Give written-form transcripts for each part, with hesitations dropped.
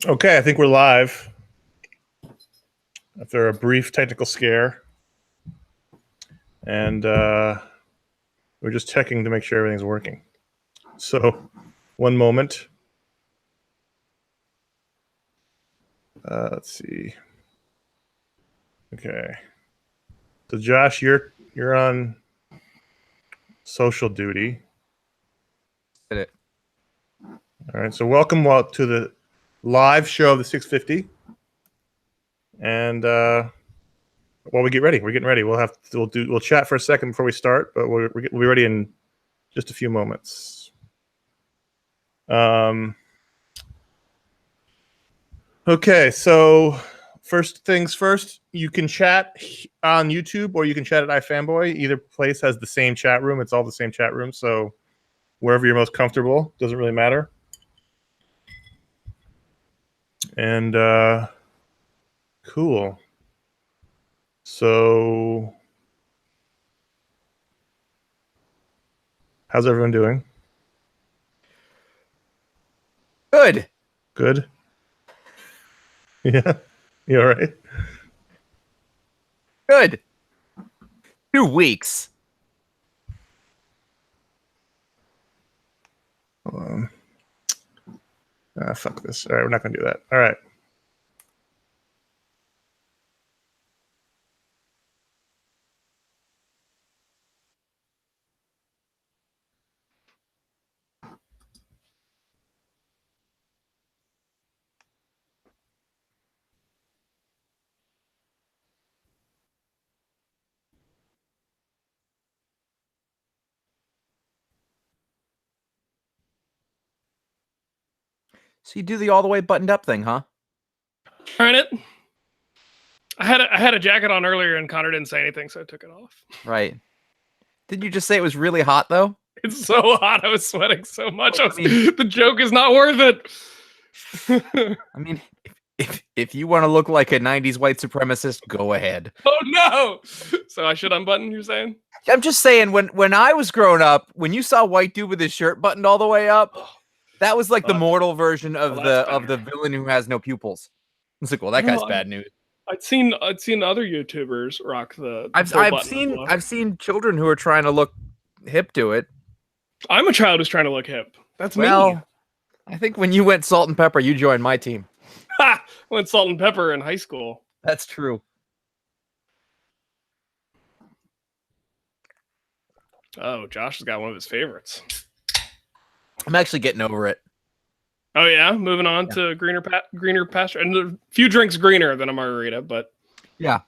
Okay, I think we're live after a brief technical scare. And we're just checking to make sure everything's working. So, one moment. Let's see. Okay. So, Josh, you're on social duty. Did it. All right. So, welcome to the live show of the 650. And while we get ready, we're getting ready. We'll chat for a second before we start, but we'll be ready in just a few moments. Okay, so first things first, you can chat on YouTube or you can chat at iFanboy. Either place has the same chat room. It's all the same chat room, so wherever you're most comfortable, doesn't really matter. And cool. So how's everyone doing? Good. Good? Yeah? You all right? Good. 2 weeks. Fuck this. All right, we're not going to do that. All right. So you do the all the way buttoned up thing, huh? Trying it. I had a jacket on earlier and Connor didn't say anything, so I took it off. Right. Did you just say it was really hot though? It's so hot. I was sweating so much. The joke is not worth it. I mean, if you want to look like a 90s white supremacist, go ahead. Oh no! So I should unbutton, you're saying? I'm just saying, when I was growing up, when you saw a white dude with his shirt buttoned all the way up, that was like the mortal version of the villain who has no pupils. It's like, well, that guy's bad news. I'd seen other YouTubers rock the. I've seen children who are trying to look hip to it. I'm a child who's trying to look hip. That's me. I think when you went salt and pepper, you joined my team. Ha! I went salt and pepper in high school. That's true. Oh, Josh has got one of his favorites. I'm actually getting over it. Oh yeah, moving on to greener pasture, and a few drinks greener than a margarita, but yeah,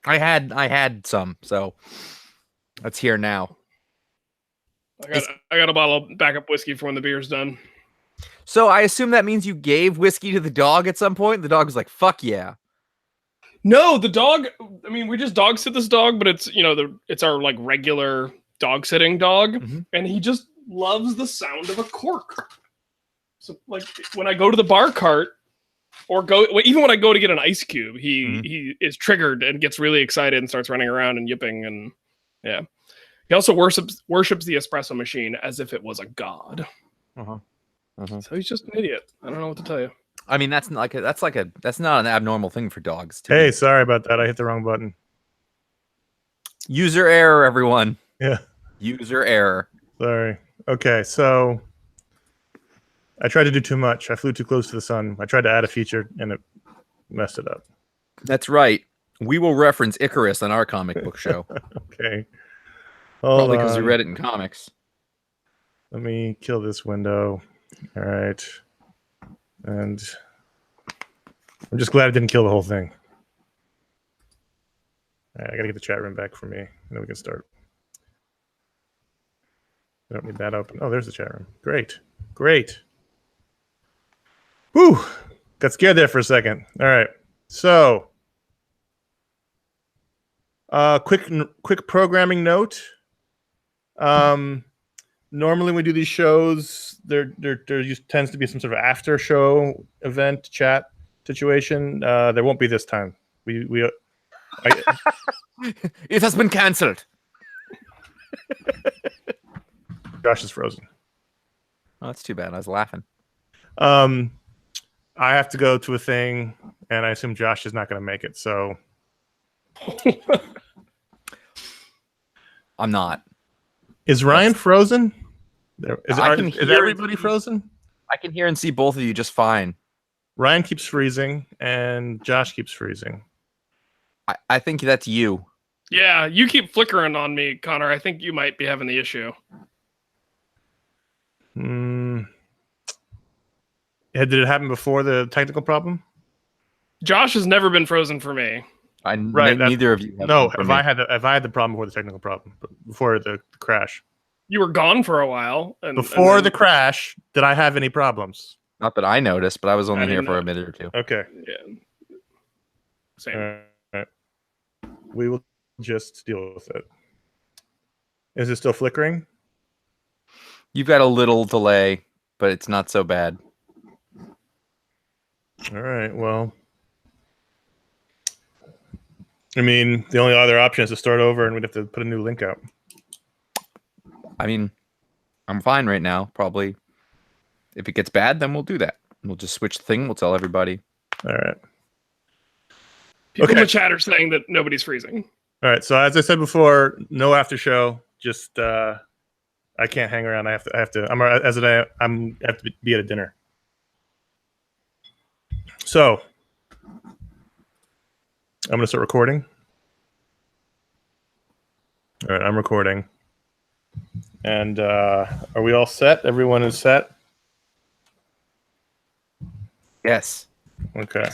I had some, so that's here now. I got a bottle of backup whiskey for when the beer's done. So I assume that means you gave whiskey to the dog at some point. The dog was like, "Fuck yeah." No, the dog. I mean, we just dog sit this dog, but it's it's our like regular dog sitting dog, and he just loves the sound of a cork. So like when I go to the bar cart or even when I go to get an ice cube, he is triggered and gets really excited and starts running around and yipping, and yeah. He also worships the espresso machine as if it was a god. So he's just an idiot. I don't know what to tell you. I mean, that's not an abnormal thing for dogs. Hey, sorry about that. I hit the wrong button. User error, everyone. Yeah. User error. Sorry. Okay, so I tried to do too much. I flew too close to the sun. I tried to add a feature and it messed it up. That's right. We will reference Icarus on our comic book show. Okay. Probably because we read it in comics. Let me kill this window. All right. And I'm just glad I didn't kill the whole thing. All right, I got to get the chat room back for me, and then we can start. I don't need that open. Oh, there's the chat room. Great. Great. Whew. Got scared there for a second. All right. So, quick programming note. Normally, when we do these shows, there tends to be some sort of after show event chat situation. There won't be this time. It has been cancelled. Josh is frozen. Oh, that's too bad. I was laughing. I have to go to a thing, and I assume Josh is not going to make it. So I'm not. is Ryan frozen? Is hear everybody frozen? I can hear and see both of you just fine. Ryan keeps freezing, and Josh keeps freezing. I think that's you. Yeah, you keep flickering on me, Connor. I think you might be having the issue. Did it happen before the technical problem? Josh has never been frozen for me. Neither of you. Have I had the problem before the technical problem? Before the crash? You were gone for a while. Before the crash, did I have any problems? Not that I noticed, but I was only here for a minute or two. Okay. Yeah. Same. All right. We will just deal with it. Is it still flickering? You've got a little delay, but it's not so bad. All right. Well, I mean, the only other option is to start over, and we'd have to put a new link out. I mean, I'm fine right now. Probably, if it gets bad, then we'll do that. We'll just switch the thing. We'll tell everybody. All right. People in the chat are saying that nobody's freezing. All right. So as I said before, no after show. Just I can't hang around. I have to. I'm have to be at a dinner. So I'm going to start recording. All right, I'm recording. And are we all set? Everyone is set? Yes. Okay.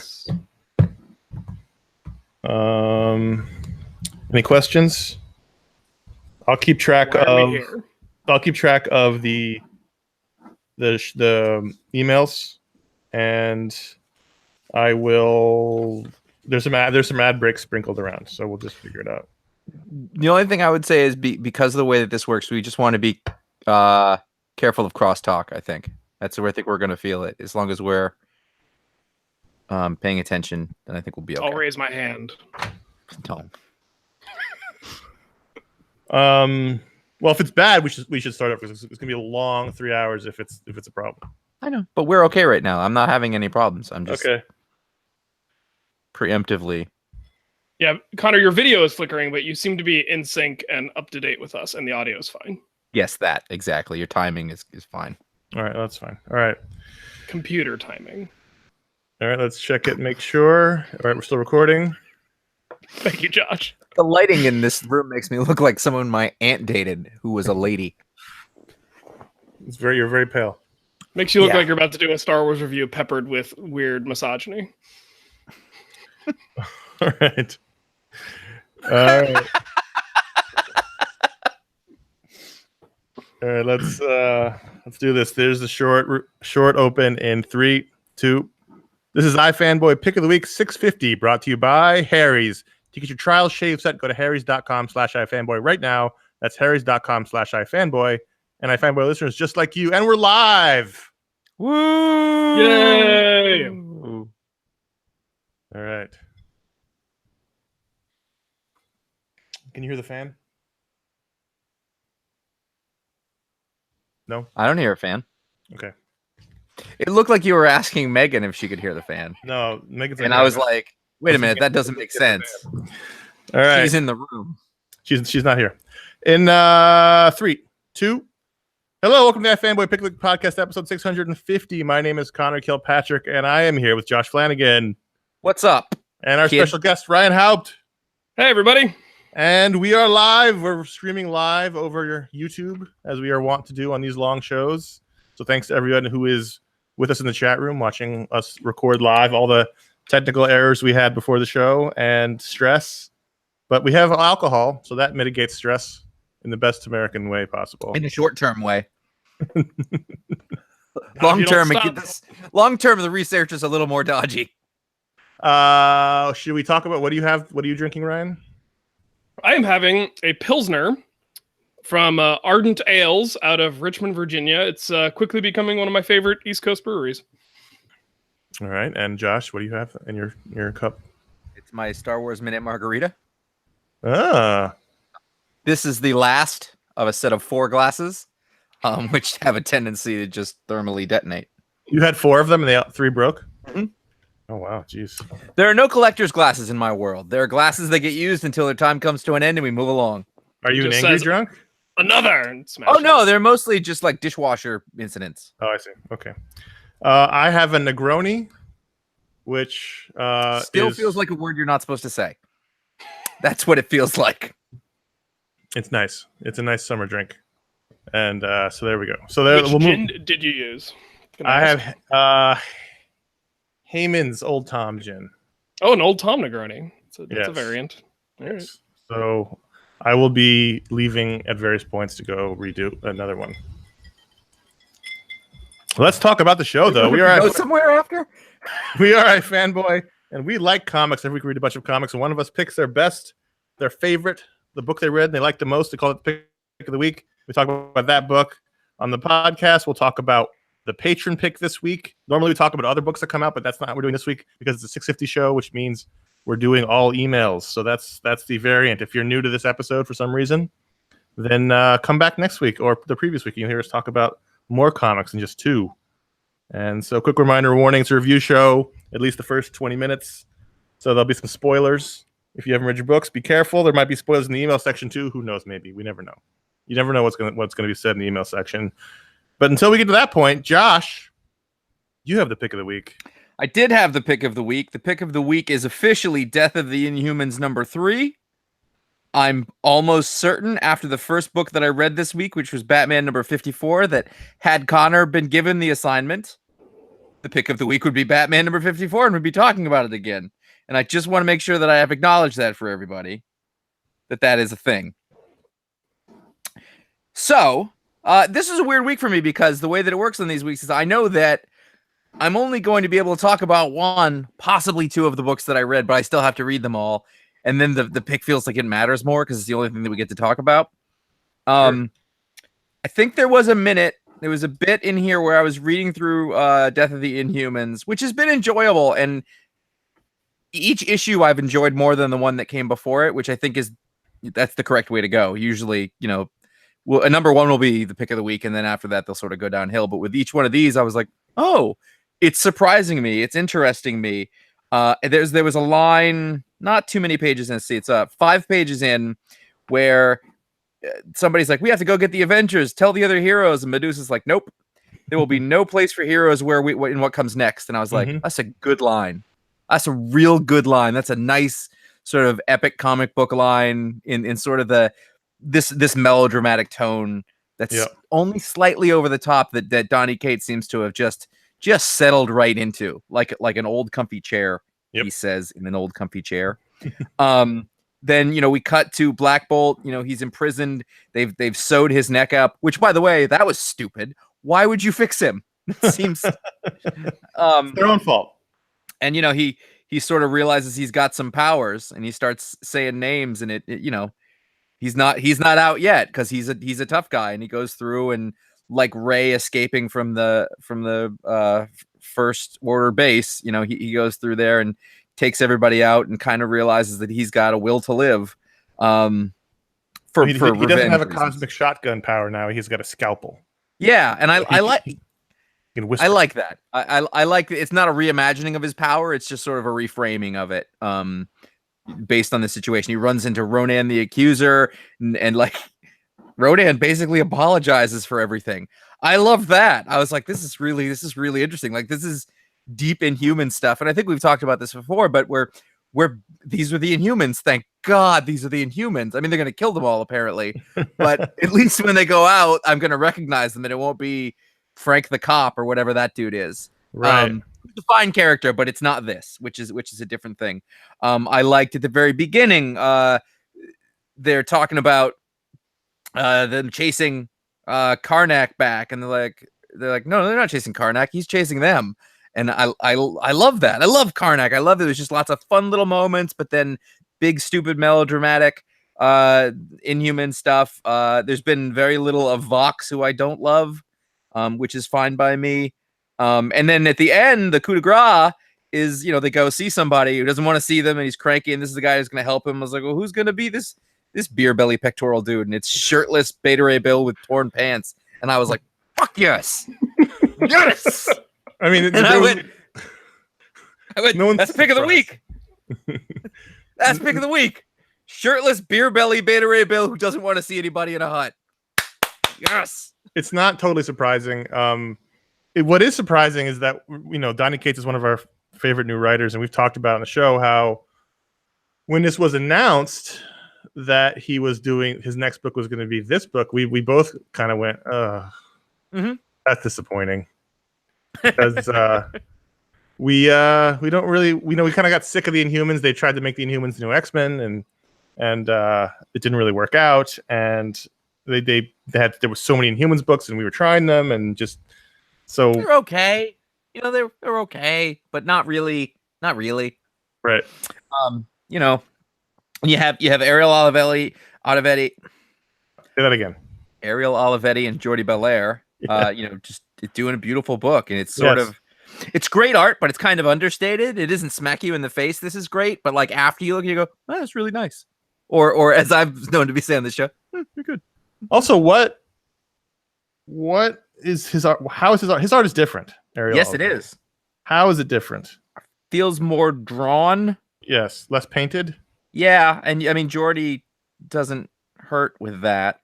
Any questions? I'll keep track of the emails, and I will. There's some ad breaks sprinkled around, so we'll just figure it out. The only thing I would say is because of the way that this works, we just want to be careful of crosstalk. I think that's where I think we're going to feel it. As long as we're paying attention, then I think we'll be okay. I'll raise my hand. Don't. Well, if it's bad, we should start over because it's gonna be a long 3 hours if it's a problem. I know, but we're okay right now. I'm not having any problems. I'm just okay. Preemptively. Yeah, Connor, your video is flickering, but you seem to be in sync and up to date with us, and the audio is fine. Yes, that exactly. Your timing is fine. All right, that's fine. All right. Computer timing. All right, let's check it. Make sure. All right, we're still recording. Thank you, Josh. The lighting in this room makes me look like someone my aunt dated who was a lady. You're very pale. Makes you look like you're about to do a Star Wars review peppered with weird misogyny. All right. All right. All right, let's do this. There's a short open in 3, 2. This is iFanboy Pick of the Week 650, brought to you by Harry's. To get your trial shave set, go to harrys.com/iFanboy right now. That's harrys.com/iFanboy. And iFanboy listeners just like you. And we're live. Woo! Yay! All right. Can you hear the fan? No? I don't hear a fan. Okay. It looked like you were asking Megan if she could hear the fan. No, Megan's and I was like, wait a minute, that doesn't make sense. All right. She's in the room. She's not here. In 3, 2. Hello, welcome to that Fanboy Pick of the Week podcast, episode 650. My name is Connor Kilpatrick, and I am here with Josh Flanagan. What's up? And our special guest, Ryan Haupt. Hey, everybody. And we are live. We're streaming live over your YouTube, as we are wont to do on these long shows. So thanks to everyone who is with us in the chat room, watching us record live, all the technical errors we had before the show and stress. But we have alcohol, so that mitigates stress in the best American way possible. In a short-term way. Long-term, the research is a little more dodgy. Should we talk about what do you have? What are you drinking, Ryan? I am having a Pilsner from Ardent Ales out of Richmond, Virginia. It's quickly becoming one of my favorite East Coast breweries. All right. And Josh, what do you have in your cup? It's my Star Wars Minute Margarita. Ah. This is the last of a set of 4 glasses, which have a tendency to just thermally detonate. You had 4 of them and 3 broke? Mhm. Oh wow, jeez. There are no collector's glasses in my world. There are glasses that get used until their time comes to an end and we move along. Are you an just angry says- drunk? Another. And Oh smash no, it. they're mostly just like dishwasher incidents. Oh, I see. Okay. I have a Negroni, which Still is, feels like a word you're not supposed to say. That's what it feels like. it's nice. It's a nice summer drink, and so there we go. So there Which we'll gin move. did you use? Can I ask? have Heyman's Old Tom gin. Oh, an Old Tom Negroni. That's Yes. a variant. All right. So I will be leaving at various points to go redo another one. Let's talk about the show, though. We are Go somewhere after. We are iFanboy, and we like comics. Every week we read a bunch of comics, and one of us picks their best, their favorite, the book they read and they like the most. They call it the pick of the week. We talk about that book. On the podcast, we'll talk about the patron pick this week. Normally we talk about other books that come out, but that's not what we're doing this week because it's a 650 show, which means we're doing all emails. So that's the variant. If you're new to this episode for some reason, then come back next week or the previous week. You can hear us talk about more comics than just two. And so, quick reminder, warning, it's a review show, at least the first 20 minutes. So there'll be some spoilers. If you haven't read your books, be careful. There might be spoilers in the email section too. Who knows? Maybe. We never know. You never know what's gonna be said in the email section. But until we get to that point, Josh, you have the pick of the week. I did have the pick of the week. The pick of the week is officially Death of the Inhumans #3. I'm almost certain after the first book that I read this week, which was Batman #54, that had Connor been given the assignment, the pick of the week would be Batman #54 and we'd be talking about it again. And I just want to make sure that I have acknowledged that for everybody, that is a thing. So, this is a weird week for me because the way that it works on these weeks is I know that I'm only going to be able to talk about one, possibly two of the books that I read, but I still have to read them all. And then the pick feels like it matters more because it's the only thing that we get to talk about. Sure. I think there was a bit in here where I was reading through Death of the Inhumans, which has been enjoyable. And each issue I've enjoyed more than the one that came before it, which I think that's the correct way to go. Usually, a number one will be the pick of the week. And then after that, they'll sort of go downhill. But with each one of these, I was like, oh, it's surprising me. It's interesting me. There was a line, not too many pages in. See, it's 5 pages in, where somebody's like, "We have to go get the Avengers. Tell the other heroes." And Medusa's like, "Nope, there will be no place for heroes in what comes next." And I was like, "That's a good line. That's a real good line. That's a nice sort of epic comic book line in sort of this melodramatic tone that's only slightly over the top that Donny Cates seems to have just settled right into, like an old comfy chair." He says, in an old comfy chair. Then we cut to Black Bolt. He's imprisoned. They've sewed his neck up, which, by the way, that was stupid. Why would you fix him? It seems Their own fault. And he sort of realizes he's got some powers, and he starts saying names, and he's not out yet because he's a tough guy, and he goes through and, like Ray escaping from the First Order base, he goes through there and takes everybody out and kind of realizes that he's got a will to live. He doesn't have a cosmic shotgun power now. He's got a scalpel. Yeah, and I like that. I like it's not a reimagining of his power. It's just sort of a reframing of it, based on the situation. He runs into Ronan the Accuser, and like Ronan basically apologizes for everything. I love that. I was like, this is really interesting. Like, this is deep Inhuman stuff. And I think we've talked about this before, but these were the Inhumans. Thank God these are the Inhumans. I mean, they're going to kill them all apparently, but at least when they go out, I'm going to recognize them, and it won't be Frank the cop or whatever that dude is. Right. It's a fine character, but it's not this, which is a different thing. I liked at the very beginning, they're talking about them chasing Karnak back, and they're like, no, they're not chasing Karnak. He's chasing them. And I love that. I love Karnak. I love that there's just lots of fun little moments, but then big, stupid, melodramatic, Inhuman stuff. There's been very little of Vox, who I don't love, which is fine by me. And then at the end, the coup de grace is, they go see somebody who doesn't want to see them, and he's cranky, and this is the guy who's going to help him. I was like, well, who's going to be this beer belly pectoral dude? And it's shirtless Beta Ray Bill with torn pants. And I was like, fuck yes. Yes. I mean, That's pick of the week. That's pick of the week. Shirtless beer belly Beta Ray Bill who doesn't want to see anybody in a hut. Yes. It's not totally surprising. What is surprising is that Donny Cates is one of our favorite new writers, and we've talked about on the show how when this was announced that he was doing his next book was going to be this book, we both kind of went, that's disappointing. Because we don't really we kind of got sick of the Inhumans. They tried to make the Inhumans the new X-Men, and it didn't really work out. And there were so many Inhumans books, and we were trying them, and just so they're okay. They're okay, but not really. Right. You have Ariel Olivetti. Say that again. Ariel Olivetti and Jordi Belair. Just doing a beautiful book, and it's sort of. It's great art, but it's kind of understated. It doesn't smack you in the face. This is great, but like after you look, you go, "Oh, that's really nice." Or as I've known to be saying on the show, "You're good." Also, what is his art? How is his art? His art is different. Ariel Yes, Olivetti. it is. How is it different? Feels more drawn. Yes, less painted. Yeah, and I mean Jordi doesn't hurt with that.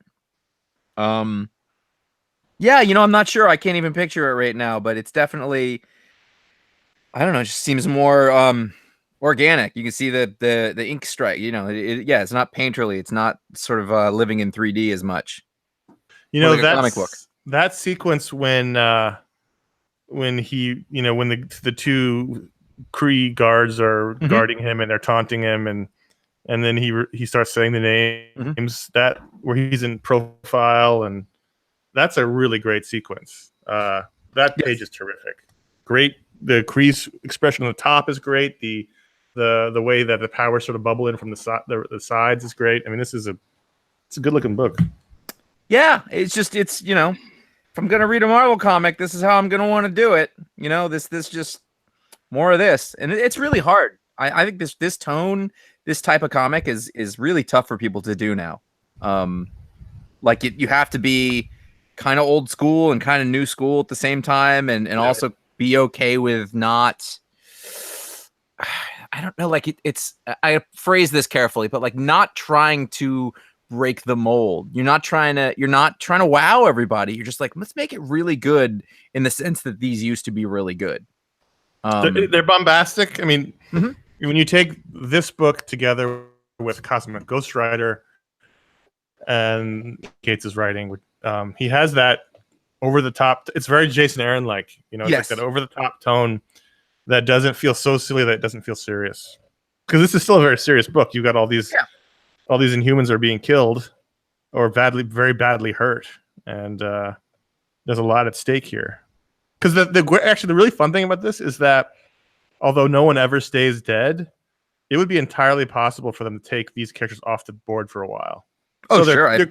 Yeah, I'm not sure. I can't even picture it right now, but it's definitely, I don't know, it just seems more organic. You can see the ink strike, it's not painterly. It's not sort of living in 3D as much. Like a comic book. That sequence when he, when the two Kree guards are guarding him and they're taunting him, and then he starts saying the names that where he's in profile, and that's a really great sequence. That page is terrific. Great. The Kree's expression on the top is great. The way that the powers sort of bubble in from the sides is great. I mean, it's a good looking book. Yeah, it's if I'm gonna read a Marvel comic, this is how I'm gonna want to do it. This just more of this, and it's really hard. I think this tone, this type of comic is really tough for people to do now. You have to be kind of old school and kind of new school at the same time, and also be okay with not. I don't know, it's I phrase this carefully, but not trying to break the mold. You're not trying to wow everybody. You're just let's make it really good in the sense that these used to be really good. They're bombastic. I mean, when you take this book together with Cosmic Ghost Rider and Cates' writing, he has that over the top. It's very Jason Aaron like. It's like that over the top tone that doesn't feel so silly that it doesn't feel serious. Because this is still a very serious book. You got all these Inhumans are being killed or very badly hurt, and there's a lot at stake here. Because the really fun thing about this is that although no one ever stays dead, it would be entirely possible for them to take these characters off the board for a while. Oh, so sure. I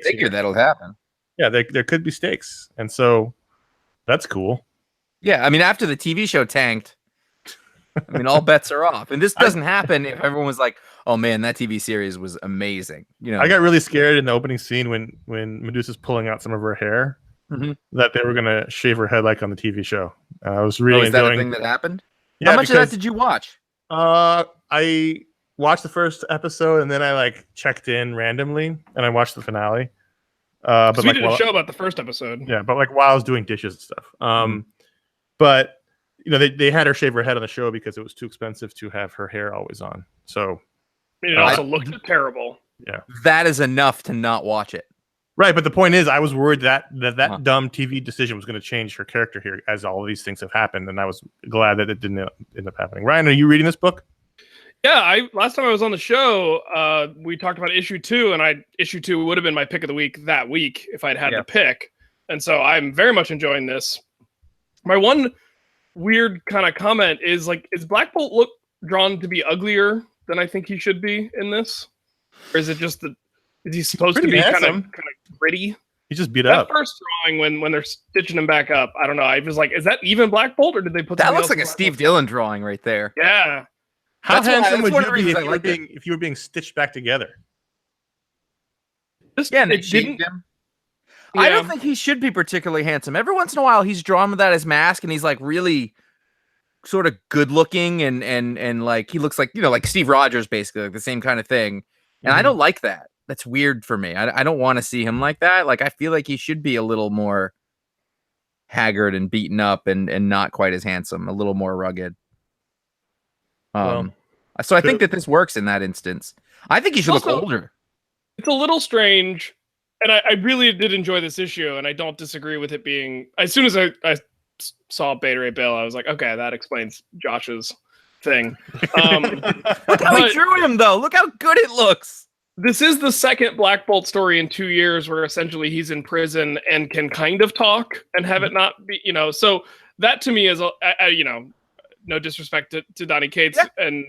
figure that'll happen. Yeah, there could be stakes. And so that's cool. Yeah, I mean, after the TV show tanked, all bets are off. And this doesn't happen if everyone was like, oh, man, that TV series was amazing. I got really scared in the opening scene when Medusa's pulling out some of her hair that they were going to shave her head like on the TV show. I was really enjoying. Is that a thing that happened? Yeah, how much of that did you watch? I watched the first episode, and then I checked in randomly, and I watched the finale. But we did a show about the first episode. Yeah, but while I was doing dishes and stuff. But they had her shave her head on the show because it was too expensive to have her hair always on. So it also looked terrible. Yeah, that is enough to not watch it. Right, but the point is, I was worried that dumb TV decision was going to change her character here, as all of these things have happened, and I was glad that it didn't end up happening. Ryan, are you reading this book? Yeah, last time I was on the show, we talked about issue 2, and issue 2 would have been my pick of the week that week if I'd had to pick, and so I'm very much enjoying this. My one weird kind of comment is is Black Bolt look drawn to be uglier than I think he should be in this, or is it just that? Is he supposed to be kind of gritty? He's just beat up. That first drawing when they're stitching him back up, I don't know. I was like, is that even Black Bolt, or did they put that? Looks like a Steve Dillon drawing right there. Yeah. How handsome would you be if you were being stitched back together? It didn't. I don't think he should be particularly handsome. Every once in a while, he's drawn without his mask, and he's really sort of good looking and like he looks like, you know, like Steve Rogers, basically, like the same kind of thing. And I don't like that. That's weird for me. I don't want to see him like that. Like, I feel like he should be a little more haggard and beaten up and not quite as handsome, a little more rugged. So I think that this works in that instance. I think he should look older. It's a little strange, and I really did enjoy this issue, and I don't disagree with it being. As soon as I saw Beta Ray Bill, I was like, okay, that explains Josh's thing. Look how he drew him, though. Look how good it looks. This is the second Black Bolt story in 2 years where essentially he's in prison and can kind of talk and have it not be, you know. So that to me is, you know, no disrespect to Donny Cates, and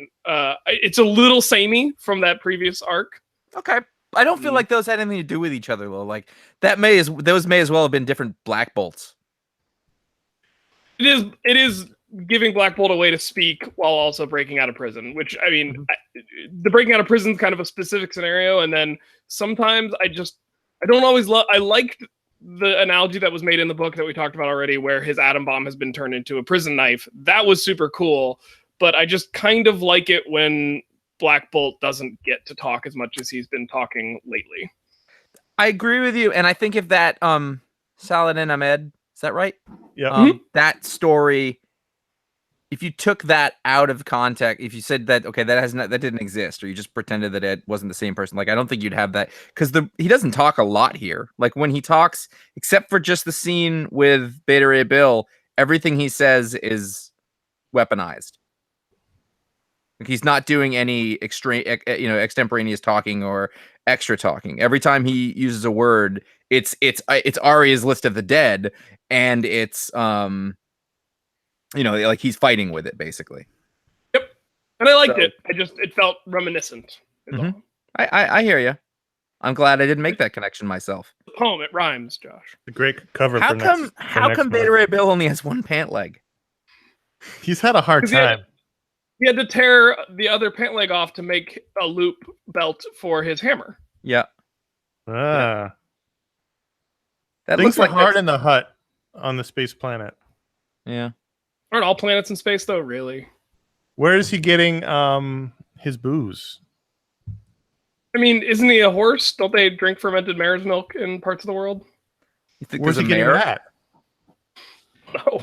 it's a little samey from that previous arc. Okay, I don't feel like those had anything to do with each other though. Like those may as well have been different Black Bolts. It is giving Black Bolt a way to speak while also breaking out of prison. Which, I mean, the breaking out of prison is kind of a specific scenario, and then sometimes I don't always love. I liked the analogy that was made in the book that we talked about already, where his atom bomb has been turned into a prison knife. That was super cool, but I just kind of like it when Black Bolt doesn't get to talk as much as he's been talking lately. I agree with you, and I think if that Saladin Ahmed, is that right? Yeah. That story, if you took that out of context, if you said that, okay, that didn't exist, or you just pretended that it wasn't the same person, like, I don't think you'd have that, because he doesn't talk a lot here. Like, when he talks, except for just the scene with Beta Ray Bill, everything he says is weaponized. Like, he's not doing any extemporaneous talking or extra talking. Every time he uses a word, it's Arya's List of the Dead, and it's like he's fighting with it, basically. Yep. And I liked it. It felt reminiscent. I hear you. I'm glad I didn't make that connection myself. The poem, it rhymes, Josh. The great cover. How come Beta Ray Bill only has one pant leg? He's had a hard time. He had to tear the other pant leg off to make a loop belt for his hammer. Yeah. That Things looks like hard in the hut on the space planet. Yeah. Aren't all planets in space, though, really? Where is he getting his booze? I mean, isn't he a horse? Don't they drink fermented mare's milk in parts of the world? You think Where's he getting that? No.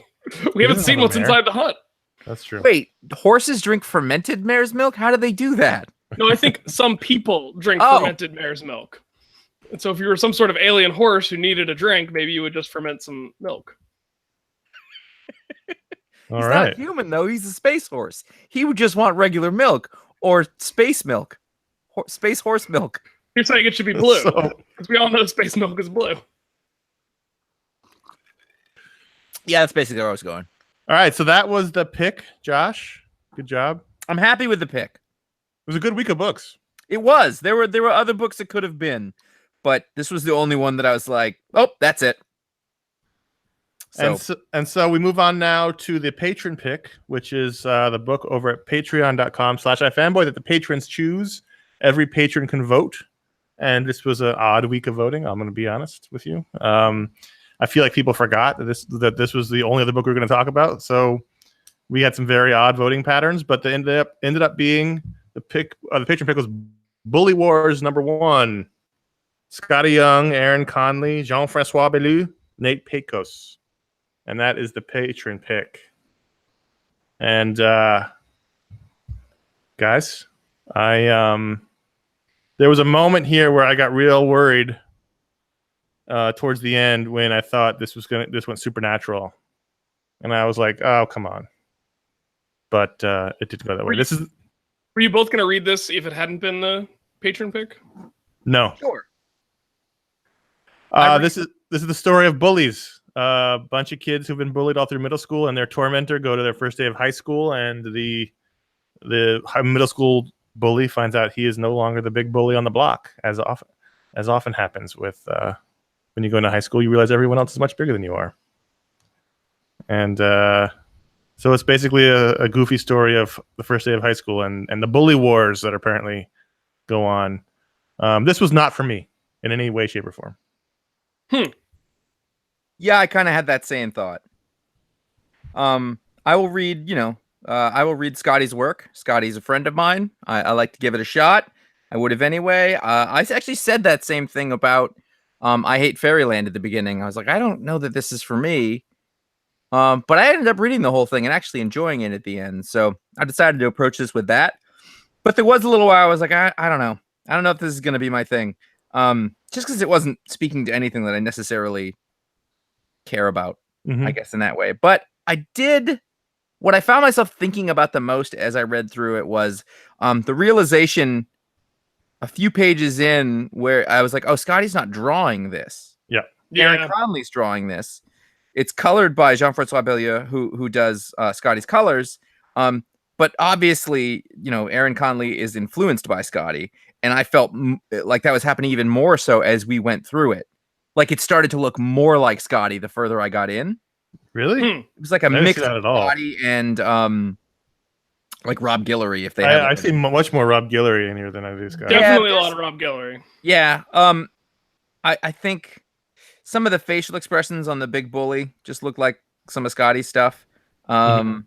We haven't seen what's inside the hut. That's true. Wait, horses drink fermented mare's milk? How do they do that? No, I think some people drink fermented mare's milk. And so if you were some sort of alien horse who needed a drink, maybe you would just ferment some milk. He's not a human, though. He's a space horse. He would just want regular milk or space milk. Space horse milk. You're saying it should be blue. Because we all know space milk is blue. Yeah, that's basically where I was going. All right, so that was the pick, Josh. Good job. I'm happy with the pick. It was a good week of books. It was. There were other books that could have been, but this was the only one that I was like, oh, that's it. So we move on now to the patron pick, which is the book over at patreon.com/iFanboy that the patrons choose. Every patron can vote. And this was an odd week of voting. I'm going to be honest with you. I feel like people forgot that this was the only other book we were going to talk about. So we had some very odd voting patterns, but they ended up being the pick. The patron pick was Bully Wars #1. Scotty Young, Aaron Conley, Jean-Francois Bellu, Nate Pecos. And that is the patron pick. And guys, there was a moment here where I got real worried towards the end when I thought this went supernatural, and I was like, "Oh, come on!" But it didn't go that way. Were you both going to read this if it hadn't been the patron pick? No. Sure. This is the story of bullies. A bunch of kids who've been bullied all through middle school, and their tormentor go to their first day of high school, and the middle school bully finds out he is no longer the big bully on the block, as often happens with when you go into high school. You realize everyone else is much bigger than you are, and so it's basically a goofy story of the first day of high school and the bully wars that apparently go on. This was not for me in any way, shape, or form. Yeah, I kind of had that same thought. I will read, I will read Scotty's work. Scotty's a friend of mine. I like to give it a shot. I would have anyway. I actually said that same thing about I Hate Fairyland at the beginning. I was like, I don't know that this is for me. But I ended up reading the whole thing and actually enjoying it at the end. So I decided to approach this with that. But there was a little while I was like, I don't know. I don't know if this is going to be my thing. Just because it wasn't speaking to anything that I necessarily care about, I guess, in that way. But I did. What I found myself thinking about the most as I read through it was the realization a few pages in where I was like, oh, Scotty's not drawing this. Yeah. Aaron Conley's drawing this. It's colored by Jean-Francois Bellier, who does Scotty's colors. But obviously, Aaron Conley is influenced by Scotty. And I felt like that was happening even more so as we went through it. Like it started to look more like Scotty the further I got in. Really? It was like a mix of Scotty and like Rob Guillory. If they, I see much more Rob Guillory in here than I do Scotty. Definitely a lot of Rob Guillory. Yeah. I think some of the facial expressions on the big bully just look like some of Scotty's stuff. Not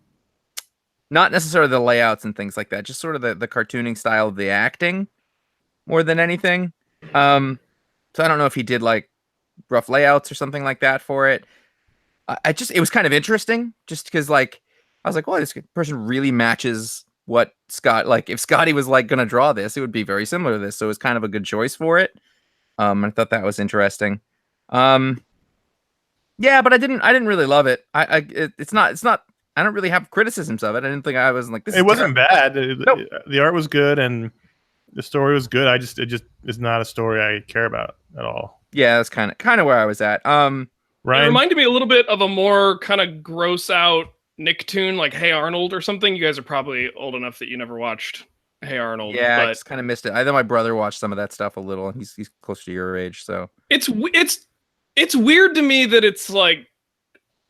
necessarily the layouts and things like that. Just sort of the cartooning style of the acting more than anything. So I don't know if he did like rough layouts or something like that for it. It was kind of interesting just because like I was like, well, this person really matches what Scott, like if Scotty was like going to draw this, it would be very similar to this. So it was kind of a good choice for it. I thought that was interesting. Yeah, but I didn't really love it. It's not, I don't really have criticisms of it. I didn't think I was like, this. It wasn't bad. Nope. The art was good and the story was good. It just is not a story I care about at all. Yeah, that's kind of where I was at. Ryan? It reminded me a little bit of a more kind of gross out Nicktoon, like Hey Arnold or something. You guys are probably old enough that you never watched Hey Arnold. Yeah, I just kind of missed it. I know my brother watched some of that stuff a little, and he's close to your age, so it's weird to me that it's like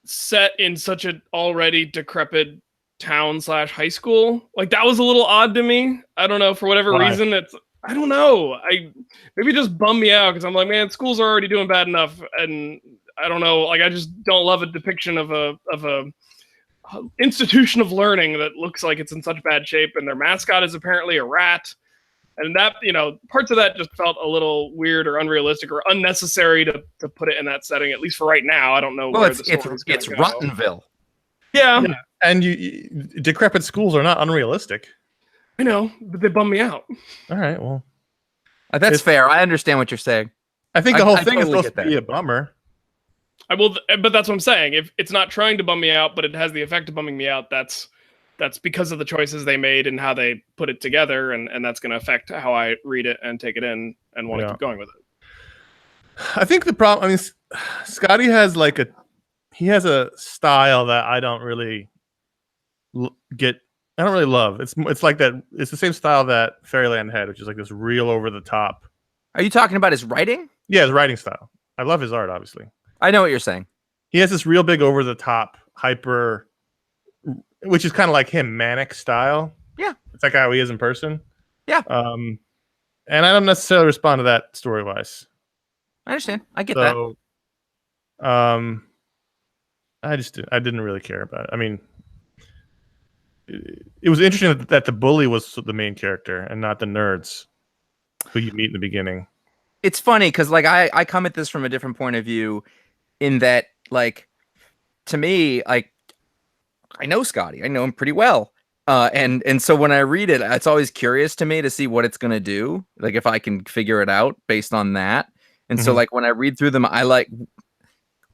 set in such an already decrepit town / high school. Like that was a little odd to me. I don't know, for whatever reason. I don't know. Maybe it just bummed me out because I'm like, man, schools are already doing bad enough, and I don't know. Like I just don't love a depiction of a institution of learning that looks like it's in such bad shape, and their mascot is apparently a rat. And that, parts of that just felt a little weird or unrealistic or unnecessary to put it in that setting, at least for right now. I don't know. Well, it's Rottenville. Yeah. And decrepit schools are not unrealistic. I know, but they bum me out. All right, well. That's fair. I understand what you're saying. I think the whole thing is supposed to be a bummer. But that's what I'm saying. If it's not trying to bum me out, but it has the effect of bumming me out, that's because of the choices they made and how they put it together, and that's going to affect how I read it and take it in and want to keep going with it. I think the problem, Scotty has a style that I don't really get. I don't really love. It's like that. It's the same style that Fairyland had, which is like this real over the top. Are you talking about his writing? Yeah, his writing style. I love his art, obviously. I know what you're saying. He has this real big over the top, hyper, which is kind of like him, manic style. Yeah. It's like how he is in person. Yeah. And I don't necessarily respond to that story wise. I understand. I get that. I didn't really care about it. I mean, it was interesting that the bully was the main character and not the nerds who you meet in the beginning. It's funny because like I come at this from a different point of view in that, like, to me, like, I know Scotty. I know him pretty well. And so when I read it, it's always curious to me to see what it's going to do. Like if I can figure it out based on that. And so like when I read through them,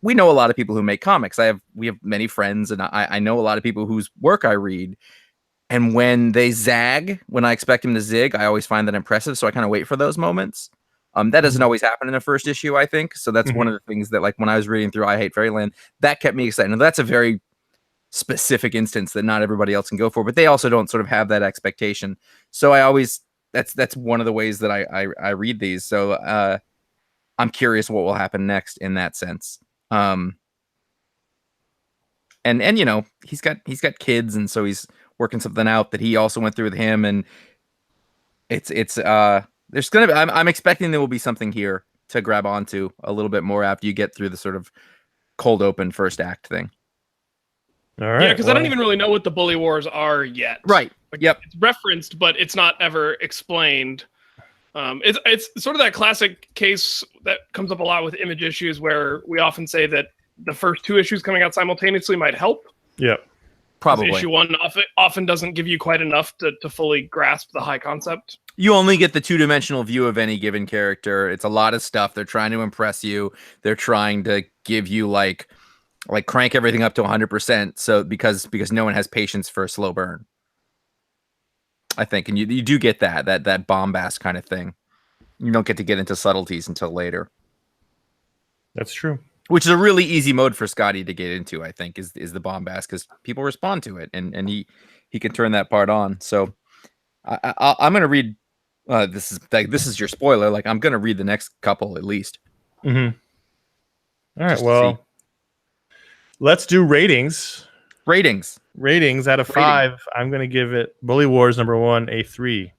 we know a lot of people who make comics. We have many friends, and I know a lot of people whose work I read. And when they zag, when I expect them to zig, I always find that impressive. So I kind of wait for those moments. That doesn't always happen in the first issue, I think. So that's one of the things that, like, when I was reading through I Hate Fairyland, that kept me excited. And that's a very specific instance that not everybody else can go for, but they also don't sort of have that expectation. So I always, that's one of the ways that I read these. So I'm curious what will happen next in that sense. And he's got kids, and so he's working something out that he also went through with him, and there's gonna be, I'm expecting there will be something here to grab onto a little bit more after you get through the sort of cold open first act thing. All right. Yeah, because I don't even really know what the bully wars are yet. Right. Like, Yep. It's referenced, but it's not ever explained. It's sort of that classic case that comes up a lot with image issues, where we often say that the first 2 issues coming out simultaneously might help. Yep. Probably. Issue 1 often doesn't give you quite enough to fully grasp the high concept. You only get the 2-dimensional view of any given character. It's a lot of stuff. They're trying to impress you. They're trying to give you like crank everything up to 100%. So because no one has patience for a slow burn, I think, and you do get that bombast kind of thing. You don't get to get into subtleties until later. That's true. Which is a really easy mode for Scotty to get into, I think, is the bombast, because people respond to it, and he can turn that part on. So I'm gonna read. This is your spoiler. Like, I'm gonna read the next couple at least. Mm-hmm. All right. Well, let's do ratings. Ratings out of 5. I'm gonna give it Bully Wars #1 a 3.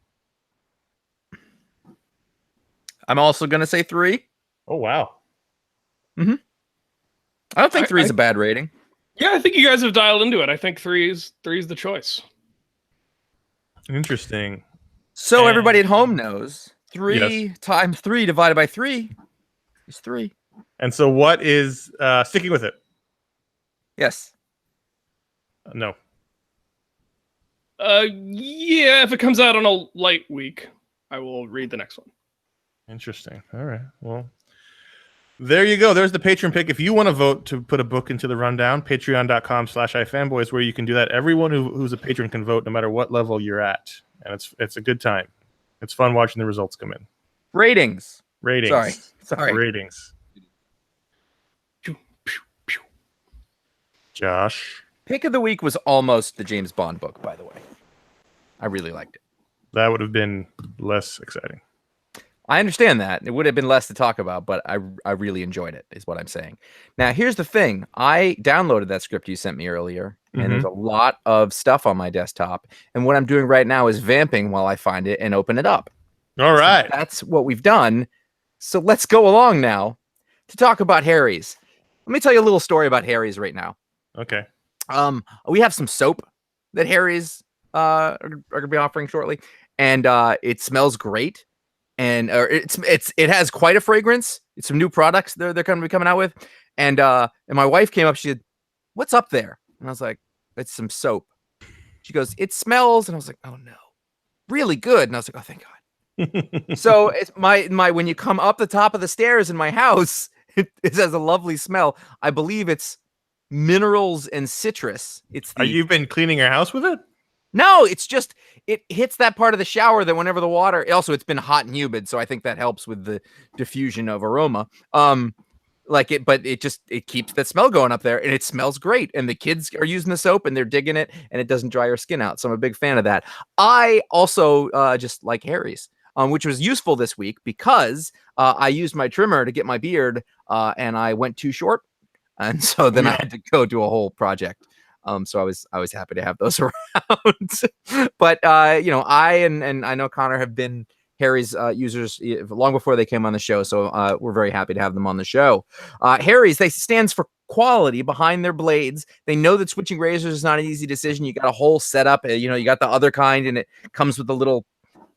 I'm also gonna say 3. Oh wow. Mm-hmm. I don't think 3 is a bad rating. Yeah, I think you guys have dialed into it. I think 3 is the choice. Interesting. So everybody at home knows 3 times 3 divided by 3 is 3. And so what is sticking with it? Yes. No. Yeah, if it comes out on a light week, I will read the next one. Interesting. All right. Well, there you go. There's the patron pick. If you want to vote to put a book into the rundown, patreon.com/iFanboy is where you can do that. Everyone who's a patron can vote no matter what level you're at. And it's a good time. It's fun watching the results come in. Ratings. Sorry. Ratings. Josh. Pick of the week was almost the James Bond book, by the way. I really liked it. That would have been less exciting. I understand that. It would have been less to talk about, but I really enjoyed it, is what I'm saying. Now, here's the thing. I downloaded that script you sent me earlier, and there's a lot of stuff on my desktop. And what I'm doing right now is vamping while I find it and open it up. All right. So that's what we've done. So let's go along now to talk about Harry's. Let me tell you a little story about Harry's right now. Okay. We have some soap that Harry's are going to be offering shortly, and it smells great. And it has quite a fragrance. It's some new products they're going to be coming out with. And my wife came up. She said, "What's up there?" And I was like, "It's some soap." She goes, "It smells." And I was like, "Oh no, really good." And I was like, "Oh, thank God." So it's my when you come up the top of the stairs in my house, it has a lovely smell. I believe it's minerals and citrus. You've been cleaning your house with it? No, it's just it hits that part of the shower that whenever the water. Also, it's been hot and humid, so I think that helps with the diffusion of aroma. But it keeps that smell going up there, and it smells great. And the kids are using the soap, and they're digging it, and it doesn't dry your skin out. So I'm a big fan of that. I also just like Harry's, which was useful this week because I used my trimmer to get my beard, and I went too short, and so then I had to go do a whole project. So I was happy to have those around. But I and I know Connor have been Harry's users long before they came on the show, so we're very happy to have them on the show. Harry's stands for quality behind their blades. They know that switching razors is not an easy decision. You got a whole setup. You got the other kind, and it comes with a little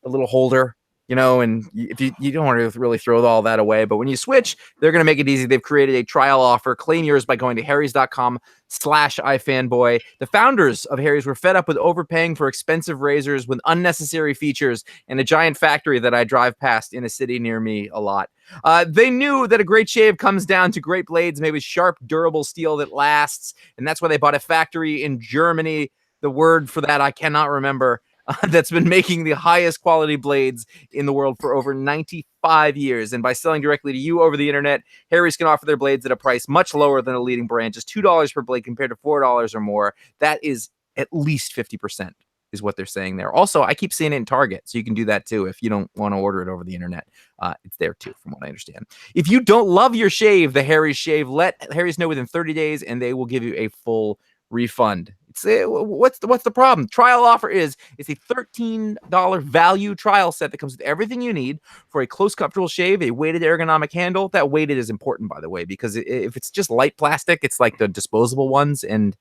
holder. And if you don't want to really throw all that away, but when you switch, they're going to make it easy. They've created a trial offer. Claim yours by going to harrys.com/iFanboy. The founders of Harry's were fed up with overpaying for expensive razors with unnecessary features and a giant factory that I drive past in a city near me a lot. They knew that a great shave comes down to great blades made with sharp, durable steel that lasts. And that's why they bought a factory in Germany. The word for that I cannot remember. That's been making the highest quality blades in the world for over 95 years. And by selling directly to you over the internet, Harry's can offer their blades at a price much lower than a leading brand, just $2 per blade compared to $4 or more. That is at least 50% is what they're saying there. Also, I keep seeing it in Target, so you can do that too if you don't want to order it over the internet. It's there too, from what I understand. If you don't love your shave, the Harry's shave, let Harry's know within 30 days, and they will give you a full refund. What's the problem? Trial offer it's a $13 value trial set that comes with everything you need for a close, comfortable shave, a weighted ergonomic handle. That weighted is important, by the way, because if it's just light plastic, it's like the disposable ones, and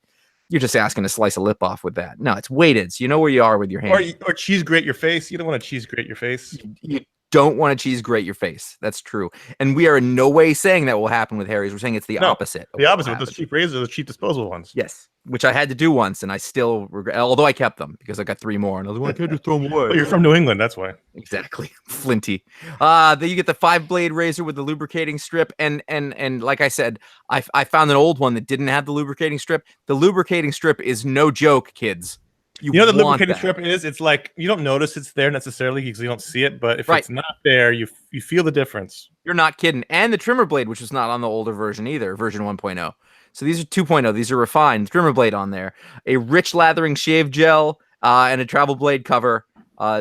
You're just asking to slice a lip off with that. No, it's weighted, so you know where you are with your hand. Or cheese grate your face. You don't want to cheese grate your face. You don't want to cheese grate your face. That's true. And we are in no way saying that will happen with Harry's. We're saying it's the opposite. The opposite with those cheap razors, those cheap disposable ones. Yes, which I had to do once, and I still regret. Although I kept them because I got 3 more, and I was like, I can't just throw them away. Well, you're from New England, that's why. Exactly, flinty. Then you get the 5-blade razor with the lubricating strip, and like I said, I found an old one that didn't have the lubricating strip. The lubricating strip is no joke, kids. You know the want lubricating that. strip is? It's like you don't notice it's there necessarily because you don't see it, but if it's not there, you feel the difference. You're not kidding. And the trimmer blade, which was not on the older version either, version 1.0. So these are 2.0. These are refined. Trimmer blade on there. A rich lathering shave gel and a travel blade cover.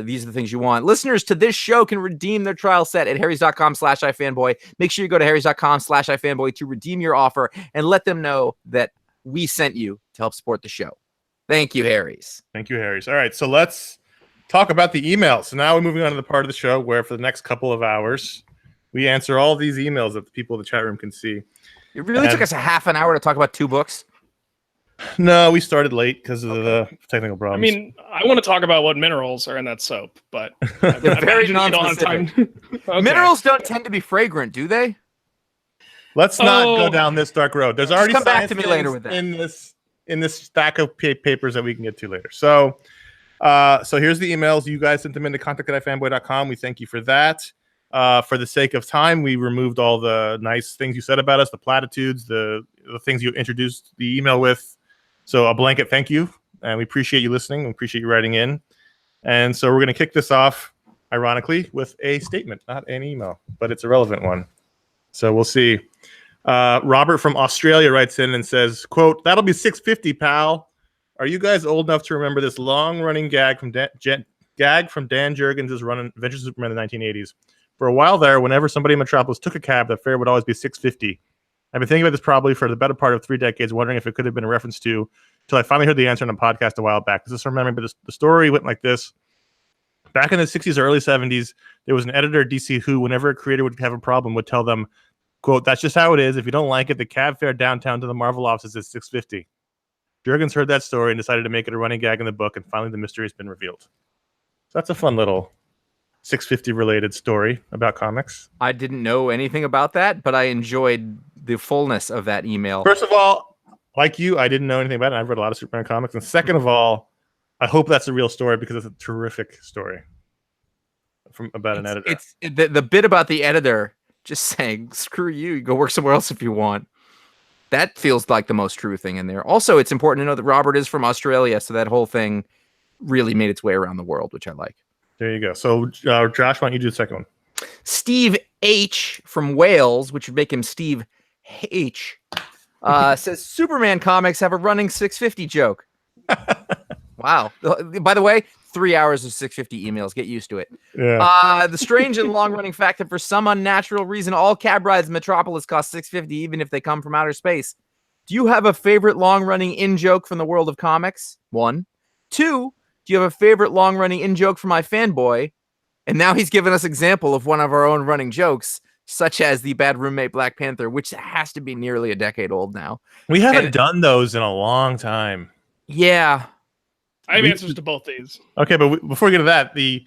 These are the things you want. Listeners to this show can redeem their trial set at harrys.com/ifanboy. Make sure you go to harrys.com/ifanboy to redeem your offer and let them know that we sent you to help support the show. Thank you, Harry's. Thank you, Harry's. All right, so let's talk about the emails. So now we're moving on to the part of the show where for the next couple of hours, we answer all these emails that the people in the chat room can see. It really took us a half an hour to talk about 2 books. No, we started late because of the technical problems. I mean, I want to talk about what minerals are in that soap, but they're very non-specific. Okay. Minerals don't tend to be fragrant, do they? Let's not go down this dark road. There's already come back to me later with that. in this stack of papers that we can get to later. So here's the emails. You guys sent them into contact@ifanboy.com. We thank you for that. For the sake of time, we removed all the nice things you said about us, the platitudes, the things you introduced the email with. So a blanket thank you, and we appreciate you listening. We appreciate you writing in. And so we're going to kick this off, ironically, with a statement, not an email, but it's a relevant one. So we'll see. Robert from Australia writes in and says, quote, "That'll be 650, pal. Are you guys old enough to remember this long-running gag from Dan Jurgens' run on Adventure Superman in the 1980s? For a while there, whenever somebody in Metropolis took a cab, the fare would always be $6.50. I've been thinking about this probably for the better part of 3 decades, wondering if it could have been a reference to, till I finally heard the answer on a podcast a while back. This is remembering, but the story went like this. Back in the 60s or early 70s, there was an editor at DC who, whenever a creator would have a problem, would tell them, quote, that's just how it is. If you don't like it, the cab fare downtown to the Marvel offices is $6.50. Jurgens heard that story and decided to make it a running gag in the book, and finally the mystery has been revealed. So that's a fun little 650 related story about comics. I didn't know anything about that, but I enjoyed the fullness of that email. First of all, like you, I didn't know anything about it. I've read a lot of Superman comics. And second of all, I hope that's a real story because it's a terrific story about an editor. It's the bit about the editor just saying, screw you go work somewhere else if you want. That feels like the most true thing in there. Also, it's important to know that Robert is from Australia, so that whole thing really made its way around the world, which I like. There you go. So, Josh, why don't you do the second one? Steve H from Wales, which would make him Steve H, says Superman comics have a running 650 joke. Wow. By the way, 3 hours of 650 emails. Get used to it. Yeah. The strange and long-running fact that for some unnatural reason, all cab rides in Metropolis cost $6.50, even if they come from outer space. Do you have a favorite long-running in-joke from the world of comics? 1. 2, do you have a favorite long-running in-joke from iFanboy? And now he's given us example of one of our own running jokes, such as the bad roommate Black Panther, which has to be nearly a decade old now. We haven't done those in a long time. Yeah. I have answers to both these. Okay, but before we get to that, the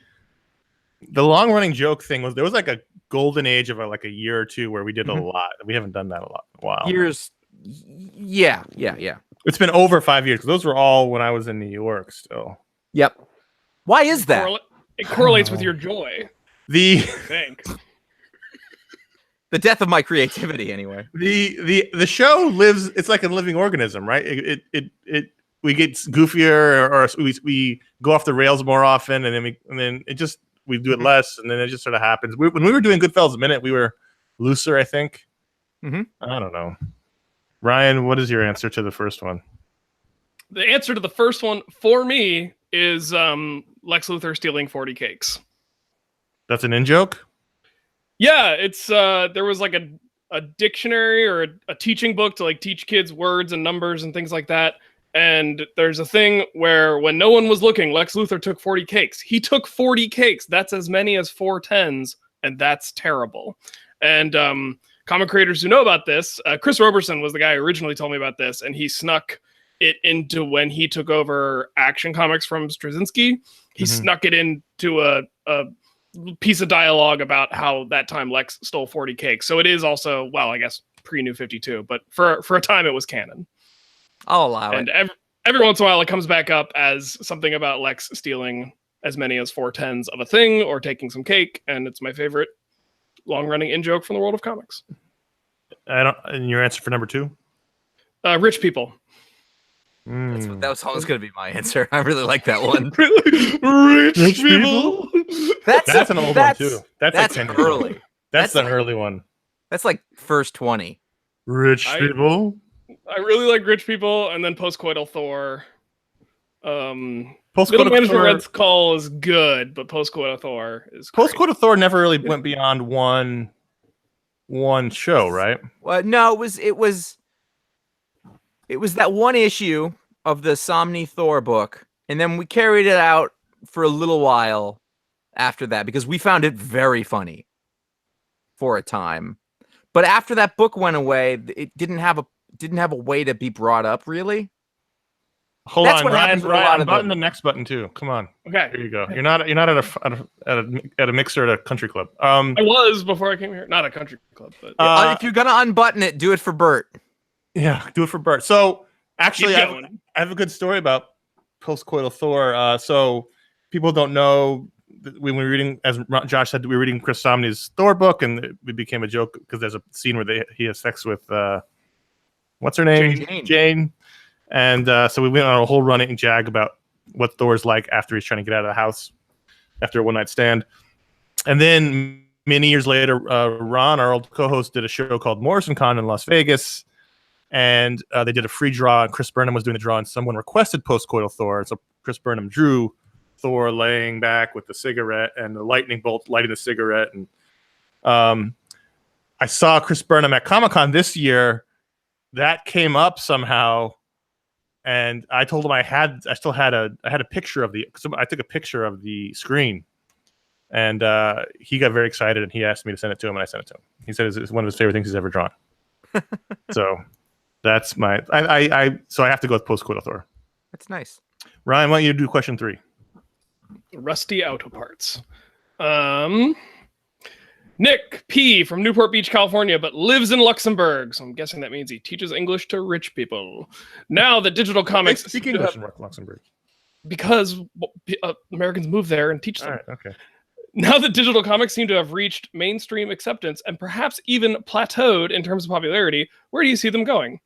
long running joke thing was there was like a golden age of like a year or two where we did a lot. We haven't done that a lot in a while. Years. Yeah. It's been over 5 years. Those were all when I was in New York still. Yep. Why is that? It correlates with your joy. I think. The death of my creativity, anyway. The show lives. It's like a living organism, right? We get goofier, or we go off the rails more often, and then we do it less, and then it just sort of happens. When we were doing Goodfellas a Minute, we were looser, I think. I don't know. Ryan, what is your answer to the first one? The answer to the first one for me is Lex Luthor stealing 40 cakes. That's an in-joke? Yeah, it's there was like a dictionary or a teaching book to like teach kids words and numbers and things like that. And there's a thing where when no one was looking, Lex Luthor took 40 cakes. He took 40 cakes. That's as many as 4 10s, and that's terrible. And comic creators who know about this, Chris Roberson was the guy who originally told me about this, and he snuck it into when he took over Action Comics from Straczynski. He snuck it into a piece of dialogue about how that time Lex stole 40 cakes. So it is also, well, I guess pre-New 52, but for a time it was canon. I'll allow it. And every once in a while it comes back up as something about Lex stealing as many as 4/10 of a thing or taking some cake, and it's my favorite long-running in-joke from the world of comics. And your answer for number 2? Rich people. That was always going to be my answer. I really like that one. Rich people. That's an old one too. That's like 10 early. That's an early one. That's like first 20. Rich people. I really like rich people, and then postcoital Thor. Postcoital Middle Management Thor, Red's Call is good, but postcoital Thor is great. Postcoital Thor never really went beyond one show, right? Well, no, it was that one issue of the Somni Thor book, and then we carried it out for a little while after that because we found it very funny for a time. But after that book went away, it didn't have a way to be brought up really. Hold on, Ryan. I'm button the next button too. Come on. Okay. Here you go. You're not at a mixer at a country club. I was before I came here. Not a country club, but if you're gonna unbutton it, do it for Bert. Yeah, do it for Bert. So actually, I have a good story about postcoital Thor. So people don't know when we were reading, as Josh said, we were reading Chris Samnee's Thor book, and it became a joke because there's a scene where he has sex with what's her name, Jane. And so we went on a whole running jag about what Thor's like after he's trying to get out of the house after a one-night stand. And then many years later, Ron, our old co-host, did a show called Morrison Con in Las Vegas. And they did a free draw, and Chris Burnham was doing the draw, and someone requested postcoital Thor. So Chris Burnham drew Thor laying back with the cigarette and the lightning bolt lighting the cigarette. And I saw Chris Burnham at Comic-Con this year. That came up somehow. And I told him I had a picture of I took a picture of the screen, and he got very excited, and he asked me to send it to him, and I sent it to him. He said it's one of his favorite things he's ever drawn. So that's my so I have to go with postcoital Thor. That's nice. Ryan, why don't you do question 3? Rusty auto parts. Nick P. from Newport Beach, California, but lives in Luxembourg. So I'm guessing that means he teaches English to rich people. Now that digital comics... Speak English in Luxembourg. Because Americans move there and teach them. All right, okay. Now that digital comics seem to have reached mainstream acceptance and perhaps even plateaued in terms of popularity, where do you see them going?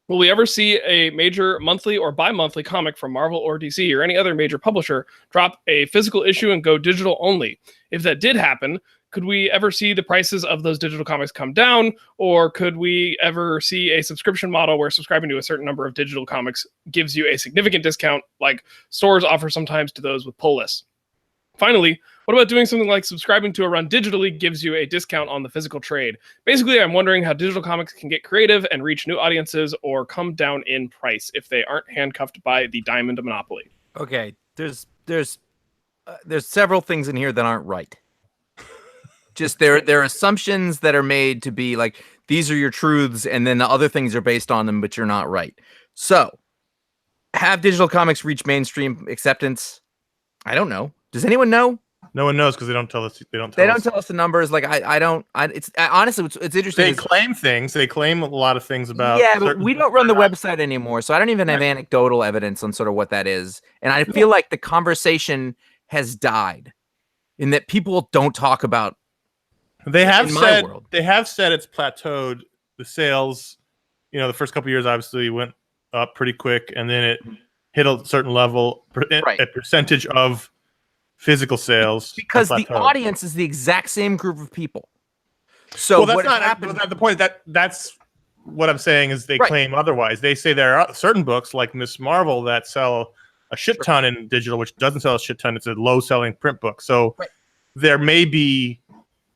Will we ever see a major monthly or bi-monthly comic from Marvel or DC or any other major publisher drop a physical issue and go digital only? If that did happen, could we ever see the prices of those digital comics come down? Or could we ever see a subscription model where subscribing to a certain number of digital comics gives you a significant discount, like stores offer sometimes to those with pull lists? Finally, what about doing something like subscribing to a run digitally gives you a discount on the physical trade? Basically, I'm wondering how digital comics can get creative and reach new audiences or come down in price if they aren't handcuffed by the diamond monopoly. Okay, there's several things in here that aren't right. Just there are assumptions that are made to be like, these are your truths, and then the other things are based on them, but you're not right. So, have digital comics reach mainstream acceptance? I don't know. Does anyone know? No one knows because they don't tell us. They don't tell us the numbers. Like I don't. Honestly, it's interesting. They claim things. They claim a lot of things about. Yeah, but we don't run the website anymore, so I don't even have anecdotal evidence on sort of what that is. And I feel like the conversation has died, in that people don't talk about. They have said it's plateaued. The sales, the first couple of years obviously went up pretty quick, and then it hit a certain level, a percentage of physical sales, because the audience is the exact same group of people. So that's not the point. That's what I'm saying is they claim otherwise. They say there are certain books like Miss Marvel that sell a shit ton in digital, which doesn't sell a shit ton. It's a low selling print book. So there may be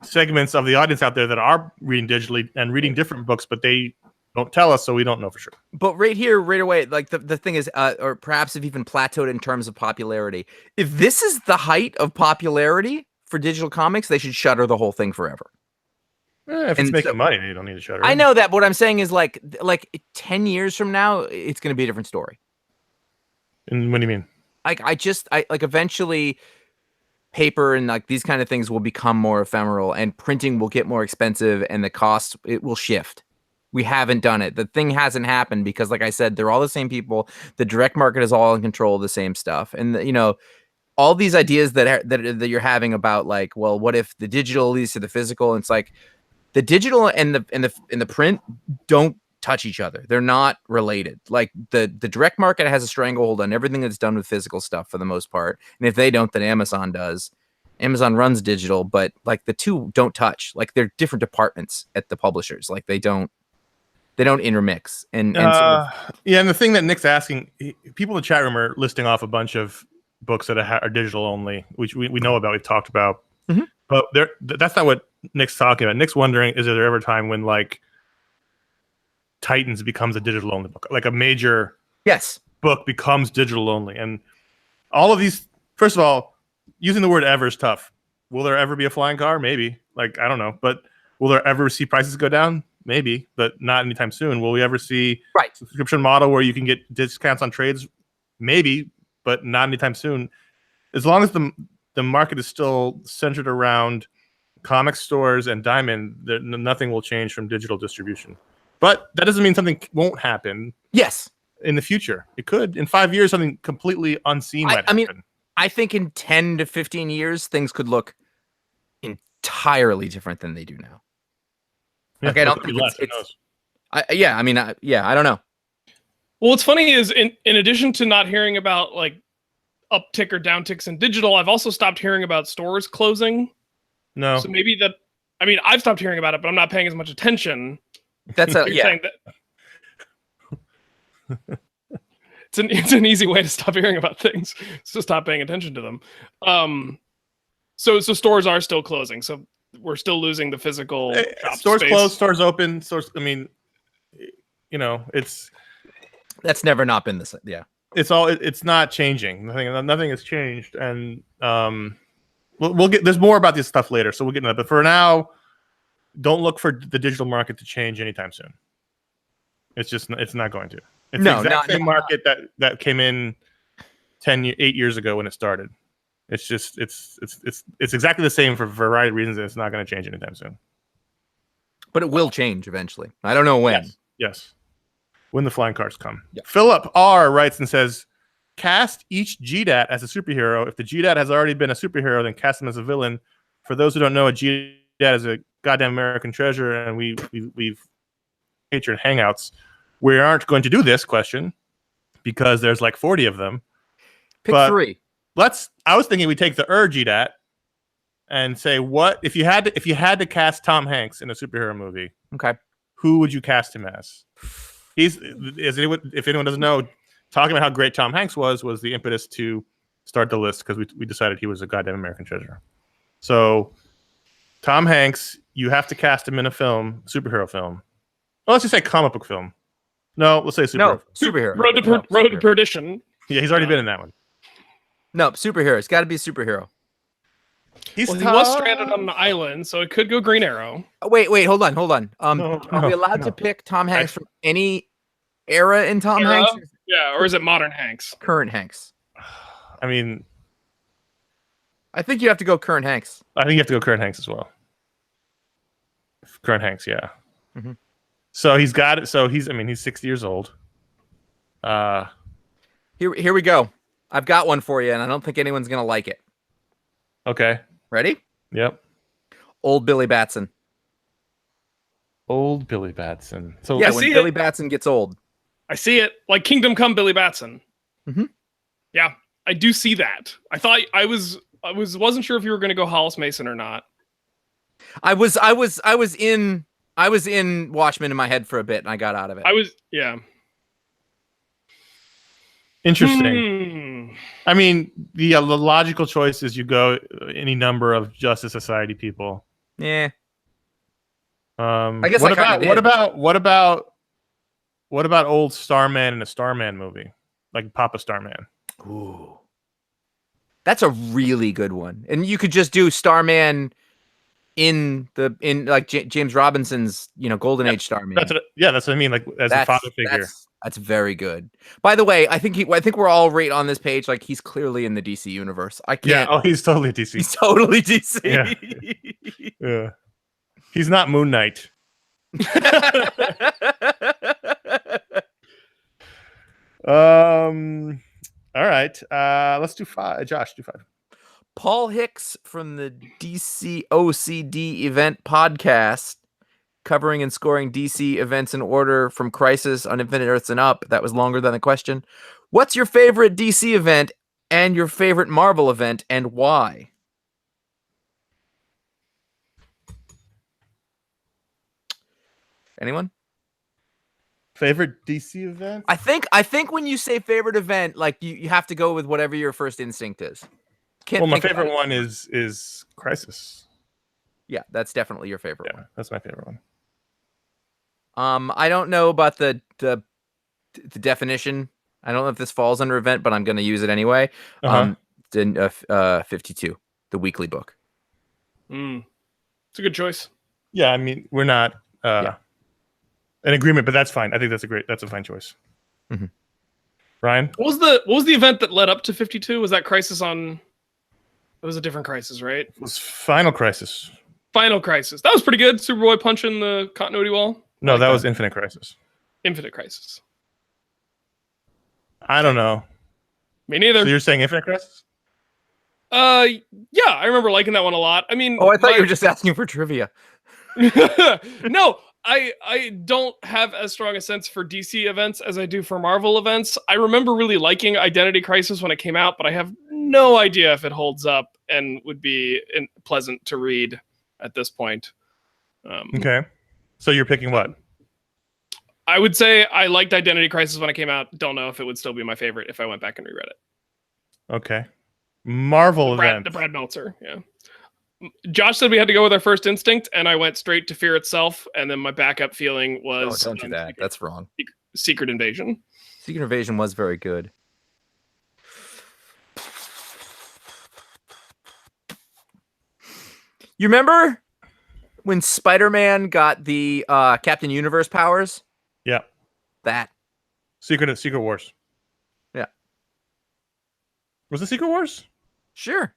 segments of the audience out there that are reading digitally and reading different books, but they don't tell us, so we don't know for sure. But right here, right away, like the thing is, or perhaps if even plateaued in terms of popularity. If this is the height of popularity for digital comics, they should shutter the whole thing forever. If it's making money, you don't need to shut her. I know that, but what I'm saying is like 10 years from now, it's going to be a different story. And what do you mean? Like eventually paper and like these kind of things will become more ephemeral and printing will get more expensive and the cost, it will shift. We haven't done it. The thing hasn't happened because, like I said, they're all the same people. The direct market is all in control of the same stuff. And, all these ideas that you're having about like, well, what if the digital leads to the physical? And it's like the digital and the print don't touch each other. They're not related. Like the direct market has a stranglehold on everything that's done with physical stuff for the most part. And if they don't, then Amazon does. Amazon runs digital, but like the two don't touch. Like they're different departments at the publishers. Like they don't intermix. And yeah, and the thing that Nick's asking, people in the chat room are listing off a bunch of books that are digital only, which we know about, we've talked about. Mm-hmm. But that's not what Nick's talking about. Nick's wondering, is there ever a time when like Titans becomes a digital only book, like a major book becomes digital only? And all of these, first of all, using the word ever is tough. Will there ever be a flying car? Maybe. Like, I don't know. But will there ever see prices go down? Maybe, but not anytime soon. Will we ever see a subscription model where you can get discounts on trades? Maybe, but not anytime soon. As long as the market is still centered around comic stores and Diamond, nothing will change from digital distribution. But that doesn't mean something won't happen. Yes. In the future. It could. In 5 years, something completely unseen might happen. I mean, I think in 10 to 15 years, things could look entirely different than they do now. Yeah, like, I don't think I don't know. Well, what's funny is in addition to not hearing about like uptick or downticks in digital, I've also stopped hearing about stores closing. No. So maybe I've stopped hearing about it, but I'm not paying as much attention. That's saying that it's an easy way to stop hearing about things. It's to stop paying attention to them. So stores are still closing. So we're still losing the physical stores space. Closed, stores open. Stores. I mean, that's never not been this. Yeah, it's not changing. Nothing has changed, and we'll get. There's more about this stuff later, so we'll get into that. But for now, don't look for the digital market to change anytime soon. It's not going to. It's the exact same market that came in 8 years ago when it started. It's just it's exactly the same for a variety of reasons, and it's not going to change anytime soon. But it will change eventually. I don't know when. Yes. When the flying cars come. Yep. Philip R writes and says, cast each GDAT as a superhero. If the GDAT has already been a superhero, then cast him as a villain. For those who don't know, a GDAT is a goddamn American treasure, and we've featured hangouts. We aren't going to do this question because there's like 40 of them. Pick 3. I was thinking we take the GDAT and say, what if you had to cast Tom Hanks in a superhero movie? Okay. Who would you cast him as? If anyone doesn't know, talking about how great Tom Hanks was the impetus to start the list, because we decided he was a goddamn American treasure. So Tom Hanks, you have to cast him in a superhero film. Well, let's just say comic book film. No, let's say superhero. No, superhero. Road to Perdition. Yeah, he's already been in that one. No, superhero. It's got to be a superhero. He was stranded on an island, so it could go Green Arrow. Wait, hold on. Are we allowed to pick Tom Hanks from any era in Tom Hanks? Yeah, or is it modern Hanks? Current Hanks. I mean, I think you have to go current Hanks. I think you have to go current Hanks as well. Current Hanks, yeah. Mm-hmm. So he's got it. So he's 60 years old. Here we go. I've got one for you, and I don't think anyone's gonna like it. Okay. Ready? Yep. Old Billy Batson. Old Billy Batson. So yeah, when Billy Batson gets old. I see it. Like Kingdom Come Billy Batson. Mm-hmm. Yeah, I do see that. I thought wasn't sure if you were going to go Hollis Mason or not. I was in Watchmen in my head for a bit, and I got out of it. Yeah. Interesting. I mean, the logical choice is you go any number of Justice Society people. Yeah. I guess what about old Starman in a Starman movie, like Papa Starman? Ooh, that's a really good one. And you could just do Starman in like James Robinson's, Golden Age Starman. That's what I mean. Like as a father figure. That's very good. By the way, I think we're all right on this page. Like he's clearly in the DC universe. I can't. Yeah. Oh, he's totally DC. He's totally DC. Yeah. Yeah. He's not Moon Knight. All right. Let's do 5. Josh, do 5. Paul Hicks from the DC OCD event podcast, covering and scoring DC events in order from Crisis on Infinite Earths and up. That was longer than the question. What's your favorite DC event and your favorite Marvel event, and why? Anyone? Favorite DC event? I think when you say favorite event, like you have to go with whatever your first instinct is. My favorite one is Crisis. Yeah, that's definitely your favorite one. That's my favorite one. I don't know about the definition. I don't know if this falls under event, but I'm going to use it anyway. It's in 52, the weekly book. It's a good choice. Yeah, I mean, we're not in agreement, but that's fine. I think that's a fine choice. Mm-hmm. Ryan, what was the event that led up to 52? Was that Crisis on? It was a different Crisis, right? It was Final Crisis. Final Crisis. That was pretty good. Superboy punching the continuity wall. No, that was Infinite Crisis. Infinite Crisis. I don't know. Me neither. So you're saying Infinite Crisis? Yeah, I remember liking that one a lot. I mean, I thought you were just asking for trivia. No, I don't have as strong a sense for DC events as I do for Marvel events. I remember really liking Identity Crisis when it came out, but I have no idea if it holds up and would be pleasant to read at this point. Okay. So you're picking what? I would say I liked Identity Crisis when it came out. Don't know if it would still be my favorite if I went back and reread it. Okay. Marvel event. The Brad Meltzer, yeah. Josh said we had to go with our first instinct, and I went straight to Fear Itself, and then my backup feeling was... don't do that. That's wrong. Secret Invasion. Secret Invasion was very good. You remember when Spider-Man got the Captain Universe powers? Yeah. That. Secret Wars. Yeah. Was it Secret Wars? Sure.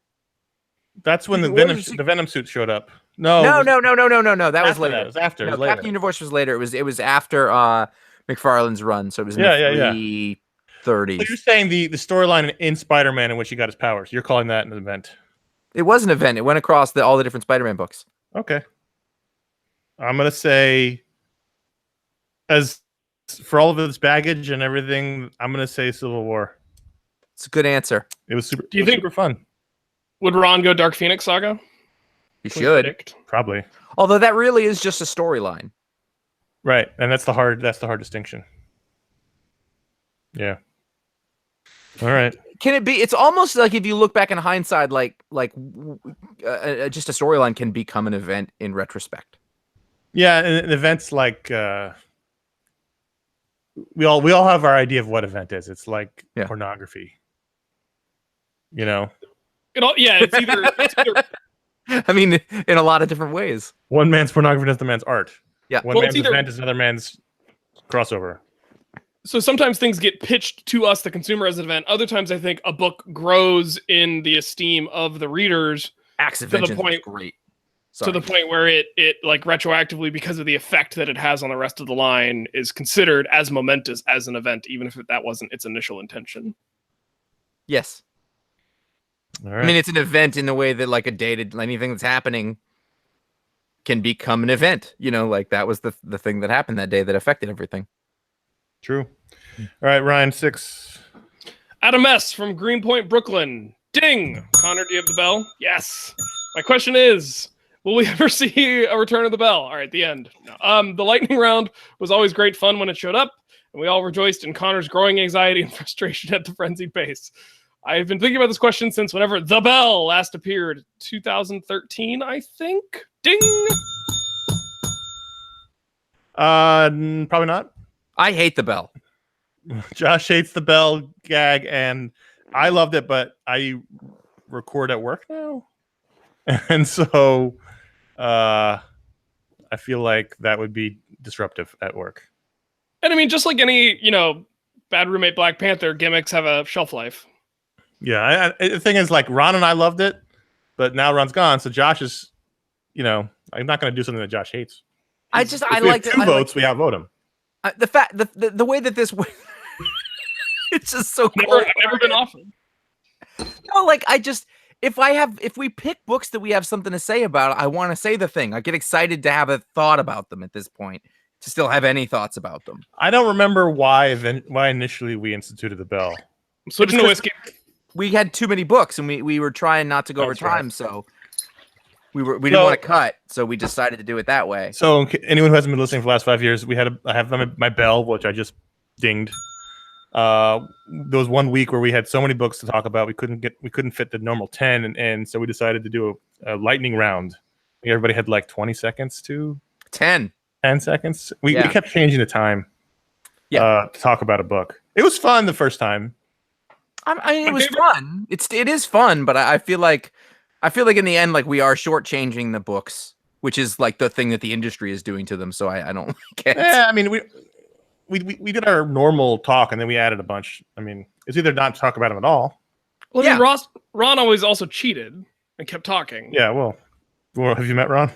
That's when the Venom suit showed up. No. No. That was later. It was after. No, it was later. Captain Universe was later. It was after McFarlane's run, so it was in the 30s. So you're saying the storyline in Spider-Man in which he got his powers. You're calling that an event? It was an event. It went across all the different Spider-Man books. Okay. I'm gonna say, as for all of its baggage and everything, I'm gonna say Civil War. It's a good answer. It was super. Do you think super fun? Would Ron go Dark Phoenix Saga? He should. Predict? Probably. Although that really is just a storyline. Right, and that's the hard distinction. Yeah. All right. Can it be? It's almost like if you look back in hindsight, like just a storyline can become an event in retrospect. Yeah, and events like we all have our idea of what event is. It's like pornography. You know. It's either. I mean, in a lot of different ways. One man's pornography is another man's art. Yeah. One man's event is another man's crossover. So sometimes things get pitched to us, the consumer, as an event. Other times, I think a book grows in the esteem of the readers. Acts of Vengeance is great. To the point where it like retroactively, because of the effect that it has on the rest of the line, is considered as momentous as an event, even if that wasn't its initial intention. Yes. All right. I mean, it's an event in the way that like anything that's happening can become an event. You know, like that was the thing that happened that day that affected everything. True. All right, Ryan, 6. Adam S. from Greenpoint, Brooklyn. Ding! Connor, do you have the bell? Yes. My question is, will we ever see a return of the bell? All right, the end. No. The lightning round was always great fun when it showed up, and we all rejoiced in Connor's growing anxiety and frustration at the frenzied pace. I've been thinking about this question since whenever the bell last appeared. 2013, I think? Ding! Probably not. I hate the bell. Josh hates the bell gag, and I loved it, but I record at work now. And so I feel like that would be disruptive at work. And I mean, just like any, bad roommate Black Panther gimmicks have a shelf life. Yeah, the thing is, like, Ron and I loved it, but now Ron's gone, so Josh is, I'm not going to do something that Josh hates. I like two votes. We outvote him. The way that this it's just so cool. I've never been offered. No, like if we pick books that we have something to say about, I want to say the thing. I get excited to have a thought about them at this point, to still have any thoughts about them. I don't remember why initially we instituted the bell. I'm switching to whiskey. We had too many books, and we were trying not to go over time, so we didn't want to cut, so we decided to do it that way. So anyone who hasn't been listening for the last 5 years, I have my bell, which I just dinged. There was 1 week where we had so many books to talk about, we couldn't fit the normal 10, and so we decided to do a lightning round. Everybody had like 20 seconds to 10 seconds. We kept changing the time to talk about a book. It was fun the first time. I mean, it was fun. It is fun, but I feel like in the end, like, we are shortchanging the books, which is like the thing that the industry is doing to them. So I don't like it. Yeah, I mean, we did our normal talk, and then we added a bunch. I mean, it's either not talk about them at all. Well, yeah. Ron always also cheated and kept talking. Yeah, well, have you met Ron?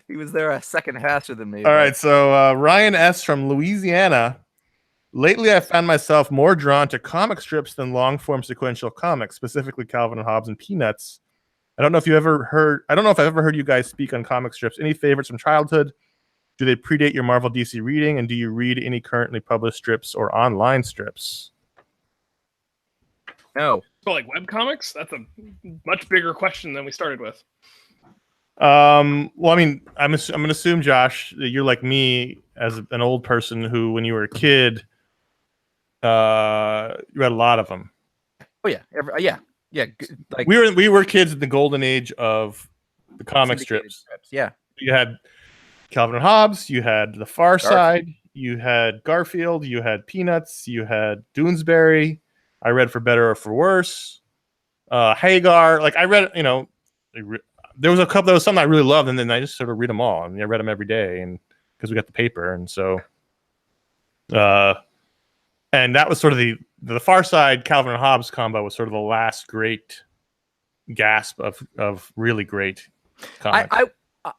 He was there a second faster than me. All right, so Ryan S. from Louisiana. Lately, I found myself more drawn to comic strips than long-form sequential comics, specifically Calvin and Hobbes and Peanuts. I don't know if I've ever heard you guys speak on comic strips. Any favorites from childhood? Do they predate your Marvel DC reading? And do you read any currently published strips or online strips? No. So, like, webcomics? That's a much bigger question than we started with. Well, I mean, I'm going to assume, Josh, that you're like me as an old person who, when you were a kid, you read a lot of them. Oh yeah, yeah. Like, we were kids in the golden age of the comic strips. Yeah, you had Calvin and Hobbes, you had The Far Side, you had Garfield, you had Peanuts, you had Doonesbury. I read For Better or For Worse. Hagar. Like, I read, there was something I really loved, and then I just sort of read them all. I mean, I read them every day, and because we got the paper, and so, and that was sort of the Far Side Calvin and Hobbes combo was sort of the last great gasp of really great comics.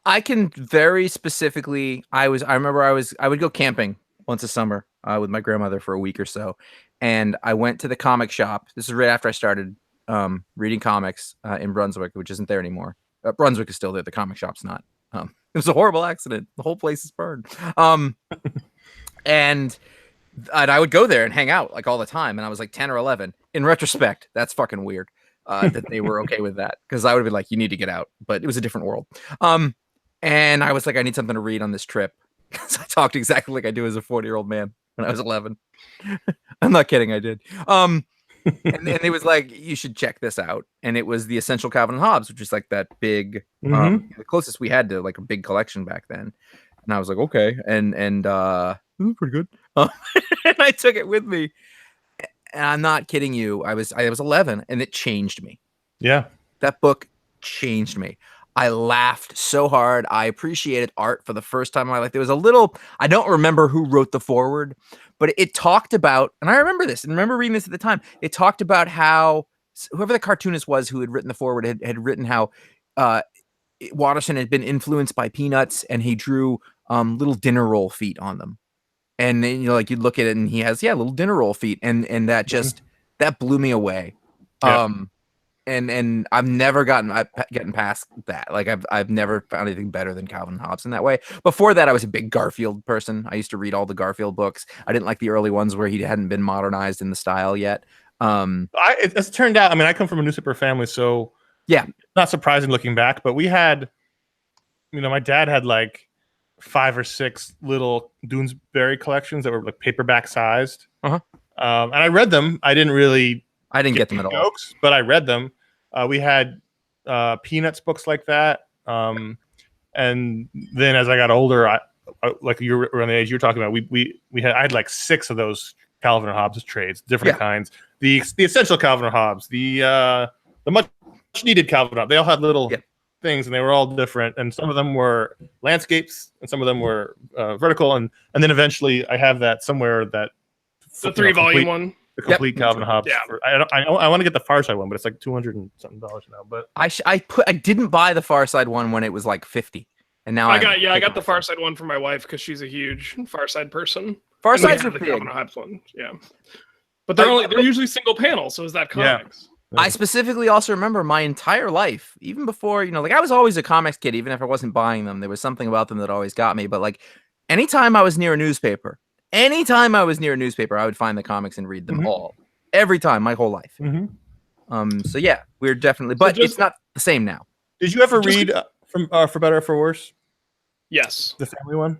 I can very specifically. I remember I would go camping once a summer with my grandmother for a week or so, and I went to the comic shop. This is right after I started reading comics in Brunswick, which isn't there anymore. Brunswick is still there. The comic shop's not. It was a horrible accident. The whole place is burned. And I would go there and hang out like all the time. And I was like 10 or 11. In retrospect, that's fucking weird that they were okay with that, because I would have been like, you need to get out. But it was a different world. And I was like, I need something to read on this trip. So I talked exactly like I do as a 40-year-old man when I was 11. I'm not kidding. I did. And it was like, you should check this out. And it was the Essential Calvin and Hobbes, which is like that big, the closest we had to like a big collection back then. And I was like, okay. And pretty good. And I took it with me. And I'm not kidding you. I was 11, and it changed me. Yeah. That book changed me. I laughed so hard. I appreciated art for the first time in my life. There was a little, I don't remember who wrote the foreword, but it talked about, and I remember this, and remember reading this at the time, it talked about how whoever the cartoonist was who had written the foreword had written how Watterson had been influenced by Peanuts, and he drew little dinner roll feet on them. And then, like, you'd look at it and he has, little dinner roll feet. And that just, that blew me away. Yeah. And I've never gotten past that. Like, I've never found anything better than Calvin and Hobbes in that way. Before that, I was a big Garfield person. I used to read all the Garfield books. I didn't like the early ones where he hadn't been modernized in the style yet. It's turned out, I mean, I come from a newspaper family, so yeah, not surprising looking back, but we had, my dad had like 5 or 6 little Doonesbury collections that were like paperback sized. And I read them. I didn't get them at all, jokes, but I read them. We had Peanuts books like that. And then as I got older, I like you were around the age you were talking about, I had like 6 of those Calvin and Hobbes trades, different kinds. The Essential Calvin and Hobbes, the much needed Calvin Hobbes. They all had little Yep. things, and they were all different. And some of them were landscapes, and some of them were vertical. And then eventually, I have that somewhere that The 3-volume one. the complete Calvin Hobbes. Yeah. I want to get the Far Side one, but it's like $200 and something now. But I didn't buy the Far Side one when it was like 50, and now I got the Far Side one for my wife because she's a huge Far Side person. Far And we Side's have are the big. Calvin Hobbes one. Yeah, but they're usually single panel. So is that comics? I specifically also remember my entire life, even before, like I was always a comics kid, even if I wasn't buying them. There was something about them that always got me. But like anytime I was near a newspaper, I would find the comics and read them all. Every time, my whole life. So yeah, we're definitely, but it's not the same now. Did you ever read from For Better or For Worse? Yes. The family one?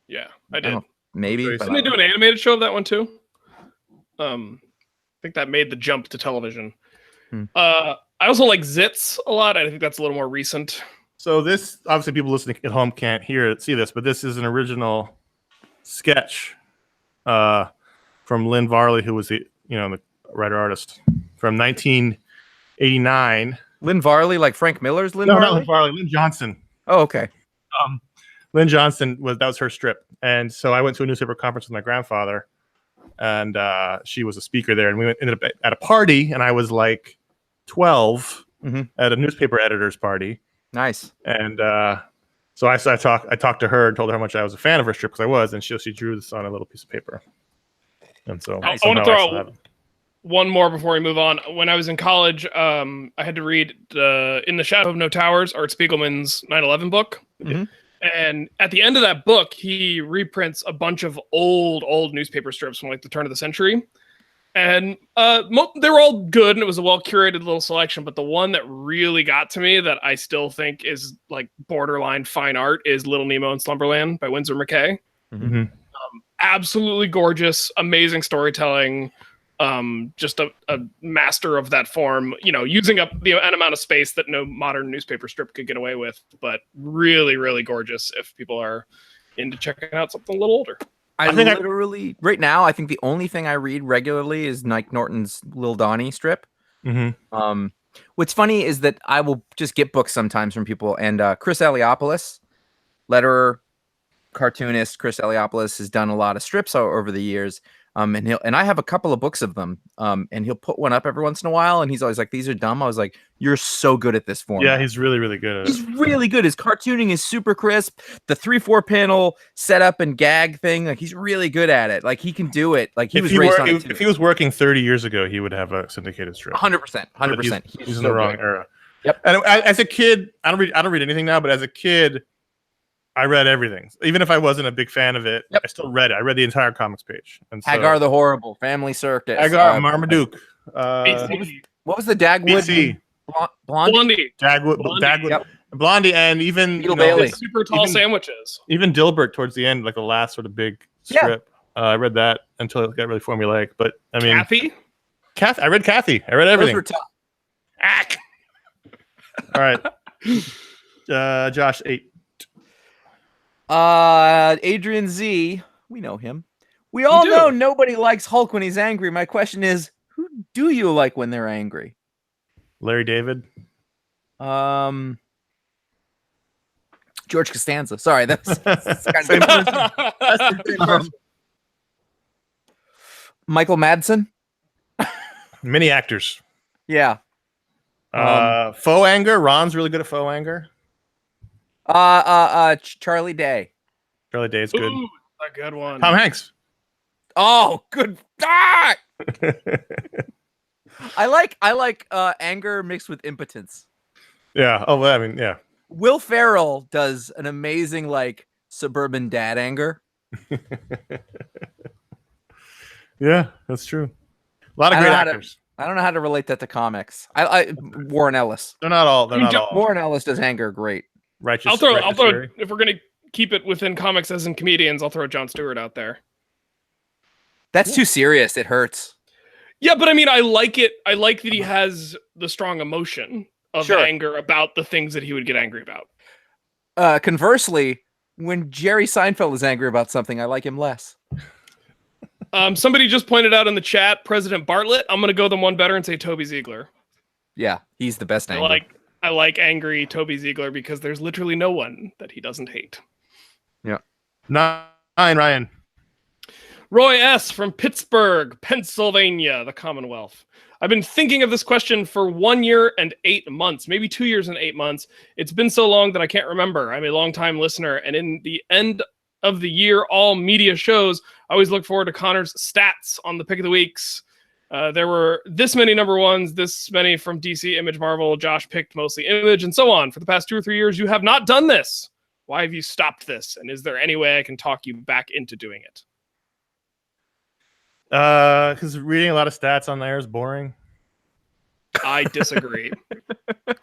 Yeah, I did. Maybe. Didn't they do an animated show of that one too? I think that made the jump to television. I also like Zits a lot. I think that's a little more recent. So this, obviously, people listening at home can't see this, but this is an original sketch from Lynn Varley, who was the writer-artist from 1989. Lynn Varley, like Frank Miller's Lynn No, Varley? not Lynn Varley. Lynn Johnson. Oh, okay. Lynn Johnson that was her strip, and so I went to a newspaper conference with my grandfather, and she was a speaker there, and we ended up at a party, and I was like 12 at a newspaper editor's party. Nice. And so I talked to her and told her how much I was a fan of her strip because I was, and she drew this on a little piece of paper. And so I want to throw out one more before we move on. When I was in college, I had to read In the Shadow of No Towers, Art Spiegelman's 9/11 book. And at the end of that book, he reprints a bunch of old newspaper strips from like the turn of the century. And they were all good, and it was a well-curated little selection. But the one that really got to me that I still think is like borderline fine art is Little Nemo in Slumberland by Winsor McKay. Absolutely gorgeous, amazing storytelling. Just a master of that form, using up an amount of space that no modern newspaper strip could get away with, but really, really gorgeous if people are into checking out something a little older. I literally, right now, I think the only thing I read regularly is Mike Norton's Lil Donnie strip. What's funny is that I will just get books sometimes from people, and Chris Eliopoulos, letterer, cartoonist Chris Eliopoulos, has done a lot of strips over the years. And I have a couple of books of them. And he'll put one up every once in a while, and he's always like, "These are dumb." I was like, "You're so good at this form." Yeah, he's really, really good at it. He's really good. His cartooning is super crisp. The 3-4 panel setup and gag thing, like he's really good at it. Like he can do it. Like he was raised on it too. If he was working 30 years ago, he would have a syndicated strip. 100%. He's in the wrong era. Yep. And as a kid, I don't read anything now, but as a kid, I read everything. Even if I wasn't a big fan of it, I still read it. I read the entire comics page. And so, Hagar the Horrible, Family Circus. Hagar, Marmaduke. What was the Dagwood? BC. Blondie. Dagwood. Yep. Blondie, and even Bailey. Super tall sandwiches. Even Dilbert towards the end, like the last sort of big strip. I read that until it got really formulaic. But I mean, Kathy. I read Kathy. I read everything. Those were tough. All right. Josh, 8. Adrian Z, we know him. We all know nobody likes Hulk when he's angry. My question is, who do you like when they're angry? Larry David. George Costanza. Sorry, that's kind of Michael Madsen. Many actors. Yeah. Faux anger. Ron's really good at faux anger. Charlie Day. Charlie Day is good. Ooh, a good one. Tom Hanks. Oh, good. Ah! I like anger mixed with impotence. Yeah. Oh, well, I mean, yeah. Will Ferrell does an amazing like suburban dad anger. Yeah, that's true. A lot of great actors. I don't know how to relate that to comics. I Warren Ellis. They're not all. Warren Ellis does anger great. I'll throw if we're gonna keep it within comics as in comedians, I'll throw Jon Stewart out there. That's too serious. It hurts. Yeah, but I mean, I like it. I like that he has the strong emotion of anger about the things that he would get angry about. Conversely, when Jerry Seinfeld is angry about something, I like him less. Somebody just pointed out in the chat, President Bartlett. I'm going to go them one better and say Toby Ziegler. Yeah, he's the best angry. I like angry Toby Ziegler because there's literally no one that he doesn't hate. Yeah. 9, Ryan. Roy S. from Pittsburgh, Pennsylvania, the Commonwealth. I've been thinking of this question for 1 year and 8 months, maybe 2 years and 8 months. It's been so long that I can't remember. I'm a longtime listener, and in the end of the year, all media shows, I always look forward to Connor's stats on the pick of the weeks. There were this many number ones, this many from DC, Image, Marvel. Josh picked mostly Image, and so on. For the past 2 or 3 years, you have not done this. Why have you stopped this? And is there any way I can talk you back into doing it? Because reading a lot of stats on there is boring. I disagree.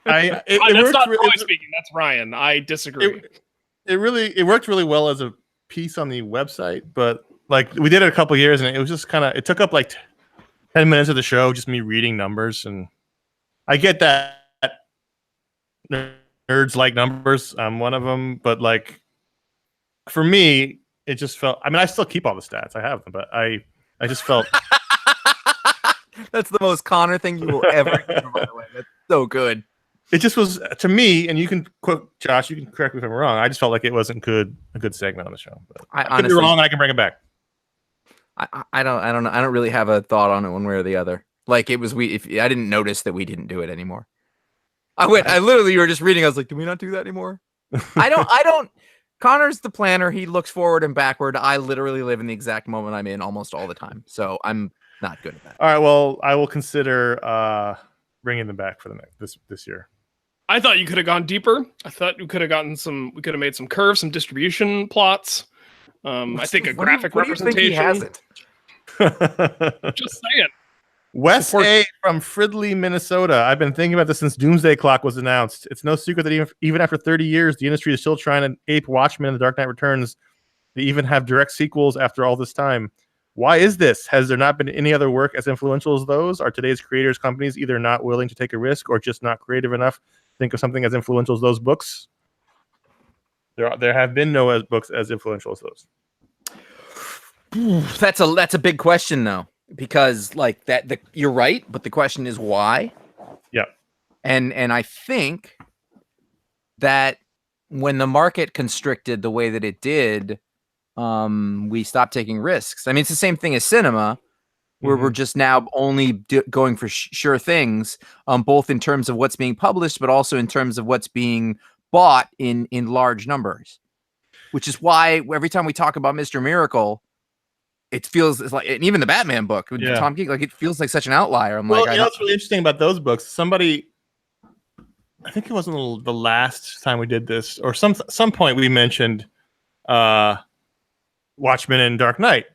That's that's not Roy speaking. That's Ryan. I disagree. It worked really well as a piece on the website, but like we did it a couple years, and it was just kind of it took up like 10 minutes of the show, just me reading numbers, and I get that nerds like numbers. I'm one of them, but like for me, it just felt. I mean, I still keep all the stats. I have them, but I just felt. That's the most Connor thing you will ever hear, by the way. That's so good. It just was to me, and you can quote Josh. You can correct me if I'm wrong. I just felt like it wasn't a good segment on the show. But I could be wrong, and I can bring it back. I don't know. I don't really have a thought on it one way or the other. Like it was if I didn't notice that we didn't do it anymore. I literally you were just reading. I was like, do we not do that anymore? I don't. Connor's the planner. He looks forward and backward. I literally live in the exact moment I'm in almost all the time. So I'm not good at that. All right. Well, I will consider bringing them back for this year. I thought you could have gone deeper. I thought we could have made some curves, some distribution plots. I think a graphic representation. Think he has it? Just saying. Wes A. from Fridley, Minnesota. I've been thinking about this since Doomsday Clock was announced. It's no secret that even after 30 years, the industry is still trying to ape Watchmen and The Dark Knight Returns. They even have direct sequels after all this time. Why is this? Has there not been any other work as influential as those? Are today's creators companies either not willing to take a risk or just not creative enough to think of something as influential as those books? There have been no books as influential as those. That's a big question though, because like that you're right, but the question is why? Yeah. And I think that when the market constricted the way that it did, we stopped taking risks. I mean, it's the same thing as cinema, where we're just now only going for sure things, both in terms of what's being published, but also in terms of what's being bought in large numbers, which is why every time we talk about Mr. Miracle, it feels like, and even the Batman book with Tom King, like it feels like such an outlier. I'm like, what's really interesting about those books? Somebody, I think it wasn't the last time we did this, or some point we mentioned Watchmen and Dark Knight,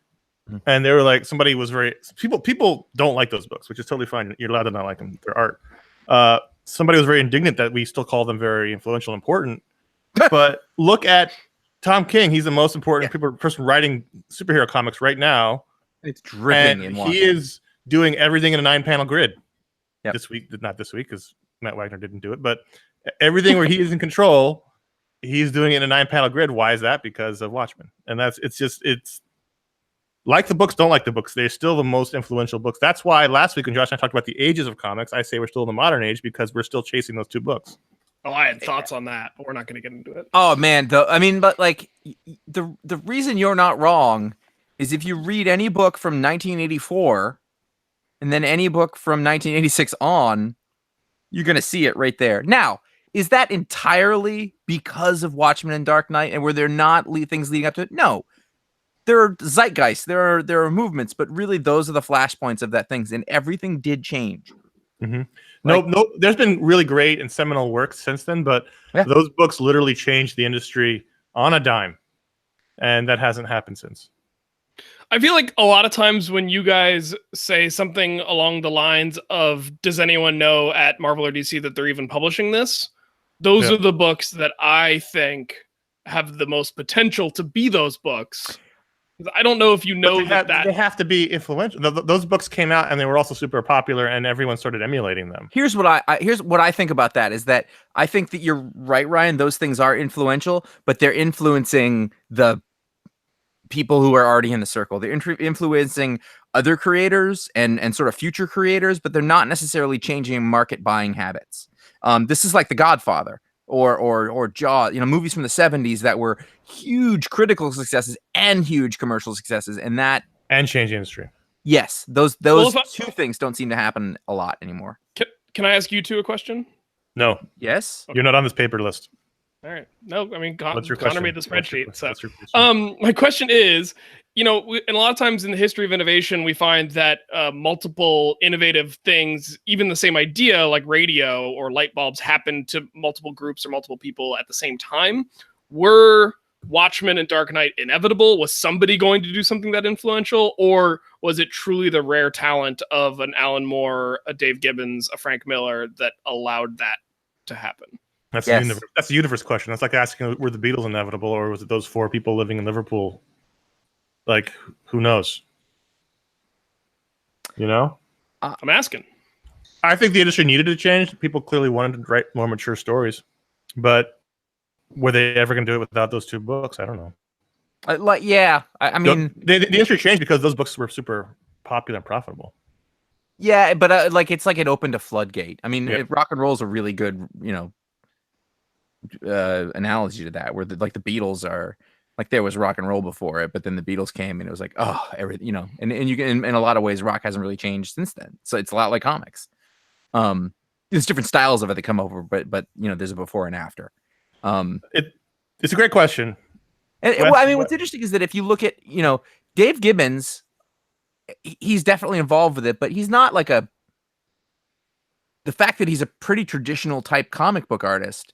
and they were like, somebody was people don't like those books, which is totally fine. You're allowed to not like them; they're art. Somebody was very indignant that we still call them very influential and important. But look at Tom King. He's the most important person writing superhero comics right now. It's dripping in he is doing everything in a 9-panel grid. This week, not this week, because Matt Wagner didn't do it, but everything where he is in control, he's doing it in a 9-panel grid. Why is that? Because of Watchmen. And it's like the books, don't like the books. They're still the most influential books. That's why last week when Josh and I talked about the ages of comics, I say we're still in the modern age because we're still chasing those 2 books. Oh, I had thoughts on that, but we're not going to get into it. Oh man, but like the reason you're not wrong is if you read any book from 1984 and then any book from 1986 on, you're going to see it right there. Now, is that entirely because of Watchmen and Dark Knight, and were there not things leading up to it? No. There are zeitgeists, there are movements, but really those are the flashpoints of that things, and everything did change. Mm-hmm. No, there's been really great and seminal work since then, but those books literally changed the industry on a dime, and that hasn't happened since. I feel like a lot of times when you guys say something along the lines of, does anyone know at Marvel or DC that they're even publishing this? Those are the books that I think have the most potential to be those books. I don't know if you know that they have to be influential. Those books came out and they were also super popular, and everyone started emulating them. Here's what I think about that is that I think that you're right, Ryan. Those things are influential, but they're influencing the people who are already in the circle. They're influencing other creators and sort of future creators, but they're not necessarily changing market buying habits. This is like The Godfather or Jaws, movies from the 70s that were huge critical successes and huge commercial successes, and change the industry. Yes, those two things don't seem to happen a lot anymore. Can I ask you two a question? No. Yes. You're not on this paper list. All right. No, I mean, What's your Connor question? made the spreadsheet. What's your question? My question is, and a lot of times in the history of innovation, we find that multiple innovative things, even the same idea like radio or light bulbs, happen to multiple groups or multiple people at the same time. Were Watchmen and Dark Knight inevitable? Was somebody going to do something that influential, or was it truly the rare talent of an Alan Moore, a Dave Gibbons, a Frank Miller that allowed that to happen? That's the universe question. That's like asking, were the Beatles inevitable, or was it those 4 people living in Liverpool? Like, who knows? I'm asking. I think the industry needed to change. People clearly wanted to write more mature stories, but were they ever going to do it without those 2 books? I don't know. I mean, the industry changed because those books were super popular and profitable. Yeah, but it's like it opened a floodgate. I mean, rock and roll is a really good, analogy to that, where the Beatles are like, there was rock and roll before it, but then the Beatles came and it was like, oh, everything, and you can, in a lot of ways, rock hasn't really changed since then. So it's a lot like comics. There's different styles of it that come over, but there's a before and after. It's a great question. And what's interesting is that if you look at, Dave Gibbons, he's definitely involved with it, but he's not like the fact that he's a pretty traditional type comic book artist,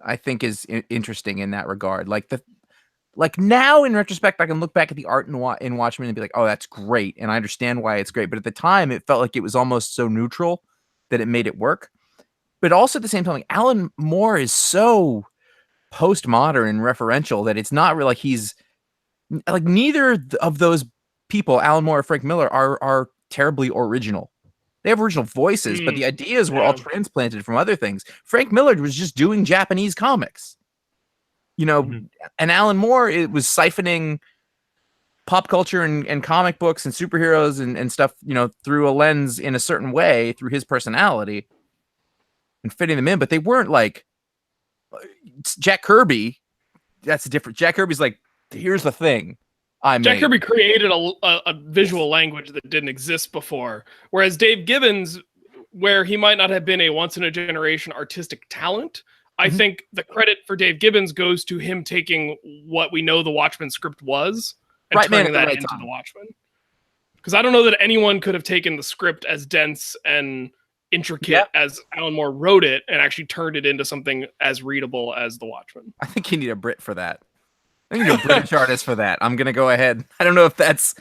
I think is interesting in that regard. Like now in retrospect, I can look back at the art in Watchmen and be like, oh, that's great. And I understand why it's great. But at the time it felt like it was almost so neutral that it made it work. But also at the same time, like, Alan Moore is so postmodern and referential that it's not really like he's like, neither of those people, Alan Moore or Frank Miller, are terribly original. They have original voices, but the ideas were all transplanted from other things. Frank Miller was just doing Japanese comics, and Alan Moore, it was siphoning pop culture and comic books and superheroes and stuff, through a lens in a certain way, through his personality and fitting them in. But they weren't like Jack Kirby. That's different. Jack Kirby's like, here's the thing. Jack Kirby created a visual language that didn't exist before. Whereas Dave Gibbons, where he might not have been a once-in-a-generation artistic talent, I think the credit for Dave Gibbons goes to him taking what we know the Watchmen script was and turning that into the Watchmen. Because I don't know that anyone could have taken the script as dense and intricate as Alan Moore wrote it and actually turned it into something as readable as the Watchmen. I think you need a Brit for that. I think you're a British artist for that. I'm going to go ahead. I don't know if is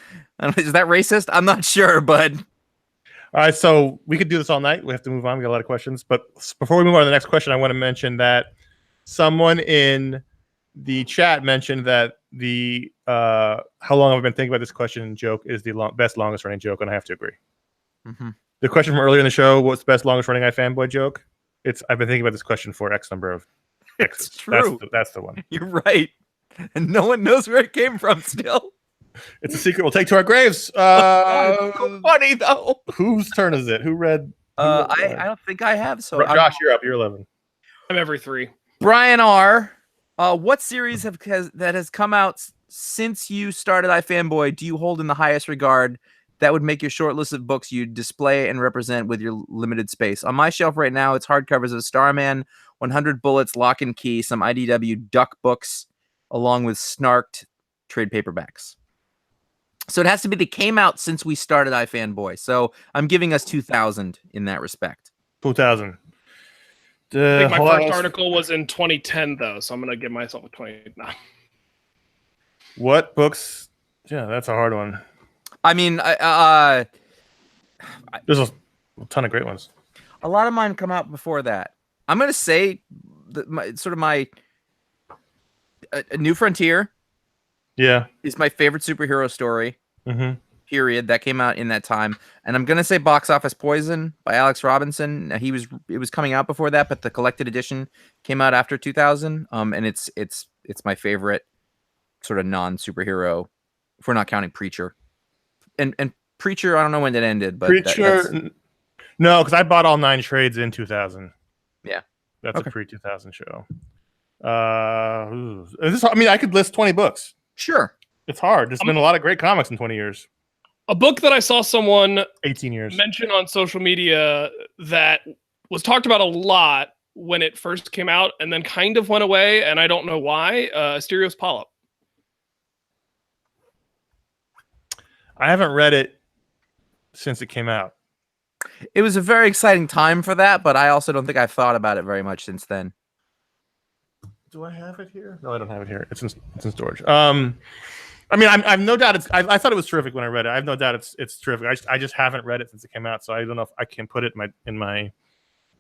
that racist? I'm not sure, but. All right, so we could do this all night. We have to move on. We got a lot of questions. But before we move on to the next question, I want to mention that someone in the chat mentioned that the how long have I been thinking about this question joke is the best, longest running joke, and I have to agree. The question from earlier in the show, what's the best, longest running iFanboy joke? I've been thinking about this question for X number of X. It's true. That's the one. You're right. And no one knows where it came from still. It's a secret we'll take to our graves. So funny, though. Whose turn is it? Who read? I don't think I have. So Josh, you're up. You're 11. I'm every 3. Brian R. What series that has come out since you started iFanboy do you hold in the highest regard that would make your short list of books you display and represent with your limited space? On my shelf right now, it's hardcovers of Starman, 100 Bullets, Lock and Key, some IDW Duck books, along with snarked trade paperbacks. So it has to be that came out since we started iFanboy. So I'm giving us 2000 in that respect. 2000. I think my first article was in 2010, though, so I'm going to give myself a 20 now. What books? Yeah, that's a hard one. I mean, there's a ton of great ones. A lot of mine come out before that. I'm going to say my A New Frontier. Yeah, is my favorite superhero story. Period. That came out in that time, and I'm gonna say Box Office Poison by Alex Robinson. It was coming out before that, but the collected edition came out after 2000. And it's my favorite sort of non-superhero, if we're not counting Preacher. And Preacher, I don't know when it ended, but Preacher, no, because I bought all 9 trades in 2000. Yeah, that's a pre-2000 show. I could list 20 books. Sure, it's hard. There's been a lot of great comics in 20 years. A book that I saw someone 18 years mention on social media that was talked about a lot when it first came out and then kind of went away, and I don't know why. Asterios Polyp. I haven't read it since it came out. It was a very exciting time for that, but I also don't think I've thought about it very much since then. Do I have it here? No, I don't have it here. It's in storage. I mean, I've no doubt I thought it was terrific when I read it. I have no doubt it's terrific. I just haven't read it since it came out, so I don't know if I can put it in my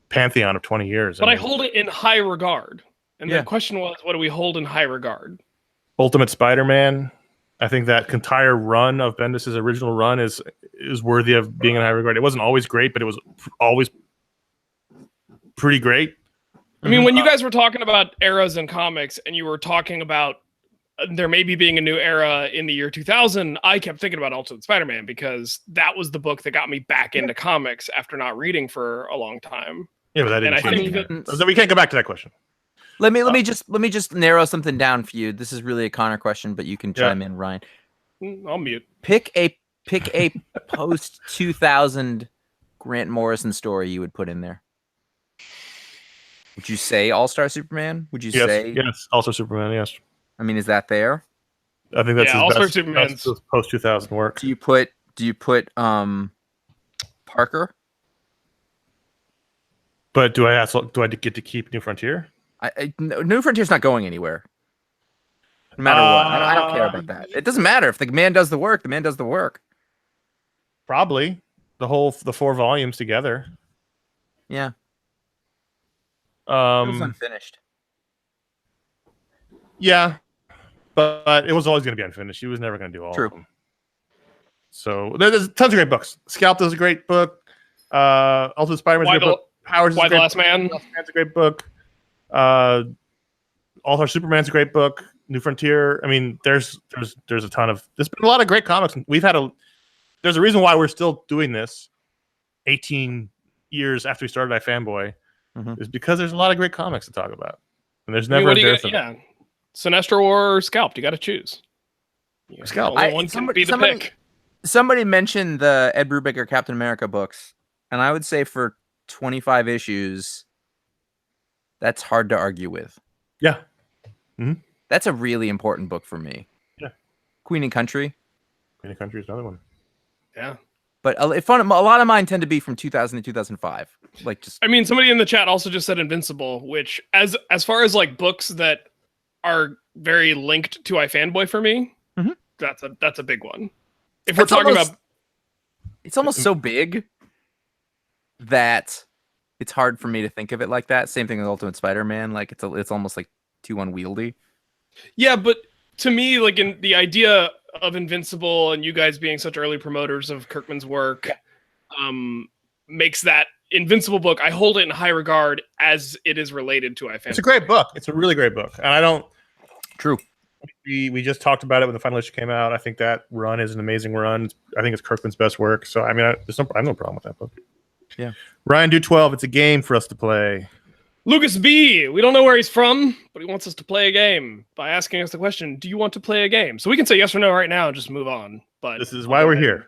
pantheon of 20 years. But I hold it in high regard. And the question was, what do we hold in high regard? Ultimate Spider-Man. I think that entire run of Bendis' original run is worthy of being in high regard. It wasn't always great, but it was always pretty great. I mean, when you guys were talking about eras in comics and you were talking about there maybe being a new era in the year 2000, I kept thinking about Ultimate Spider-Man because that was the book that got me back into comics after not reading for a long time. Yeah, but that didn't change. So we can't go back to that question. Let me just narrow something down for you. This is really a Connor question, but you can chime in, Ryan. I'll mute. Pick a post 2000 Grant Morrison story you would put in there. Would you say All-Star Superman? Would you say yes, All-Star Superman? Yes. I mean, is that there? I think that's his All-Star best, Superman's post 2000 work. Do you put Parker? But do I get to keep New Frontier? New Frontier's not going anywhere. No matter what. I don't care about that. It doesn't matter. If the man does the work, the man does the work. Probably the 4 volumes together. Yeah. It was unfinished. Yeah, but it was always going to be unfinished. He was never going to do all of them. So there's tons of great books. Scalped is a great book. Ultimate Spider-Man's a great book. Powers is Why the Last Man? Man's a great book. All-Star Superman's a great book. New Frontier. I mean, there's a ton of. There's been a lot of great comics. There's a reason why we're still doing this. 18 years after we started iFanboy, is because there's a lot of great comics to talk about, and there's never a dearth of them. Sinestro or Scalped, you got to choose. Scalped. One can be the pick. Somebody mentioned the Ed Brubaker Captain America books, and I would say for 25 issues, that's hard to argue with. Yeah. That's a really important book for me. Yeah. Queen and Country. Queen and Country is another one. Yeah. But a lot of mine tend to be from 2000 to 2005. I mean, somebody in the chat also just said Invincible, which as far as like books that are very linked to iFanboy for me, that's a big one. If we're talking about, it's almost so big that it's hard for me to think of it like that. Same thing with Ultimate Spider-Man. Like it's almost like too unwieldy. Yeah, but to me, like in the idea of Invincible and you guys being such early promoters of Kirkman's work, makes that Invincible book, I hold it in high regard as it is related to iFanboy. It's a great book. It's a really great book. And I don't... True. We just talked about it when the final issue came out. I think that run is an amazing run. I think it's Kirkman's best work. So, I mean, I have no problem with that book. Yeah. Ryan, do 12. It's a game for us to play. Lucas B. We don't know where he's from, but he wants us to play a game by asking us the question, do you want to play a game? So we can say yes or no right now and just move on. But this is why we're here.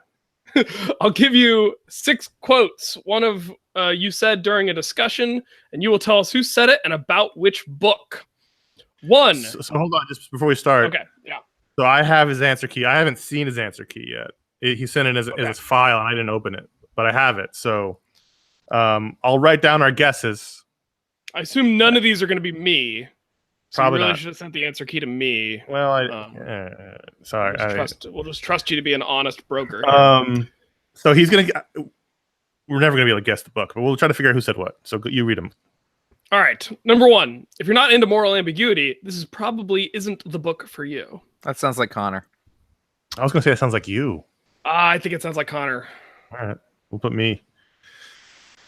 I'll give you 6 quotes. One of you said during a discussion, and you will tell us who said it and about which book. 1. So hold on, just before we start. Okay, yeah. So I have his answer key. I haven't seen his answer key yet. He sent it as his file, and I didn't open it, but I have it. So I'll write down our guesses. I assume none of these are going to be me. So Probably you really not. should have sent the answer key to me. Well, sorry. We'll just trust you to be an honest broker. So he's gonna. We're never gonna be able to guess the book, but we'll try to figure out who said what. So you read them. All right. Number 1. If you're not into moral ambiguity, this is probably isn't the book for you. That sounds like Connor. I was gonna say that sounds like you. I think it sounds like Connor. All right, we'll put me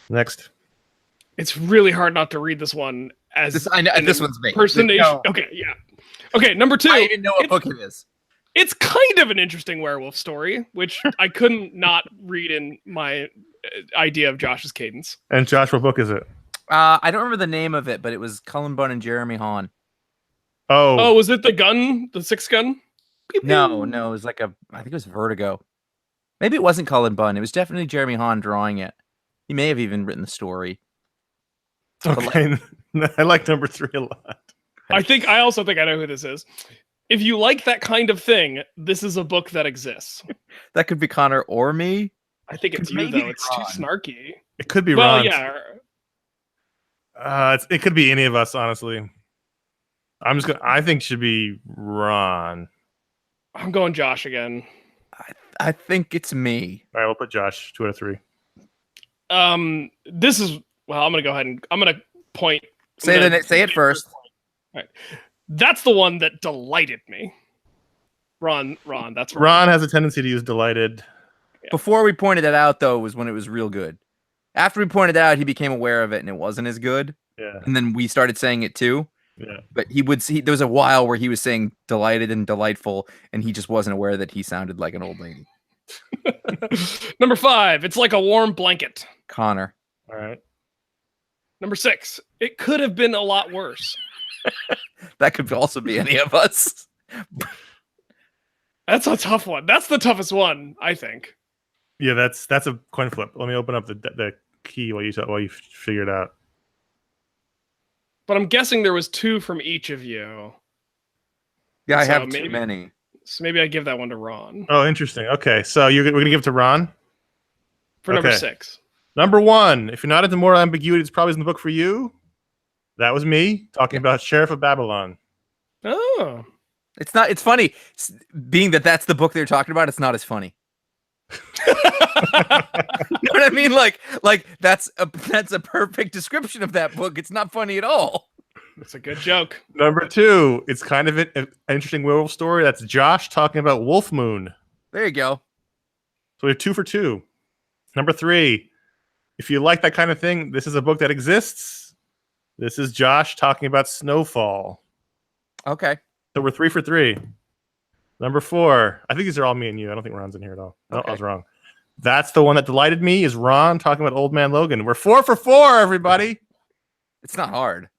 next. It's really hard not to read this one as I know this one's me. impersonation. Okay, yeah. Okay, number 2. I even know what book it is. It's kind of an interesting werewolf story, which I couldn't not read in my idea of Josh's cadence. And Josh, what book is it? I don't remember the name of it, but it was Cullen Bunn and Jeremy Hahn. Oh, was it the gun, the 6 gun? No, it was like I think it was Vertigo. Maybe it wasn't Cullen Bunn. It was definitely Jeremy Hahn drawing it. He may have even written the story. Okay, I like number 3 a lot. I also think I know who this is. If you like that kind of thing, this is a book that exists. That could be Connor or me. I think it's you, though. It's too snarky. It could be Ron. Yeah. It could be any of us, honestly. I think it should be Ron. I'm going Josh again. I think it's me. All right, we'll put Josh 2 out of 3. This is I'm gonna go ahead and I'm gonna point. Say it first. All right. That's the one that delighted me. Ron, that's right. Ron has a tendency to use delighted. Yeah. Before we pointed it out, though, was when it was real good. After we pointed it out, he became aware of it, and it wasn't as good. Yeah. And then we started saying it too. Yeah. But he would see. There was a while where he was saying delighted and delightful, and he just wasn't aware that he sounded like an old lady. Number 5. It's like a warm blanket. Connor. All right. Number 6. It could have been a lot worse. That could also be any of us. That's a tough one. That's the toughest one, I think. Yeah, that's a coin flip. Let me open up the key while you figure it out. But I'm guessing there was 2 from each of you. Yeah, I have too many. So maybe I give that one to Ron. Oh, interesting. Okay, so we're gonna give it to Ron for number 6. Number 1. If you're not into moral ambiguity, it's probably in the book for you. That was me talking about Sheriff of Babylon. Oh, it's not. It's funny, being that that's the book they're talking about. It's not as funny. You know what I mean? Like that's a perfect description of that book. It's not funny at all. It's a good joke. Number 2. It's kind of an interesting werewolf story. That's Josh talking about Wolf Moon. There you go. So we have 2 for 2. Number 3. If you like that kind of thing, this is a book that exists. This is Josh talking about Snowfall. Okay. So we're 3 for 3. Number 4. I think these are all me and you. I don't think Ron's in here at all. No, okay. I was wrong. That's the one that delighted me is Ron talking about Old Man Logan. We're 4 for 4, everybody. It's not hard.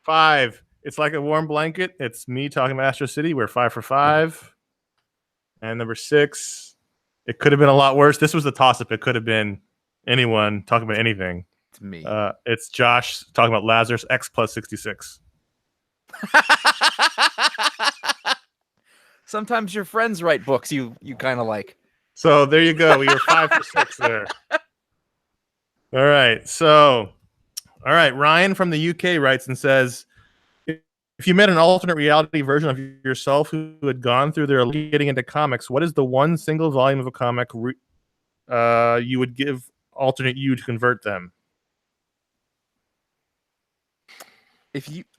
5. It's like a warm blanket. It's me talking about Astro City. We're 5 for 5. And number 6. It could have been a lot worse. This was the toss-up. It could have been anyone talking about anything. It's me. It's Josh talking about Lazarus X plus 66. Sometimes your friends write books you kind of like. So there you go. We were 5 for 6 there. All right. So, all right. Ryan from the UK writes and says, if you met an alternate reality version of yourself who had gone through their getting into comics, what is the one single volume of a comic you would give alternate you to convert them?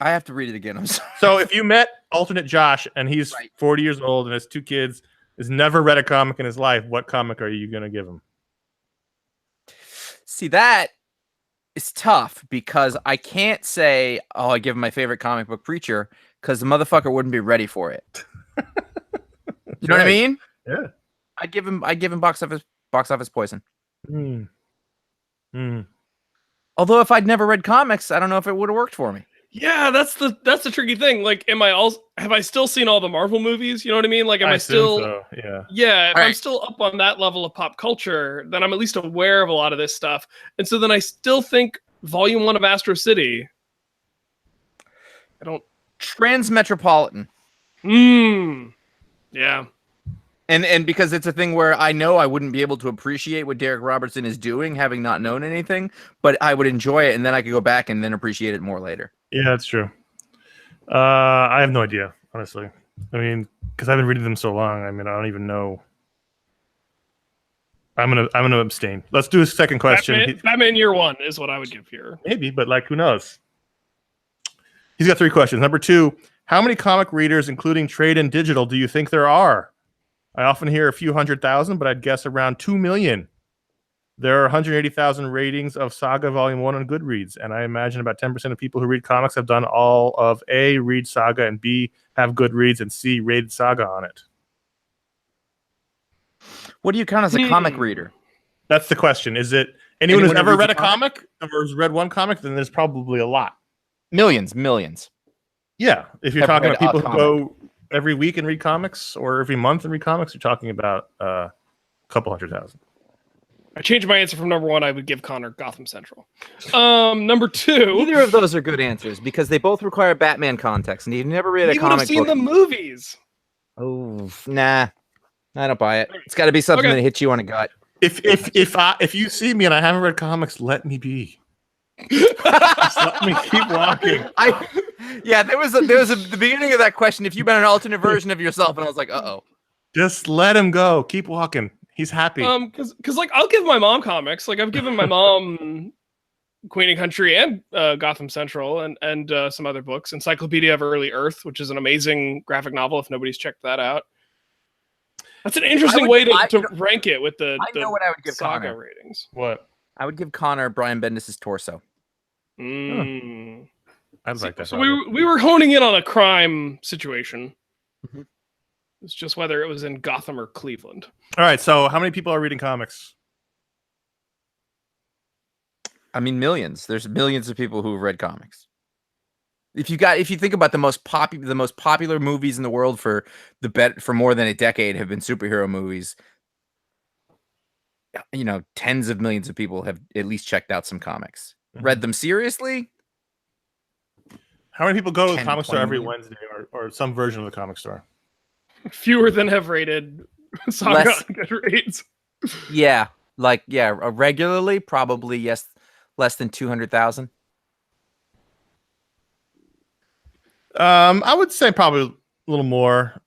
I have to read it again. I'm sorry. So if you met alternate Josh and he's 40 years old and has 2 kids, has never read a comic in his life, what comic are you going to give him? See, that is tough because I can't say, oh, I give him my favorite comic book Preacher, because the motherfucker wouldn't be ready for it. You know what I mean? Yeah. I'd give him box office Poison. Although if I'd never read comics, I don't know if it would have worked for me. Yeah, that's the tricky thing. Like, have I still seen all the Marvel movies? You know what I mean? Like, am I still? So. Yeah. Yeah. If I'm still up on that level of pop culture, then I'm at least aware of a lot of this stuff. And so then I still think Volume 1 of Astro City. I don't. Transmetropolitan. Yeah. And because it's a thing where I know I wouldn't be able to appreciate what Derek Robertson is doing, having not known anything, but I would enjoy it, and then I could go back and then appreciate it more later. Yeah, that's true. I have no idea, honestly. I mean, because I've been reading them so long. I mean, I don't even know. I'm gonna abstain. Let's do a second question. Batman Year One is what I would give here. Maybe, but like, who knows? He's got 3 questions. Number 2, how many comic readers, including trade and digital, do you think there are? I often hear a few 100,000, but I'd guess around 2 million. There are 180,000 ratings of Saga Volume 1 on Goodreads, and I imagine about 10% of people who read comics have done all of A, read Saga, and B, have Goodreads, and C, rated Saga on it. What do you count as a comic reader? That's the question. Is it anyone who's ever read a comic, or has read one comic, then there's probably a lot. Millions. Yeah. If you're Have talking read about people a who go every week and read comics, or every month and read comics, you're talking about a couple 100,000. I changed my answer from number 1. I would give Connor Gotham Central. Number 2. Neither of those are good answers because they both require Batman context, and you've never read a You would comic have seen book. the movies. Oh, nah. I don't buy it. It's got to be something that hits you on a gut. If you see me and I haven't read comics, let me be. Just let me keep walking. There was the beginning of that question. If you've been an alternate version of yourself, and I was like, uh-oh. Just let him go. Keep walking. He's happy. Because like I'll give my mom comics. Like I've given my mom Queen and Country and Gotham Central and some other books. Encyclopedia of Early Earth, which is an amazing graphic novel. If nobody's checked that out, that's an interesting way to rank it with the. I know what I would give Saga Connor. ratings. What? I would give Connor Brian Bendis' Torso. Mm. I'd like that. So we were honing in on a crime situation. Mm-hmm. It's just whether it was in Gotham or Cleveland. All right. So how many people are reading comics? I mean, millions. There's millions of people who have read comics. If you think about the most popular movies in the world for more than a decade have been superhero movies. You know, tens of millions of people have at least checked out some comics. Read them seriously? How many people go to the comic store every Wednesday or some version of the comic store? Fewer than have rated Saga on Goodreads. Yeah. Regularly, probably, yes, less than 200,000. I would say probably a little more.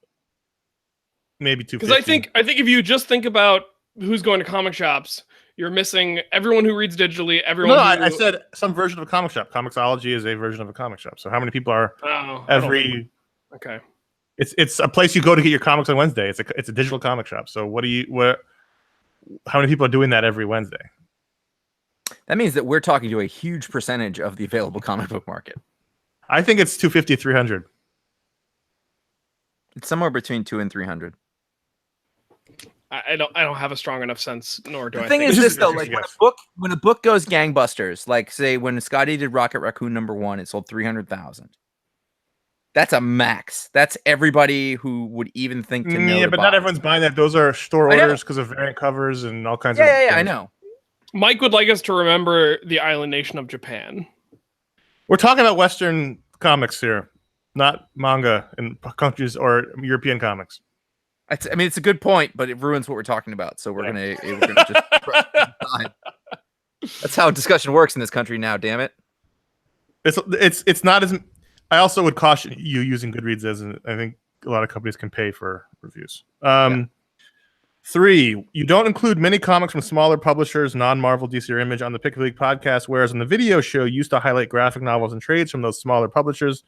Maybe 250. Because I think if you just think about who's going to comic shops, you're missing everyone who reads digitally. Everyone. No, I said some version of a comic shop. Comixology is a version of a comic shop. So how many people are every? Okay. It's a place you go to get your comics on Wednesday. It's a digital comic shop. So how many people are doing that every Wednesday? That means that we're talking to a huge percentage of the available comic book market. I think it's 250, 300. It's somewhere between 200 and 300. I don't have a strong enough sense, nor do I. The thing is this though, like when a book goes gangbusters, like say when Scotty did Rocket Raccoon #1, it sold 300,000. That's a max. That's everybody who would even think to know. Yeah, but not everyone's buying that. Those are store orders because of variant covers and all kinds of. Yeah, I know. Mike would like us to remember the island nation of Japan. We're talking about Western comics here, not manga in countries or European comics. I mean, it's a good point, but it ruins what we're talking about. So we're gonna just. That's how discussion works in this country now. Damn it! It's not as. I also would caution you using Goodreads I think a lot of companies can pay for reviews. 3, you don't include many comics from smaller publishers, non-Marvel, DC, or Image on the Pick of the Week podcast, whereas on the video show, you used to highlight graphic novels and trades from those smaller publishers. Do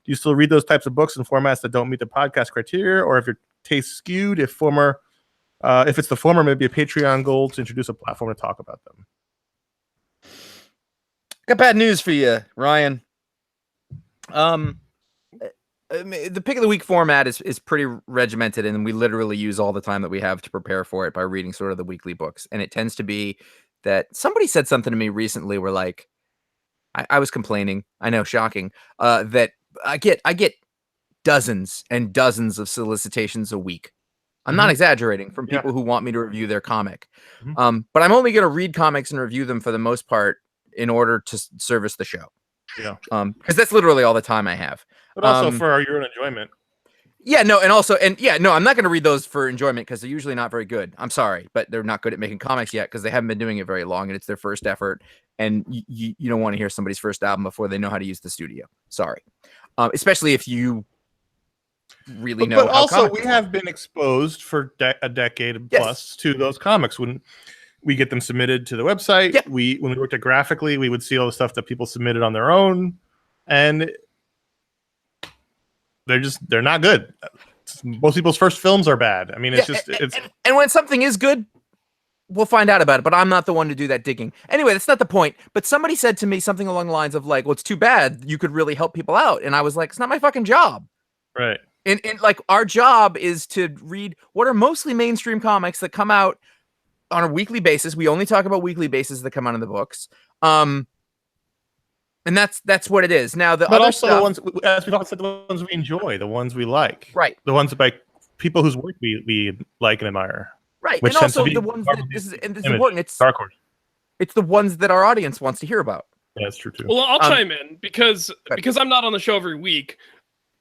you still read those types of books in formats that don't meet the podcast criteria, or if your taste skewed? If it's the former, maybe a Patreon goal to introduce a platform to talk about them. Got bad news for you, Ryan. The Pick of the Week format is pretty regimented, and we literally use all the time that we have to prepare for it by reading sort of the weekly books. And it tends to be that somebody said something to me recently where like I was complaining. I know, shocking. That I get dozens and dozens of solicitations a week. I'm not exaggerating, from people who want me to review their comic. But I'm only going to read comics and review them for the most part in order to service the show. Yeah. Because that's literally all the time I have. But also for your own enjoyment. Yeah, no, I'm not going to read those for enjoyment because they're usually not very good. I'm sorry, but they're not good at making comics yet because they haven't been doing it very long and it's their first effort. And you don't want to hear somebody's first album before they know how to use the studio. Sorry. Especially if you really know. But also, we have been exposed for a decade plus to those comics. When we get them submitted to the website, when we worked at Graphically, we would see all the stuff that people submitted on their own, and they're not good. Most people's first films are bad. I mean, it's and when something is good, we'll find out about it, but I'm not the one to do that digging. Anyway, that's not the point. But somebody said to me something along the lines of like, well, it's too bad. You could really help people out. And I was like, it's not my fucking job. Right. And like our job is to read what are mostly mainstream comics that come out on a weekly basis. We only talk about weekly bases that come out in the books. And that's what it is. Now the but other also stuff, the ones, as we talked, the ones we enjoy, the ones we like, right? The ones by people whose work we like and admire, Right. Which and tends to also be the ones part that of this is image, important. Dark Horse. It's the ones that our audience wants to hear about. Yeah, that's true too. Well, I'll chime in because Good. I'm not on the show every week.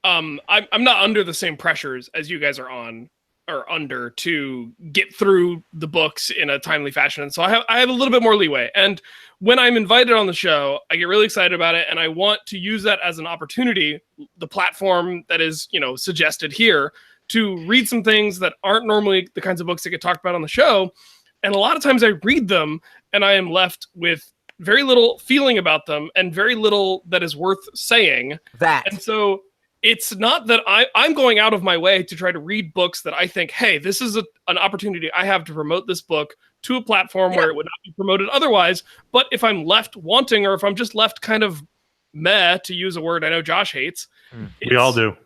I'm not under the same pressures as you guys are on or under to get through the books in a timely fashion, and so I have a little bit more leeway. And when I'm invited on the show, I get really excited about it, and I want to use that as an opportunity, the platform that is suggested here, to read some things that aren't normally the kinds of books that get talked about on the show. And a lot of times I read them and I am left with very little feeling about them and very little that is worth saying. And so it's not that I'm going out of my way to try to read books that I think, hey, this is an opportunity I have to promote this book to a platform where it would not be promoted otherwise. But if I'm left wanting, or if I'm just left kind of meh, to use a word I know Josh hates. We all do.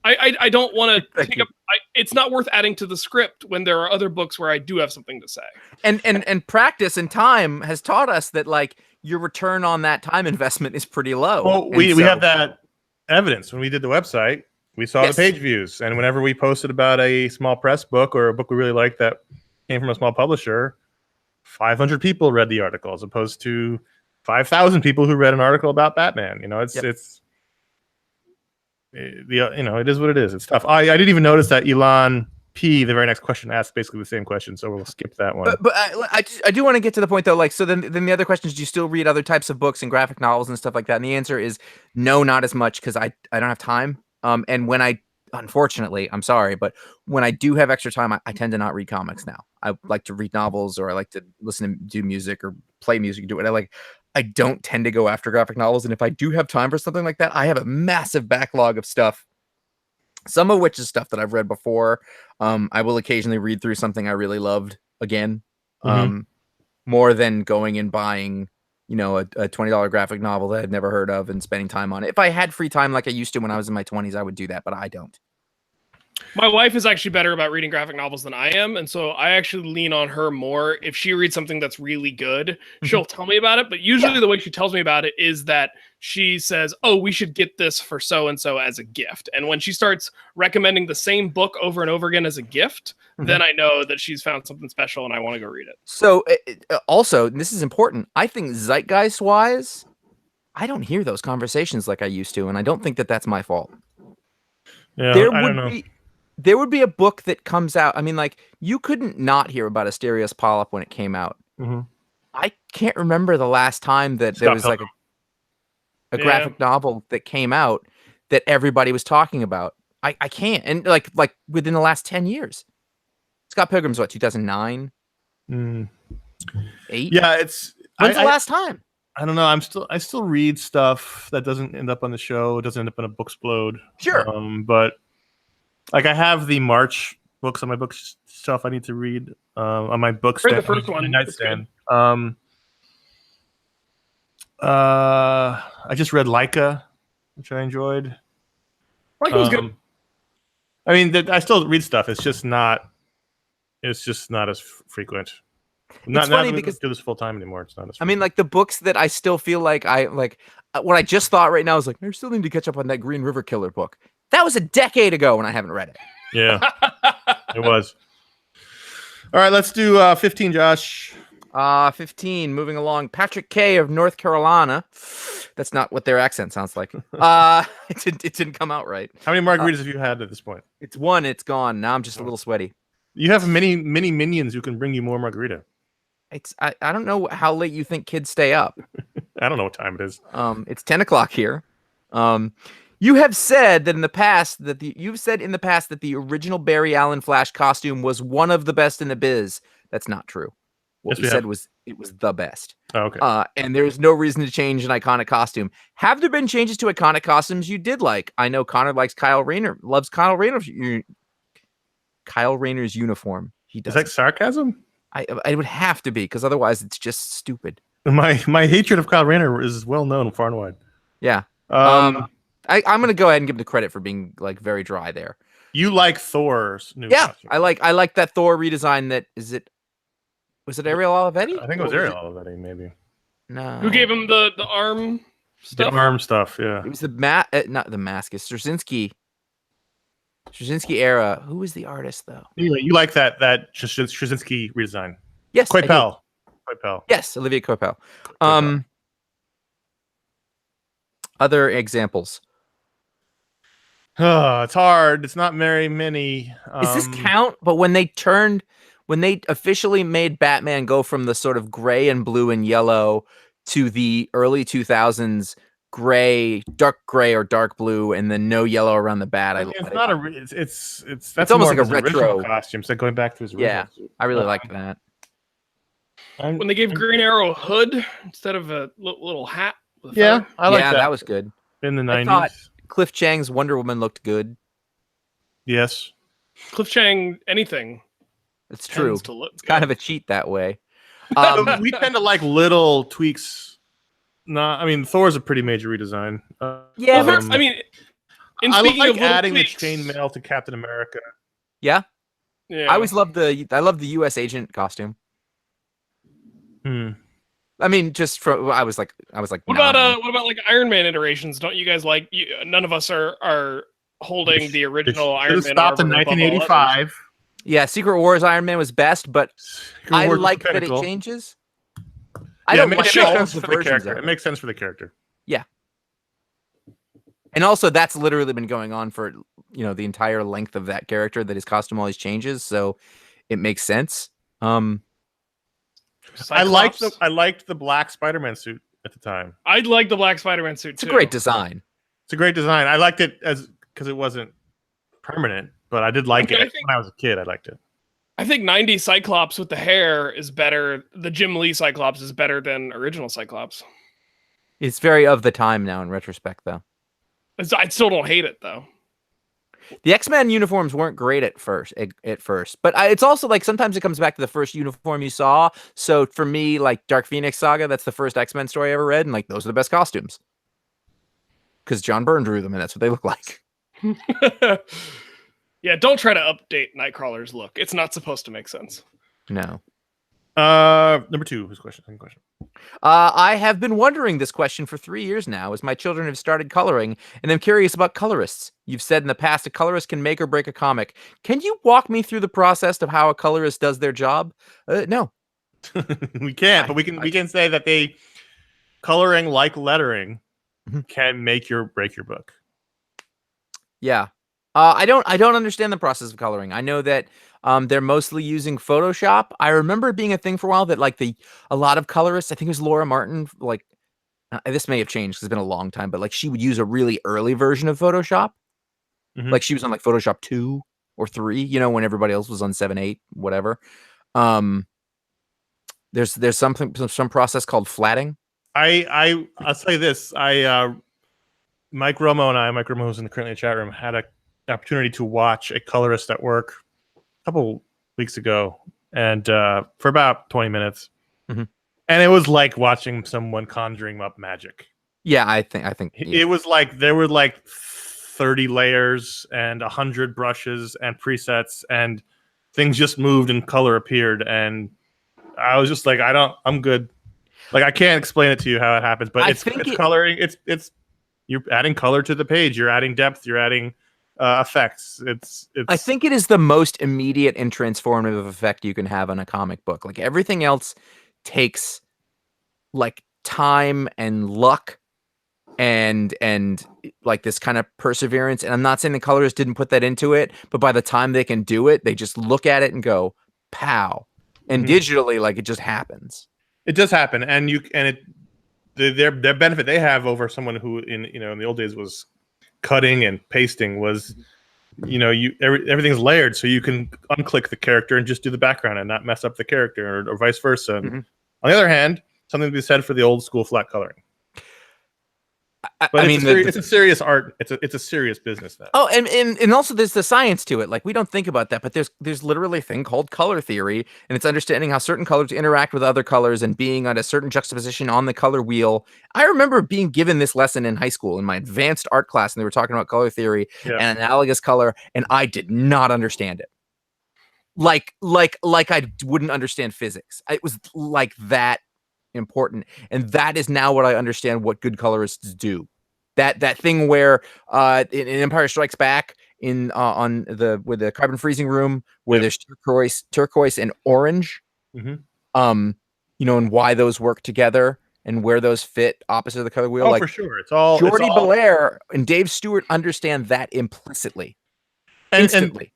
I don't want to take up. It's not worth adding to the script when there are other books where I do have something to say. And practice and time has taught us that like your return on that time investment is pretty low. Well, we have that evidence when we did the website. We saw the page views, and whenever we posted about a small press book or a book we really liked that came from a small publisher, 500 people read the article as opposed to 5,000 people who read an article about Batman. It is what it is. It's tough. I didn't even notice that Elon P, the very next question, asked basically the same question, so we'll skip that one. But I do want to get to the point though. Like, so then the other question is, do you still read other types of books and graphic novels and stuff like that? And the answer is no, not as much, because I don't have time. And when unfortunately, I'm sorry, but when I do have extra time, I tend to not read comics now. I like to read novels, or I like to listen to do music or play music, do what I like. I don't tend to go after graphic novels. And if I do have time for something like that, I have a massive backlog of stuff, some of which is stuff that I've read before. I will occasionally read through something I really loved again, more than going and buying, a $20 graphic novel that I'd never heard of and spending time on it. If I had free time like I used to when I was in my 20s, I would do that, but I don't. My wife is actually better about reading graphic novels than I am, and so I actually lean on her more. If she reads something that's really good, she'll tell me about it, but usually the way she tells me about it is that she says, oh, we should get this for so-and-so as a gift. And when she starts recommending the same book over and over again as a gift, then I know that she's found something special and I want to go read it. So also, and this is important, I think zeitgeist-wise, I don't hear those conversations like I used to, and I don't think that that's my fault. Yeah, There would be a book that comes out. I mean, like, you couldn't not hear about Asterios Polyp when it came out. I can't remember the last time that there was like a graphic novel that came out that everybody was talking about. I can't. And like within the last 10 years. Scott Pilgrim's what, 2009? 8? Yeah, when's the last time? I don't know. I still read stuff that doesn't end up on the show. It doesn't end up in a Booksplode. Sure. But like I have the March books on my bookshelf I need to read on my bookstand. The first one, nightstand. I just read Laika, which I enjoyed. Laika was good. I mean, I still read stuff. It's just not as frequent. Not funny because do this full time anymore. It's not as frequent. I mean, like the books that I still feel like what I just thought right now is like, I still need to catch up on that Green River Killer book. That was a decade ago and I haven't read it. Yeah, it was. All right, let's do 15, Josh. 15, moving along. Patrick K. of North Carolina. That's not what their accent sounds like. It didn't come out right. How many margaritas have you had at this point? It's one. It's gone. Now I'm just a little sweaty. You have many minions who can bring you more margarita. I don't know how late you think kids stay up. I don't know what time it is. It's 10 o'clock here. You have said that in the past that the original Barry Allen Flash costume was one of the best in the biz. That's not true. What we said was it was the best. Oh, okay. And there's no reason to change an iconic costume. Have there been changes to iconic costumes you did like? I know Connor loves Kyle Rayner's uniform. He does. Is that sarcasm? I would have to be, because otherwise it's just stupid. My hatred of Kyle Rayner is well known far and wide. Yeah. Um, I'm gonna go ahead and give him the credit for being like very dry there. you like Thor's new Yeah, costume? I like that Thor redesign. Was it Ariel Olivetti? I think it was Ariel Olivetti, maybe. No. Who gave him the arm stuff? The arm stuff, yeah. It was not the Damascus. Straczynski era. Who was the artist though? Anyway, you like that Straczynski redesign? Yes, I do. Coipel. Yes, Olivia Coipel. Other examples. Oh, it's hard. It's not very many. Does this count? But when they officially made Batman go from the sort of gray and blue and yellow to the early 2000s gray, dark gray or dark blue, and then no yellow around the bat. That's almost more like a of his original retro costume. So going back to his original suit. I really like that. When they gave Green Arrow a hood instead of a little hat. With a Yeah, feather. I like that. That was good. In the I thought 90s. Cliff Chang's Wonder Woman looked good. Yes. Cliff Chang, anything. It's true. tends to look It's good. kind of a cheat that way. We tend to like little tweaks. Thor's a pretty major redesign. Yeah, Well, but- I mean, I speaking like of little adding tweaks, the chainmail to Captain America. Yeah, Yeah. I always loved the U.S. agent costume. Hmm. I mean, just from I was like, What 9. about like Iron Man iterations? Don't you guys like? None of us are holding the original Iron Man. Stopped in armor above all others. 1985. Yeah, Secret Wars Iron Man was best, but I Wars was like that it pinnacle. changes. Yeah, I don't it like makes all sense the for the versions character. of It it. makes sense for the character. And also, that's literally been going on for the entire length of that character. That his costume always changes, so it makes sense. I liked Cyclops. the black Spider-Man suit at the time. I'd like the black Spider-Man suit It's too. a great design. It's a great design. I liked it because it wasn't permanent, but I did like it when I was a kid. I liked it. I think 90s Cyclops with the hair is better. The Jim Lee Cyclops is better than original Cyclops. It's very of the time now in retrospect, though. I still don't hate it though. The X-Men uniforms weren't great at first, but it's also like sometimes it comes back to the first uniform you saw. So for me, like Dark Phoenix Saga, that's the first X-Men story I ever read, and like those are the best costumes because John Byrne drew them, and that's what they look like. Yeah, don't try to update Nightcrawler's look. It's not supposed to make sense. No. Number 2, whose question? Second question. I have been wondering this question for 3 years now as my children have started coloring, and I'm curious about colorists. You've said in the past a colorist can make or break a comic. Can you walk me through the process of how a colorist does their job? No. We can't, but we can say that coloring like lettering can make or break your book. Yeah. I don't understand the process of coloring. I know that they're mostly using Photoshop. I remember it being a thing for a while that like a lot of colorists, I think it was Laura Martin, like this may have changed because it's been a long time, but like she would use a really early version of Photoshop. Mhm. Like she was on like Photoshop 2 or 3, when everybody else was on 7, 8, whatever. There's some process called flatting. I'll say this. Mike Romo, who's currently in the chat room, had an opportunity to watch a colorist at work a couple weeks ago, and for about 20 minutes, Mhm. and it was like watching someone conjuring up magic. Yeah, I think It was like there were like 30 layers and 100 brushes and presets, and things just moved and color appeared, and I was just like, I'm good. Like I can't explain it to you how it happens, but it's coloring. It's you're adding color to the page. You're adding depth. You're adding effects. It's. I think it is the most immediate and transformative effect you can have on a comic book. Like everything else takes like time and luck and like this kind of perseverance. And I'm not saying the colorists didn't put that into it, but by the time they can do it, they just look at it and go, pow. And digitally, like it just happens. It does happen, and their benefit they have over someone who in the old days was cutting and pasting was, everything's layered, so you can unclick the character and just do the background and not mess up the character, or vice versa. On the other hand, something to be said for the old school flat coloring. But it's a serious art. It's a serious business though. Oh, and also there's the science to it. Like we don't think about that, but there's literally a thing called color theory, and it's understanding how certain colors interact with other colors and being on a certain juxtaposition on the color wheel. I remember being given this lesson in high school in my advanced art class, and they were talking about color theory and analogous color, and I did not understand it. Like I wouldn't understand physics. It was like that important, and that is now what I understand what good colorists do. That thing where in Empire Strikes Back with the carbon freezing room where there's turquoise and orange, and why those work together and where those fit opposite of the color wheel. Oh, like, for sure, it's all Jordy Belair and Dave Stewart understand that implicitly, instantly.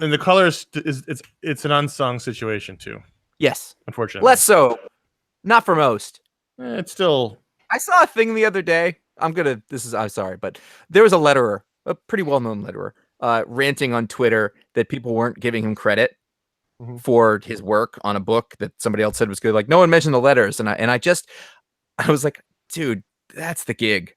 And the colors it's an unsung situation too. Yes, unfortunately, less so. Not for most. It's still. I saw a thing the other day. I'm sorry, but there was a letterer, a pretty well-known letterer, ranting on Twitter that people weren't giving him credit for his work on a book that somebody else said was good. Like no one mentioned the letters, and I was like, dude, that's the gig.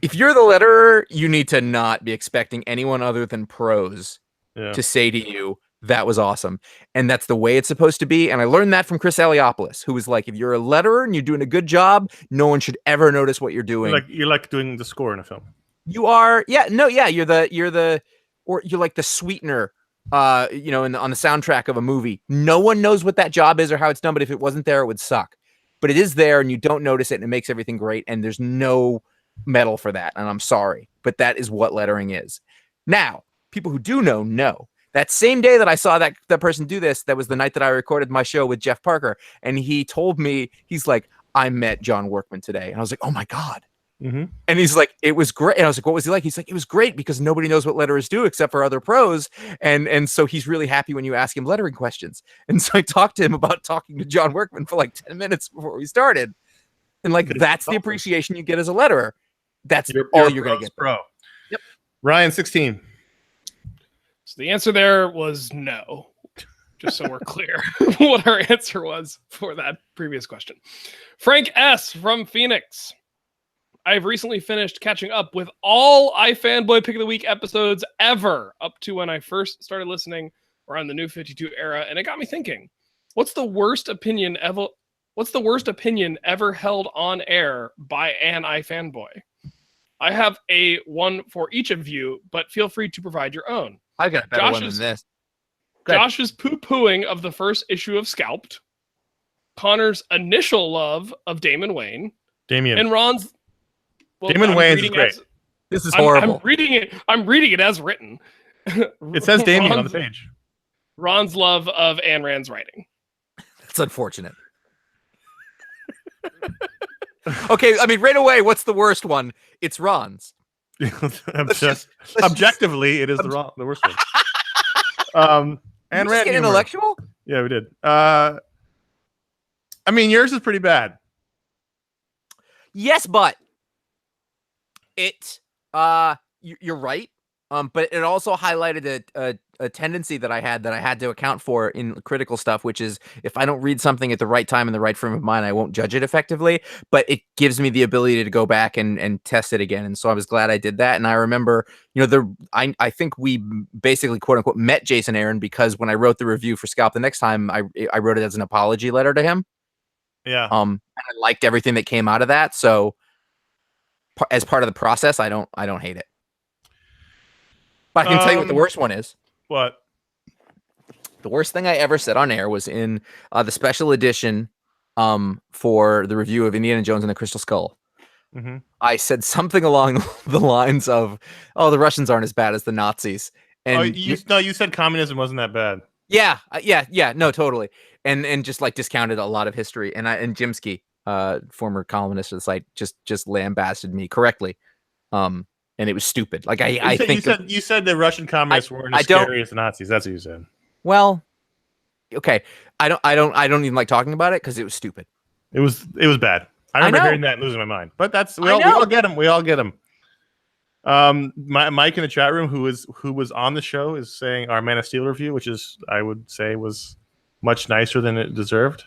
If you're the letterer, you need to not be expecting anyone other than pros to say to you, that was awesome. And that's the way it's supposed to be. And I learned that from Chris Eliopoulos, who was like, if you're a letterer and you're doing a good job, no one should ever notice what you're doing. You're like doing the score in a film. You are. Yeah, no, yeah. You're like the sweetener, on the soundtrack of a movie. No one knows what that job is or how it's done, but if it wasn't there, it would suck. But it is there and you don't notice it and it makes everything great. And there's no medal for that. And I'm sorry, but that is what lettering is. Now, people who do know. That same day that I saw that person do this, that was the night that I recorded my show with Jeff Parker. And he told me, he's like, I met John Workman today. And I was like, oh my God. And he's like, it was great. And I was like, what was he like? He's like, it was great because nobody knows what letterers do except for other pros. And so he's really happy when you ask him lettering questions. And so I talked to him about talking to John Workman for like 10 minutes before we started. And like, that's the appreciation you get as a letterer. That's all you're going to get. Pro. Yep. Ryan, 16. So the answer there was no, just so we're clear what our answer was for that previous question. Frank S. from Phoenix. I've recently finished catching up with all iFanboy Pick of the Week episodes ever, up to when I first started listening around the New 52 era, and it got me thinking, what's the worst opinion ever held on air by an iFanboy? I have a one for each of you, but feel free to provide your own. I got a better one than this. Josh's poo-pooing of the first issue of Scalped, Connor's initial love of Damon Wayne, and Ron's. Well, Damon Wayne is great. This is horrible. I'm reading it as written. It says Damien on the page. Ron's love of Ayn Rand's writing. That's unfortunate. Okay, I mean, right away, what's the worst one? It's Ron's. Objectively, it is the worst one. And Rand get intellectual? Yeah, we did. I mean, yours is pretty bad. Yes, but you're right. But it also highlighted a tendency that I had to account for in critical stuff, which is if I don't read something at the right time in the right frame of mind, I won't judge it effectively. But it gives me the ability to go back and test it again. And so I was glad I did that. And I remember, I think we basically quote unquote met Jason Aaron because when I wrote the review for Scalp the next time, I wrote it as an apology letter to him. Yeah. And I liked everything that came out of that. So as part of the process, I don't hate it. But I can tell you what the worst one is. What? The worst thing I ever said on air was in the special edition for the review of Indiana Jones and the Crystal Skull. Mm-hmm. I said something along the lines of, "Oh, the Russians aren't as bad as the Nazis." And you said communism wasn't that bad. Yeah, no, totally, and just like discounted a lot of history. And Jimsky, former columnist of the site, just lambasted me correctly. And it was stupid. Like you said the Russian communists weren't as scary as the Nazis. That's what you said. Well, okay. I don't even like talking about it because it was stupid. It was bad. I remember hearing that and losing my mind. But we all get them. We all get them. Mike in the chat room, who was on the show, is saying our Man of Steel review, which is I would say was much nicer than it deserved.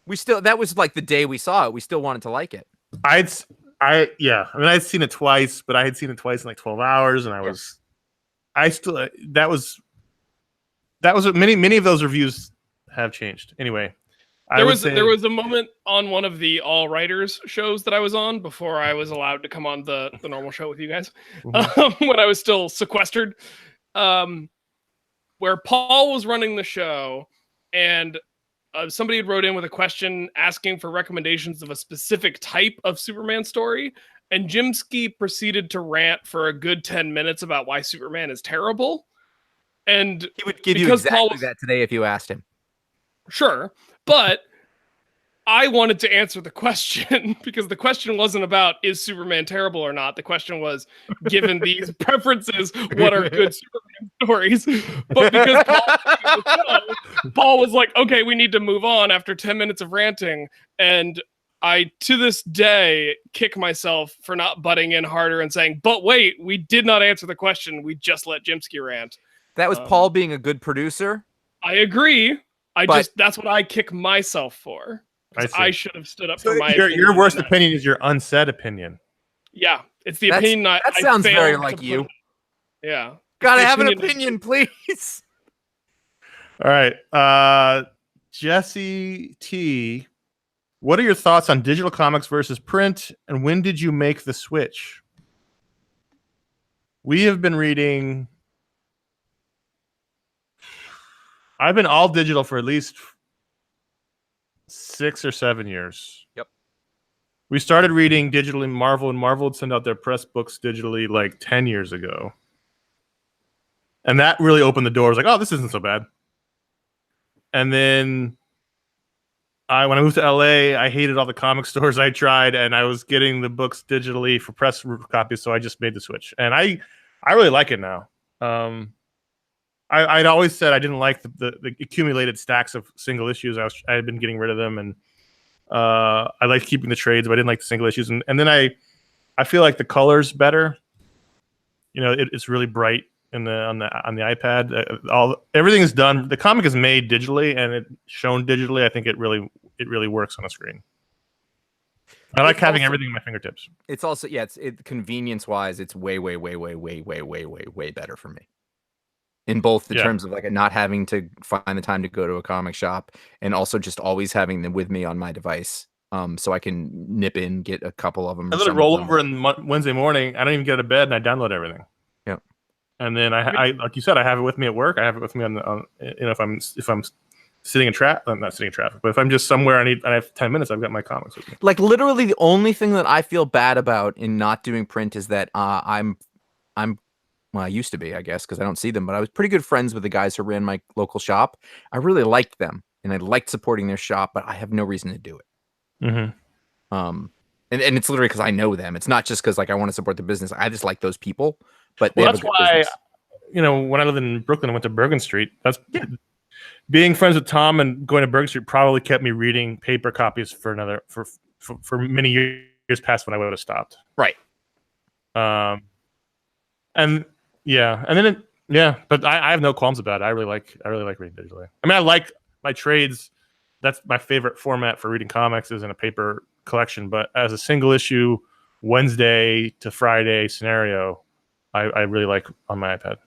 We That was like the day we saw it. We still wanted to like it. I mean, I'd seen it twice, but I had seen it twice in like 12 hours, and that was many of those reviews have changed. Anyway, there was a moment on one of the All Writers shows that I was on before I was allowed to come on the normal show with you guys, when I was still sequestered, where Paul was running the show, and somebody had wrote in with a question asking for recommendations of a specific type of Superman story, and Jimsky proceeded to rant for a good 10 minutes about why Superman is terrible. And he would give you exactly that today if you asked him. Sure, but I wanted to answer the question because the question wasn't about is Superman terrible or not. The question was, given these preferences, what are good Superman stories? But because Paul was like, okay, we need to move on after 10 minutes of ranting. And I, to this day, kick myself for not butting in harder and saying, but wait, we did not answer the question. We just let Jimsky rant. That was Paul being a good producer. I agree. That's what I kick myself for. I should have stood up for my opinion. Your worst opinion is your unsaid opinion. Yeah, it's the opinion that sounds very like you. Yeah. Gotta have an opinion, please. All right. Jesse T, what are your thoughts on digital comics versus print, and when did you make the switch? We have been reading... I've been all digital for at least 6 or 7 years. Yep. We started reading digitally Marvel, and Marvel would send out their press books digitally like 10 years ago. And that really opened the doors. Like, oh, this isn't so bad. And then when I moved to LA, I hated all the comic stores I tried, and I was getting the books digitally for press copies, so I just made the switch. And I really like it now. I'd always said I didn't like the accumulated stacks of single issues. I had been getting rid of them, and I liked keeping the trades, but I didn't like the single issues. And then I feel like the color's better. You know, it's really bright on the iPad. Everything is done. The comic is made digitally and it's shown digitally. I think it really works on a screen. I like having everything at my fingertips. It's also convenience wise, it's way better for me. In both the terms of like not having to find the time to go to a comic shop, and also just always having them with me on my device, so I can nip in, get a couple of them. I let it roll over in Wednesday morning. I don't even get out of bed, and I download everything. Yeah, and then I like you said, I have it with me at work. I have it with me on if I'm sitting in traffic, I'm not sitting in traffic, but if I'm just somewhere I have 10 minutes, I've got my comics with me. Like literally, the only thing that I feel bad about in not doing print is that well, I used to be, I guess, because I don't see them, but I was pretty good friends with the guys who ran my local shop. I really liked them, and I liked supporting their shop, but I have no reason to do it. Mm-hmm. And it's literally because I know them. It's not just because like I want to support the business. I just like those people. But that's why, when I lived in Brooklyn, I went to Bergen Street. Being friends with Tom and going to Bergen Street probably kept me reading paper copies for many years past when I would have stopped. Right. But I have no qualms about it. I really like reading digitally. I mean, I like my trades. That's my favorite format for reading comics, is in a paper collection. But as a single issue, Wednesday to Friday scenario, I really like on my iPad.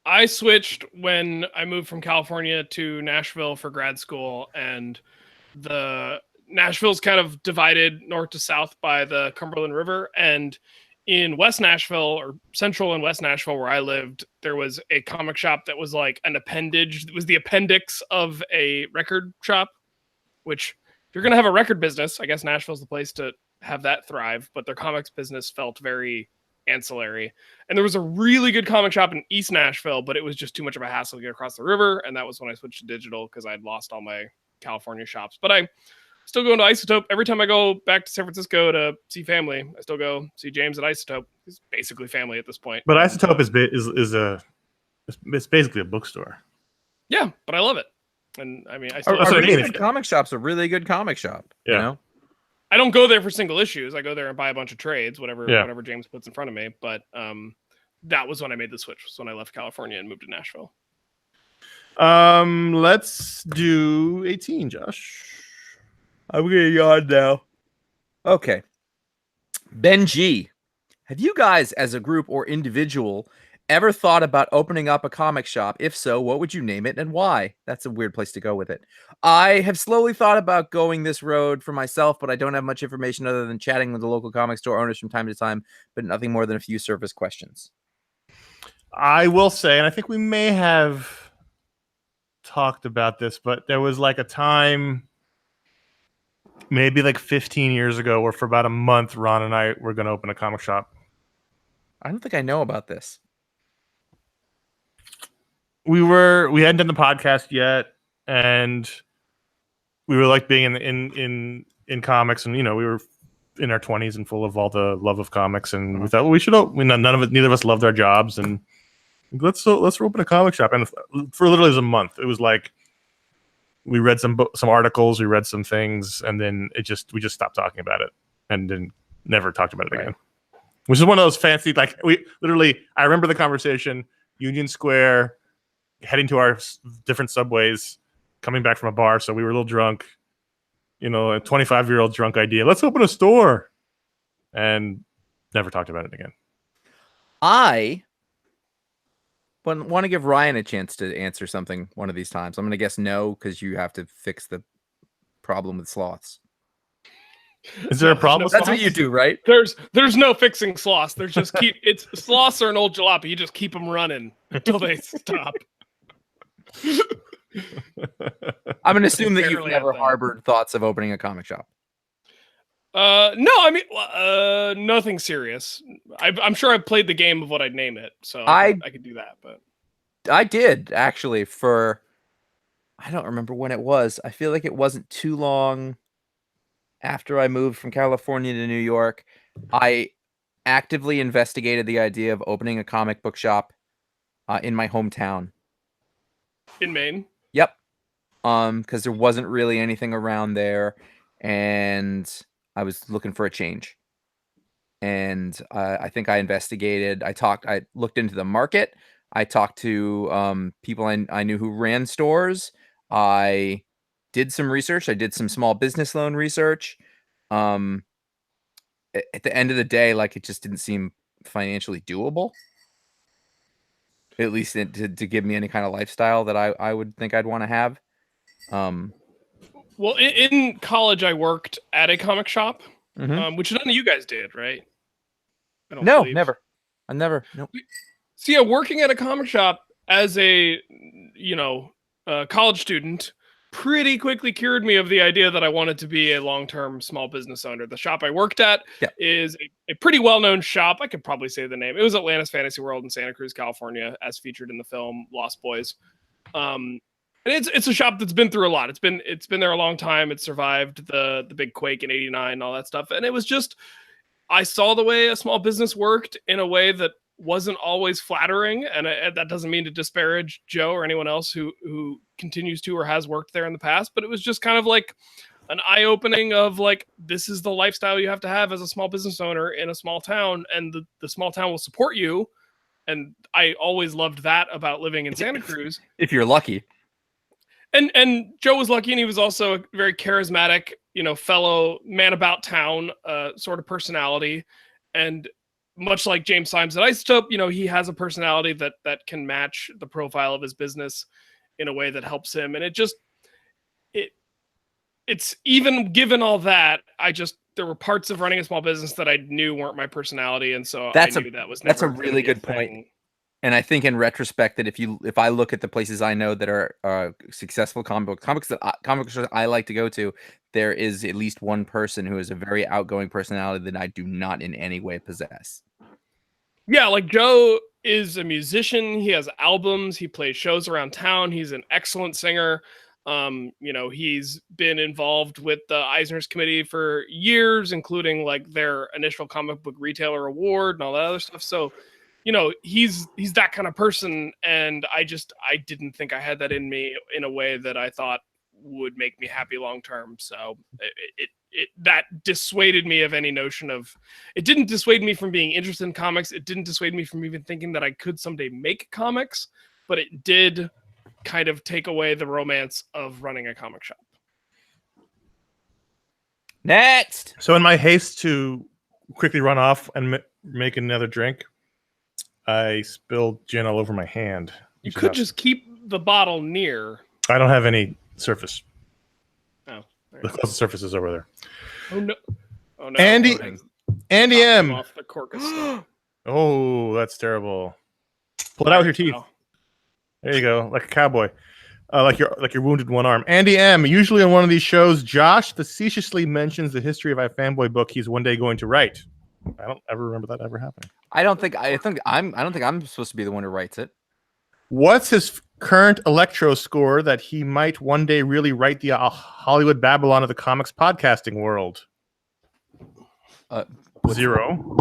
I switched when I moved from California to Nashville for grad school, and Nashville's kind of divided north to south by the Cumberland River, and in West Nashville, or Central and West Nashville, where I lived, there was a comic shop that was like an appendage. It was the appendix of a record shop, which if you're going to have a record business, I guess Nashville's the place to have that thrive, but their comics business felt very ancillary. And there was a really good comic shop in East Nashville, but it was just too much of a hassle to get across the river. And that was when I switched to digital because I'd lost all my California shops. But I still going to Isotope. Every time I go back to San Francisco to see family, I still go see James at Isotope. He's basically family at this point. But Isotope it's basically a bookstore. Yeah, but I love it. And I mean, comic shop's a really good comic shop. Yeah. You know? I don't go there for single issues. I go there and buy a bunch of trades, whatever James puts in front of me. But that was when I made the switch. Was when I left California and moved to Nashville. Let's do 18, Josh. I'm getting yawn now. Okay. Ben G, have you guys, as a group or individual, ever thought about opening up a comic shop? If so, what would you name it and why? That's a weird place to go with it. I have slowly thought about going this road for myself, but I don't have much information other than chatting with the local comic store owners from time to time, but nothing more than a few surface questions. I will say, and I think we may have talked about this, but there was like a time, maybe like 15 years ago, where for about a month, Ron and I were going to open a comic shop. I don't think I know about this. We hadn't done the podcast yet, and we were like being in comics, and we were in our 20s and full of all the love of comics, and we thought, well, we should. Neither of us loved our jobs, and let's open a comic shop. And for literally it was a month. It was like we read some articles, we read some things, and then we just stopped talking about it, and then never talked about it again. Which is one of those fancy, like I remember the conversation, Union Square, heading to our different subways, coming back from a bar, so we were a little drunk. A 25-year-old drunk idea. Let's open a store, and never talked about it again. I want to give Ryan a chance to answer something one of these times. I'm going to guess no, because you have to fix the problem with sloths. Is there a problem? That's what you do, right? There's no fixing sloths. There's just sloths are an old jalopy. You just keep them running until they stop. I'm going to assume that you've never harbored thoughts of opening a comic shop. No, I mean, nothing serious. I'm sure I've played the game of what I'd name it, so I could do that. But I did actually I don't remember when it was. I feel like it wasn't too long after I moved from California to New York. I actively investigated the idea of opening a comic book shop in my hometown. In Maine? Yep. Because there wasn't really anything around there, and I was looking for a change. And I think I investigated. I looked into the market. I talked to people I knew who ran stores. I did some research. I did some small business loan research. At the end of the day, like, it just didn't seem financially doable. At least to give me any kind of lifestyle that I would think I'd want to have. Well, in college, I worked at a comic shop, which none of you guys did, right? No, never. I never. Nope. So yeah, working at a comic shop as a college student pretty quickly cured me of the idea that I wanted to be a long-term small business owner. The shop I worked at is a pretty well-known shop. I could probably say the name. It was Atlantis Fantasy World in Santa Cruz, California, as featured in the film Lost Boys. And it's a shop that's been through a lot. It's been there a long time. It survived the big quake in '89 and all that stuff. And it was just, I saw the way a small business worked in a way that wasn't always flattering, and that doesn't mean to disparage Joe or anyone else who continues to or has worked there in the past, but it was just kind of like an eye-opening of like, this is the lifestyle you have to have as a small business owner in a small town, and the small town will support you. And I always loved that about living in Santa Cruz. If you're lucky. And Joe was lucky, and he was also a very charismatic, fellow man about town sort of personality. And much like James Symes at Isotope, he has a personality that can match the profile of his business in a way that helps him. And it's even given all that, there were parts of running a small business that I knew weren't my personality. And so I knew that was never that's a really good point. And I think in retrospect that if I look at the places I know that are successful comics that I like to go to, there is at least one person who has a very outgoing personality that I do not in any way possess. Yeah, like Joe is a musician. He has albums. He plays shows around town. He's an excellent singer. He's been involved with the Eisner's Committee for years, including like their initial comic book retailer award and all that other stuff. So, he's that kind of person. And I didn't think I had that in me in a way that I thought would make me happy long term. So that dissuaded me of any notion of, it didn't dissuade me from being interested in comics. It didn't dissuade me from even thinking that I could someday make comics, but it did kind of take away the romance of running a comic shop. Next. So in my haste to quickly run off and make another drink, I spilled gin all over my hand. You could just keep the bottle near. I don't have any surface. Oh, The closest surface is over there. Oh no! Oh no! Andy M. Off the cork of stuff. Oh, that's terrible. Pull it out with your teeth. Wow. There you go, like a cowboy. Like your wounded one arm. Andy M. Usually on one of these shows, Josh facetiously mentions the history of iFanboy book he's one day going to write. I don't ever remember that ever happening. I don't think I'm supposed to be the one who writes it. What's his current Electro score that he might one day really write the Hollywood Babylon of the comics podcasting world? 0.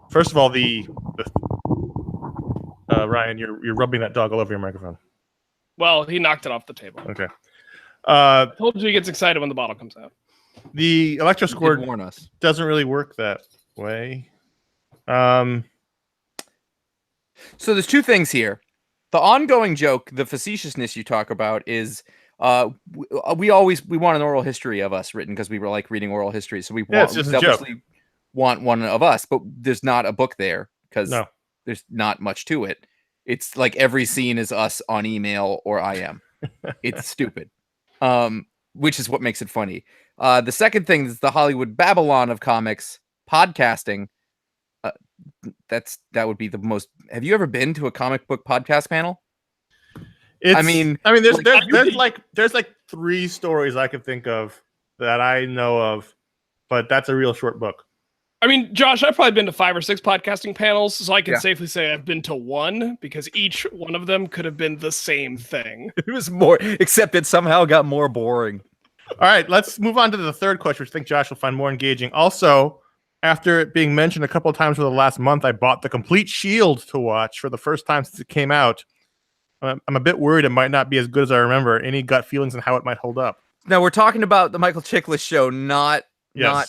First of all, Ryan, you're rubbing that dog all over your microphone. Well, he knocked it off the table. Okay. I told you he gets excited when the bottle comes out. The Electro score warn us. doesn't really work that way. So there's two things here. The ongoing joke, the facetiousness you talk about is we want an oral history of us written because we were like reading oral history. So we want one of us, but there's not a book there because there's not much to it. It's like every scene is us on email or IM. It's stupid. Which is what makes it funny. The second thing is the Hollywood Babylon of comics podcasting. That would be the most. Have you ever been to a comic book podcast panel? There's like 3 stories I could think of that I know of, but that's a real short book. I mean, Josh, I've probably been to 5 or 6 podcasting panels, so I can safely say I've been to 1 because each one of them could have been the same thing. It was more, except it somehow got more boring. All right, let's move on to the third question, which I think Josh will find more engaging. Also, after it being mentioned a couple of times over the last month, I bought The Complete Shield to watch for the first time since it came out. I'm a bit worried it might not be as good as I remember. Any gut feelings on how it might hold up? Now, we're talking about the Michael Chiklis show, not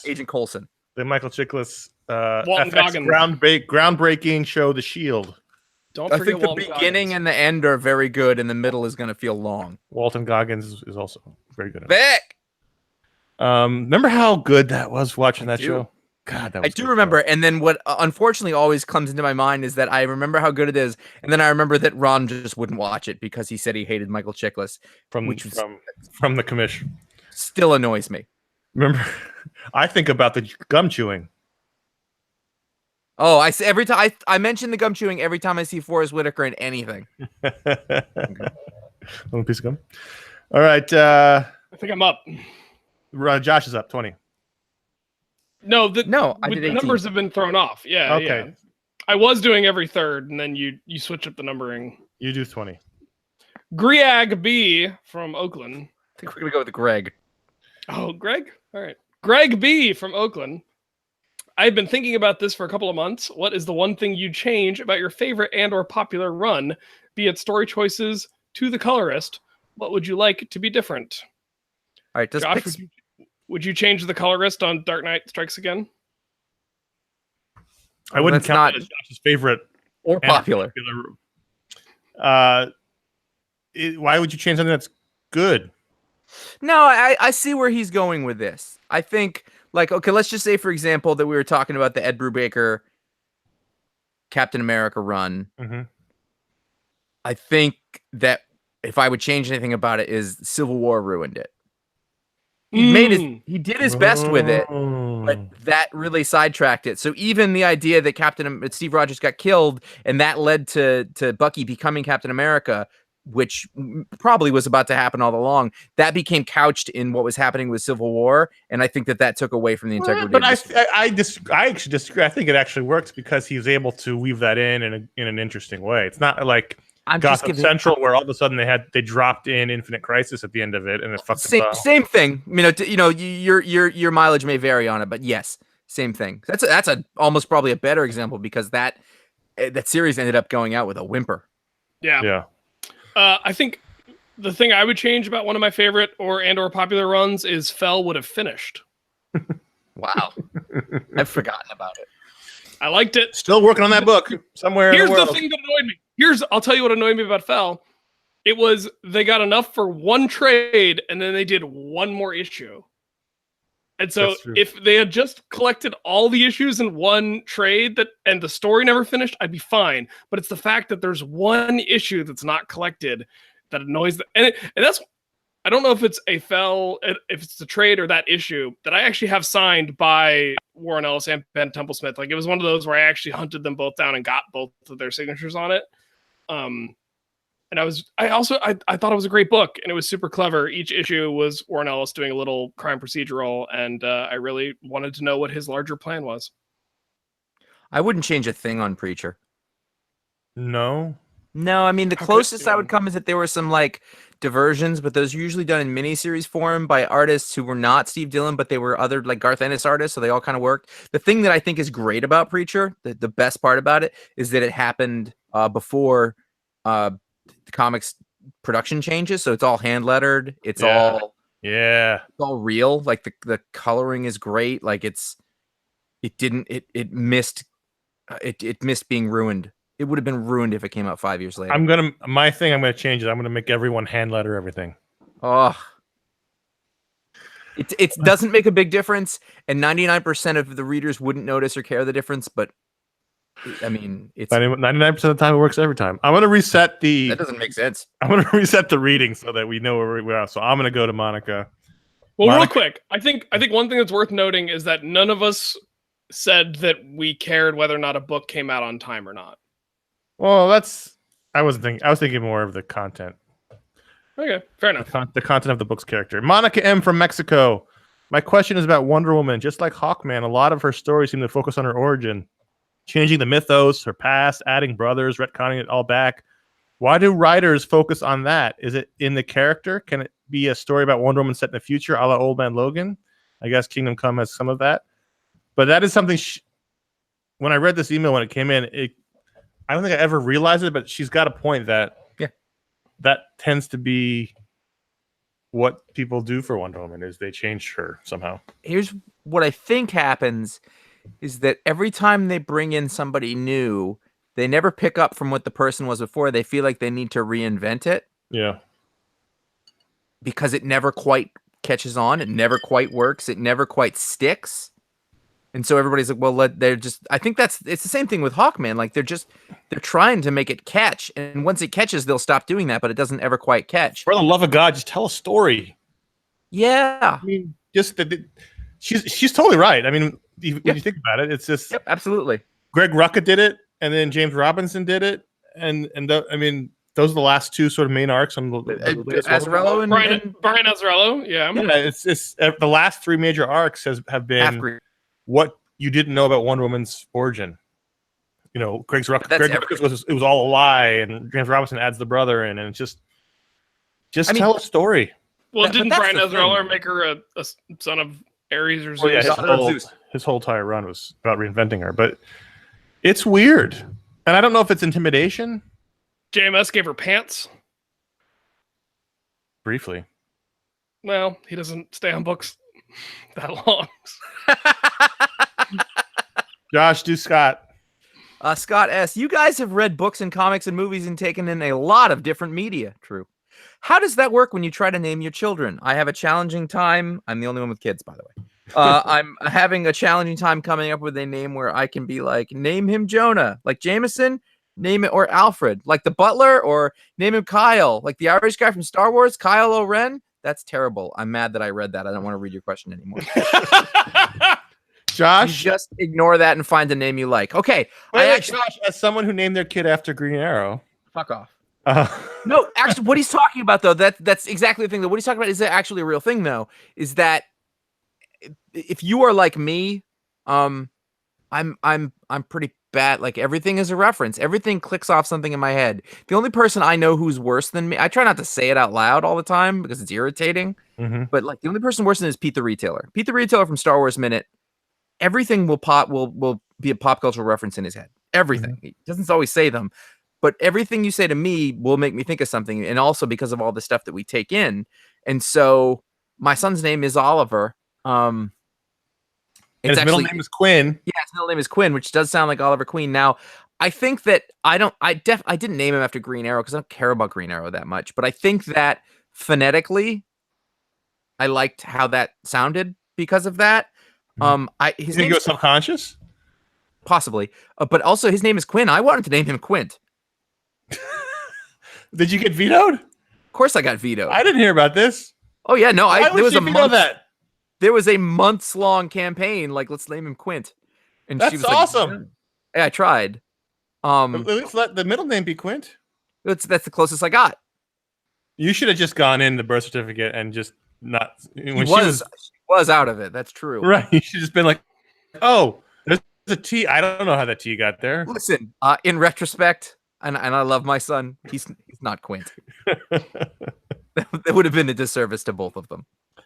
Agent Coulson. The Michael Chiklis Walton FX groundbreaking show, The Shield. Don't I forget think the Walton beginning Goggins. and the end are very good, and the middle is going to feel long. Walton Goggins is also very good. Vic! Remember how good that was watching that show? God, that was I do remember. And then what unfortunately always comes into my mind is that I remember how good it is, and then I remember that Ron just wouldn't watch it because he said he hated Michael Chiklis, from the commission. Still annoys me. Remember, I think about the gum chewing. Oh, I say every time I mention the gum chewing every time I see Forrest Whitaker in anything. One piece of gum. All right. I think I'm up. Josh is up 20. No, I did the 18. numbers have been thrown off. Yeah. Okay. Yeah. I was doing every third, and then you switch up the numbering. You do 20. Griag B from Oakland. I think we're gonna go with Greg. Oh, Greg? All right. Greg B from Oakland. I've been thinking about this for a couple of months. What is the one thing you'd change about your favorite and or popular run, be it story choices to the colorist? What would you like to be different? All right, Josh, would you change the colorist on Dark Knight Strikes Again? I wouldn't count it as Josh's favorite or popular. Why would you change something that's good? No, I see where he's going with this. I think, like, okay, let's just say, for example, that we were talking about the Ed Brubaker Captain America run. Mm-hmm. I think that if I would change anything about it is Civil War ruined it. He did his best with it, but that really sidetracked it. So even the idea that Steve Rogers got killed and that led to Bucky becoming Captain America, which probably was about to happen all along, that became couched in what was happening with Civil War, and I think that took away from the integrity. But I actually disagree. I think it actually works because he was able to weave that in an interesting way. It's not like Gotham Central, where all of a sudden they dropped in Infinite Crisis at the end of it, and it fucked same thing. Your mileage may vary on it, but yes, same thing. That's a almost probably a better example because that series ended up going out with a whimper. Yeah. I think the thing I would change about one of my favorite or popular runs is Fell would have finished. Wow, I've forgotten about it. I liked it. Still working on that book somewhere. Here's in the world. thing that annoyed me. I'll tell you what annoyed me about Fell. It was they got enough for one trade, and then they did one more issue. And so if they had just collected all the issues in one trade and the story never finished, I'd be fine. But it's the fact that there's one issue that's not collected that annoys and that's, I don't know if it's if it's the trade or that issue that I actually have signed by Warren Ellis and Ben Templesmith. Like, it was one of those where I actually hunted them both down and got both of their signatures on it. And I thought it was a great book, and it was super clever. Each issue was Warren Ellis doing a little crime procedural, and I really wanted to know what his larger plan was. I wouldn't change a thing on Preacher. No, I mean, the closest I would come is that there were some like diversions, but those are usually done in miniseries form by artists who were not Steve Dillon, but they were other like Garth Ennis artists, so they all kind of worked. The thing that I think is great about Preacher, the best part about it, is that it happened before the comics production changes, so it's all hand lettered. It's all real. Like the coloring is great. Like it missed being ruined. It would have been ruined if it came out 5 years later. I'm gonna change it. I'm gonna make everyone hand letter everything. Oh, it doesn't make a big difference, and 99% of the readers wouldn't notice or care the difference. But I mean, it's 99% of the time it works every time. I'm gonna reset the. That doesn't make sense. I'm gonna reset the reading so that we know where we are. So I'm gonna go to Monica. Well, real quick, I think one thing that's worth noting is that none of us said that we cared whether or not a book came out on time or not. Well, I was thinking more of the content. Okay, fair enough. The content of the book's character. Monica M from Mexico. My question is about Wonder Woman. Just like Hawkman, a lot of her stories seem to focus on her origin, changing the mythos, her past, adding brothers, retconning it all back. Why do writers focus on that? Is it in the character? Can it be a story about Wonder Woman set in the future, a la Old Man Logan? I guess Kingdom Come has some of that. But that is something, when I read this email when it came in, I don't think I ever realized it, but she's got a point that that tends to be what people do for Wonder Woman, is they change her somehow. Here's what I think happens is that every time they bring in somebody new, they never pick up from what the person was before. They feel like they need to reinvent it. Yeah. Because it never quite catches on. It never quite works. It never quite sticks. And so everybody's like, well, I think it's the same thing with Hawkman. Like they're trying to make it catch. And once it catches, they'll stop doing that, but it doesn't ever quite catch. For the love of God, just tell a story. Yeah. I mean, she's totally right. I mean, when you think about it, it's just. Yep, absolutely. Greg Rucka did it, and then James Robinson did it. And I mean, those are the last two sort of main arcs on the Azzarello and Brian Azzarello. Yeah. Yeah, it's the last three major arcs have been what you didn't know about Wonder Woman's origin. You know, Greg Rucka was all a lie, and James Robinson adds the brother in, and it's just tell a story. Well, didn't Brian Azzarello make her a son of Ares or Zeus? Yeah, his whole entire run was about reinventing her, but it's weird, and I don't know if it's intimidation. JMS gave her pants. Briefly. Well, he doesn't stay on books that long. Josh, do Scott. Scott S. You guys have read books and comics and movies and taken in a lot of different media. True. How does that work when you try to name your children? I have a challenging time. I'm the only one with kids, by the way. I'm having a challenging time coming up with a name where I can be like, name him Jonah, like Jameson, name it, or Alfred, like the butler, or name him Kyle, like the Irish guy from Star Wars, Kyle O'Ren. That's terrible. I'm mad that I read that. I don't want to read your question anymore. Josh, you just ignore that and find a name you like. Okay. Josh, as someone who named their kid after Green Arrow. Fuck off. No, actually, what he's talking about though, that's exactly the thing. What he's talking about is actually a real thing though, is that if you are like me, I'm pretty bad. Like everything is a reference. Everything clicks off something in my head. The only person I know who's worse than me, I try not to say it out loud all the time because it's irritating. Mm-hmm. But like the only person worse than is Pete the Retailer. Pete the Retailer from Star Wars Minute. Everything will be a pop cultural reference in his head. Everything. Mm-hmm. He doesn't always say them, but everything you say to me will make me think of something. And also because of all the stuff that we take in. And so my son's name is Oliver. And his middle name is Quinn. Yeah, his middle name is Quinn, which does sound like Oliver Queen. Now, I think that I didn't name him after Green Arrow because I don't care about Green Arrow that much. But I think that phonetically, I liked how that sounded because of that. His name go subconscious, possibly, but also his name is Quinn. I wanted to name him Quint. Did you get vetoed? Of course, I got vetoed. I didn't hear about this. Oh yeah, no, There was a months-long campaign. Like, let's name him Quint. And that's she was awesome. Like, yeah, I tried. At least let the middle name be Quint. That's the closest I got. You should have just gone in the birth certificate and just not. When she was out of it. That's true. Right. You should just been like, oh, there's a T. I don't know how that T got there. Listen, in retrospect, and I love my son. He's not Quint. That would have been a disservice to both of them.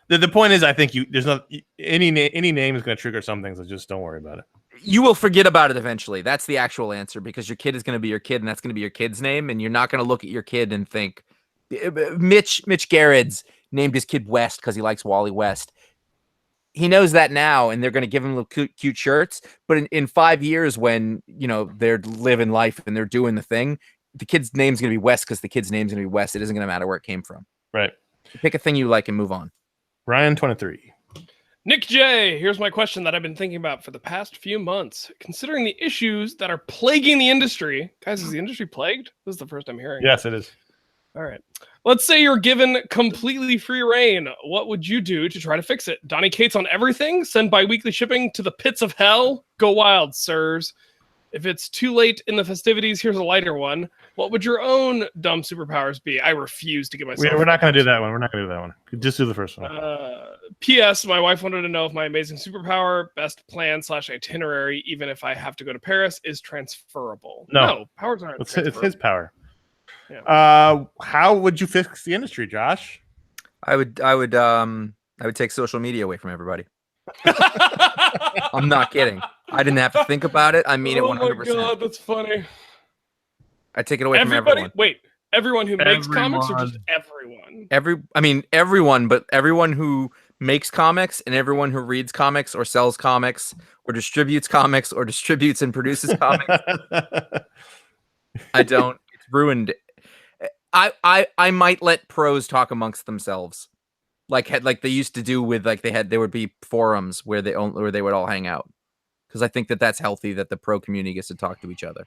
The point is, I think there's not any name is going to trigger something, so just don't worry about it. You will forget about it eventually. That's the actual answer, because your kid is going to be your kid, and that's going to be your kid's name, and you're not going to look at your kid and think, Mitch Garrett's named his kid West because he likes Wally West. He knows that now, and they're going to give him little cute shirts. But in 5 years, when they're living life and they're doing the thing, the kid's name's going to be West because the kid's name's going to be West. It isn't going to matter where it came from. Right. Pick a thing you like and move on. Ryan 23. Nick J, here's my question that I've been thinking about for the past few months. Considering the issues that are plaguing the industry, guys, is the industry plagued? This is the first I'm hearing. Yes, it is. All right. Let's say you're given completely free reign. What would you do to try to fix it? Donny Cates on everything? Send bi-weekly shipping to the pits of hell? Go wild, sirs. If it's too late in the festivities, here's a lighter one. What would your own dumb superpowers be? I refuse to give myself... We're not going to do that one. We're not going to do that one. Just do the first one. P.S. My wife wanted to know if my amazing superpower, best plan/itinerary, even if I have to go to Paris, is transferable. No, powers aren't transferable. It's his power. Yeah. How would you fix the industry, Josh? I would take social media away from everybody. I'm not kidding. I didn't have to think about it. I mean it 100%. Oh my God, that's funny. I take it away from everyone. Wait, everyone who makes comics, or just everyone? Everyone, but everyone who makes comics and everyone who reads comics or sells comics or distributes comics or distributes and produces comics. It's ruined. I might let pros talk amongst themselves, like they used to do with there would be forums where they would all hang out, because I think that's healthy that the pro community gets to talk to each other.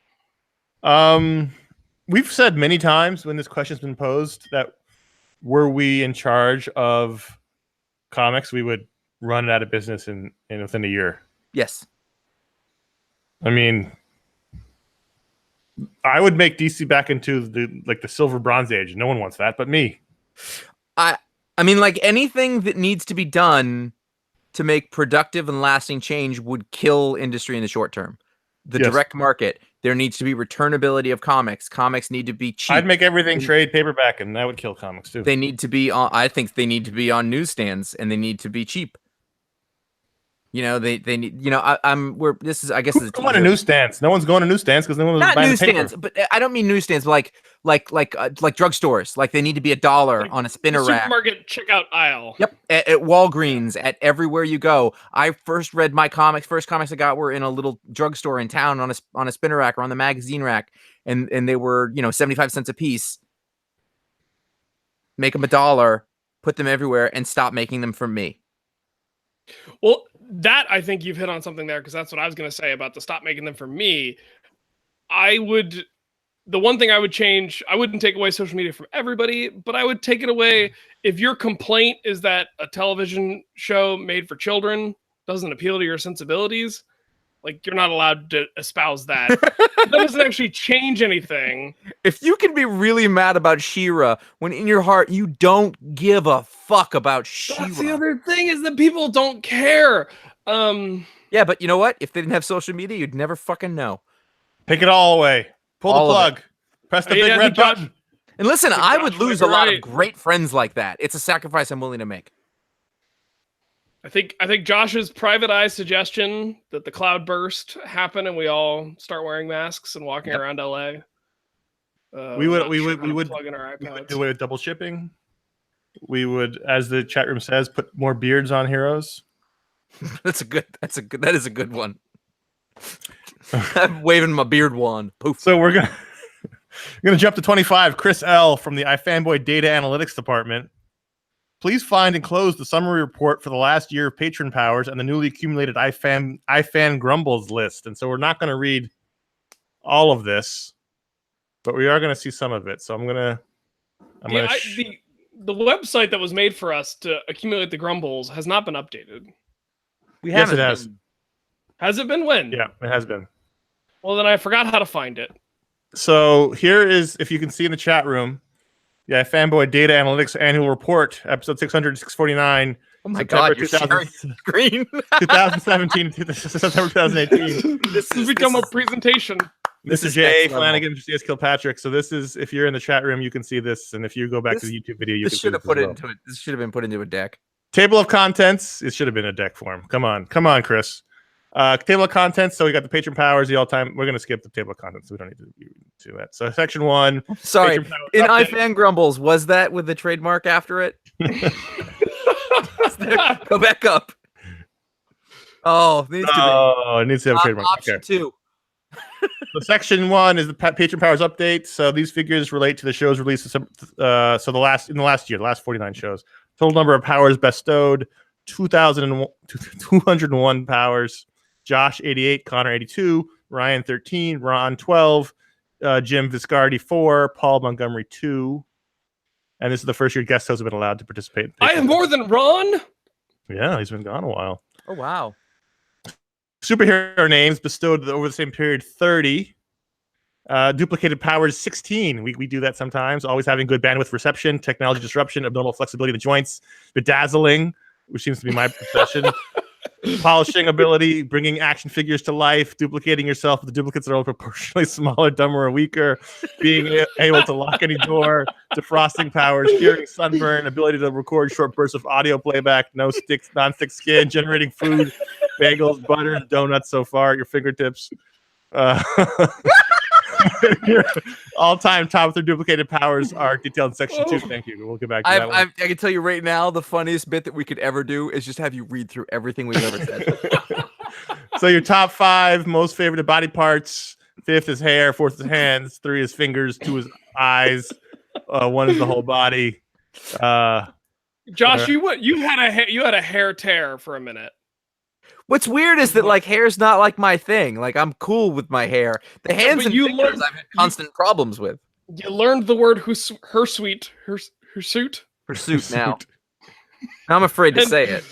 We've said many times when this question's been posed that were we in charge of comics, we would run it out of business in within a year. Yes. I mean, I would make DC back into the silver bronze age. No one wants that, but me. I mean, like, anything that needs to be done to make productive and lasting change would kill industry in the short term. The direct market, there needs to be returnability of comics. Comics need to be cheap. I'd make everything trade paperback, and that would kill comics too. They need to be on. I think they need to be on newsstands, and they need to be cheap. They need. I guess it's going to newsstands. No one's going to newsstands because no one's not buying newsstands. paper. But I don't mean newsstands, but like drugstores. Like, they need to be $1 on a spinner rack. Supermarket checkout aisle. Yep, at Walgreens, at everywhere you go. I first read my comics. First comics I got were in a little drugstore in town on a spinner rack or on the magazine rack, and they were 75 cents a piece. Make them $1, put them everywhere, and stop making them for me. Well, that, I think you've hit on something there, because that's what I was going to say about the stop making them for me. The one thing I would change, I wouldn't take away social media from everybody, but I would take it away if your complaint is that a television show made for children doesn't appeal to your sensibilities. Like, you're not allowed to espouse that. That doesn't actually change anything. If you can be really mad about She-Ra when in your heart you don't give a fuck about She-Ra. That's the other thing, is that people don't care. Yeah, but you know what? If they didn't have social media, you'd never fucking know. Take it all away. Pull the plug. Press the big red button. And listen, I would lose a lot of great friends like that. It's a sacrifice I'm willing to make. I think Josh's private eye suggestion that the cloud burst happen and we all start wearing masks and walking around LA. We would plug in our iPods. Do away with double shipping. We would, as the chat room says, put more beards on heroes. That is a good one. I'm waving my beard wand. Poof. So we're gonna jump to 25. Chris L from the iFanboy Data Analytics Department. Please find and close the summary report for the last year of patron powers and the newly accumulated iFan Grumbles list. And so we're not going to read all of this, but we are going to see some of it. So the website that was made for us to accumulate the Grumbles has not been updated. Yes, it has. Has it been when? Yeah, it has been. Well, then I forgot how to find it. So here is, if you can see in the chat room, yeah, Fanboy Data Analytics Annual Report, episode 600, 649. Oh my God, you're sharing the screen. 2017 to September 2018. This has become a presentation. This is Jay Flanagan, CS Kilpatrick. So this is, if you're in the chat room, you can see this. And if you go back to the YouTube video, you can see this. This should have been put into a deck. Table of contents. It should have been a deck form. Come on, Chris. Table of contents. So we got the patron powers, the all-time. We're going to skip the table of contents. So we don't need to do that. So section 1. Sorry. In iFan Grumbles, was that with the trademark after it? Go back up. Oh, it needs to have a trademark. Option 2. So section 1 is the patron powers update. So these figures relate to the shows released. So in the last year, the last 49 shows. Total number of powers bestowed: 201 powers. Josh 88, Connor 82, Ryan 13, Ron 12, Jim Viscardi 4, Paul Montgomery 2. And this is the first year guest hosts have been allowed to participate. I have more than Ron. Yeah, he's been gone a while. Oh wow. Superhero names bestowed over the same period: 30. Duplicated powers: 16. We do that sometimes. Always having good bandwidth reception, technology disruption, abnormal flexibility of the joints, bedazzling, which seems to be my profession. Polishing ability, bringing action figures to life, duplicating yourself with the duplicates that are all proportionally smaller, dumber, or weaker, being able to lock any door, defrosting powers, curing sunburn, ability to record short bursts of audio playback, non-stick skin, generating food, bagels, butter, and donuts so far at your fingertips. Your all-time top 3 duplicated powers are detailed in section 2. Thank you. We'll get back to that one. I can tell you right now, the funniest bit that we could ever do is just have you read through everything we've ever said. So your top 5 most favorite body parts: 5th is hair, 4th is hands, 3 is fingers, 2 is eyes, 1 is the whole body. Josh, you had a hair tear for a minute. What's weird is that, like, hair's not like my thing. Like, I'm cool with my hair. The hands and fingers I've had constant problems with. You learned the word hirsute now. Now I'm afraid to say it.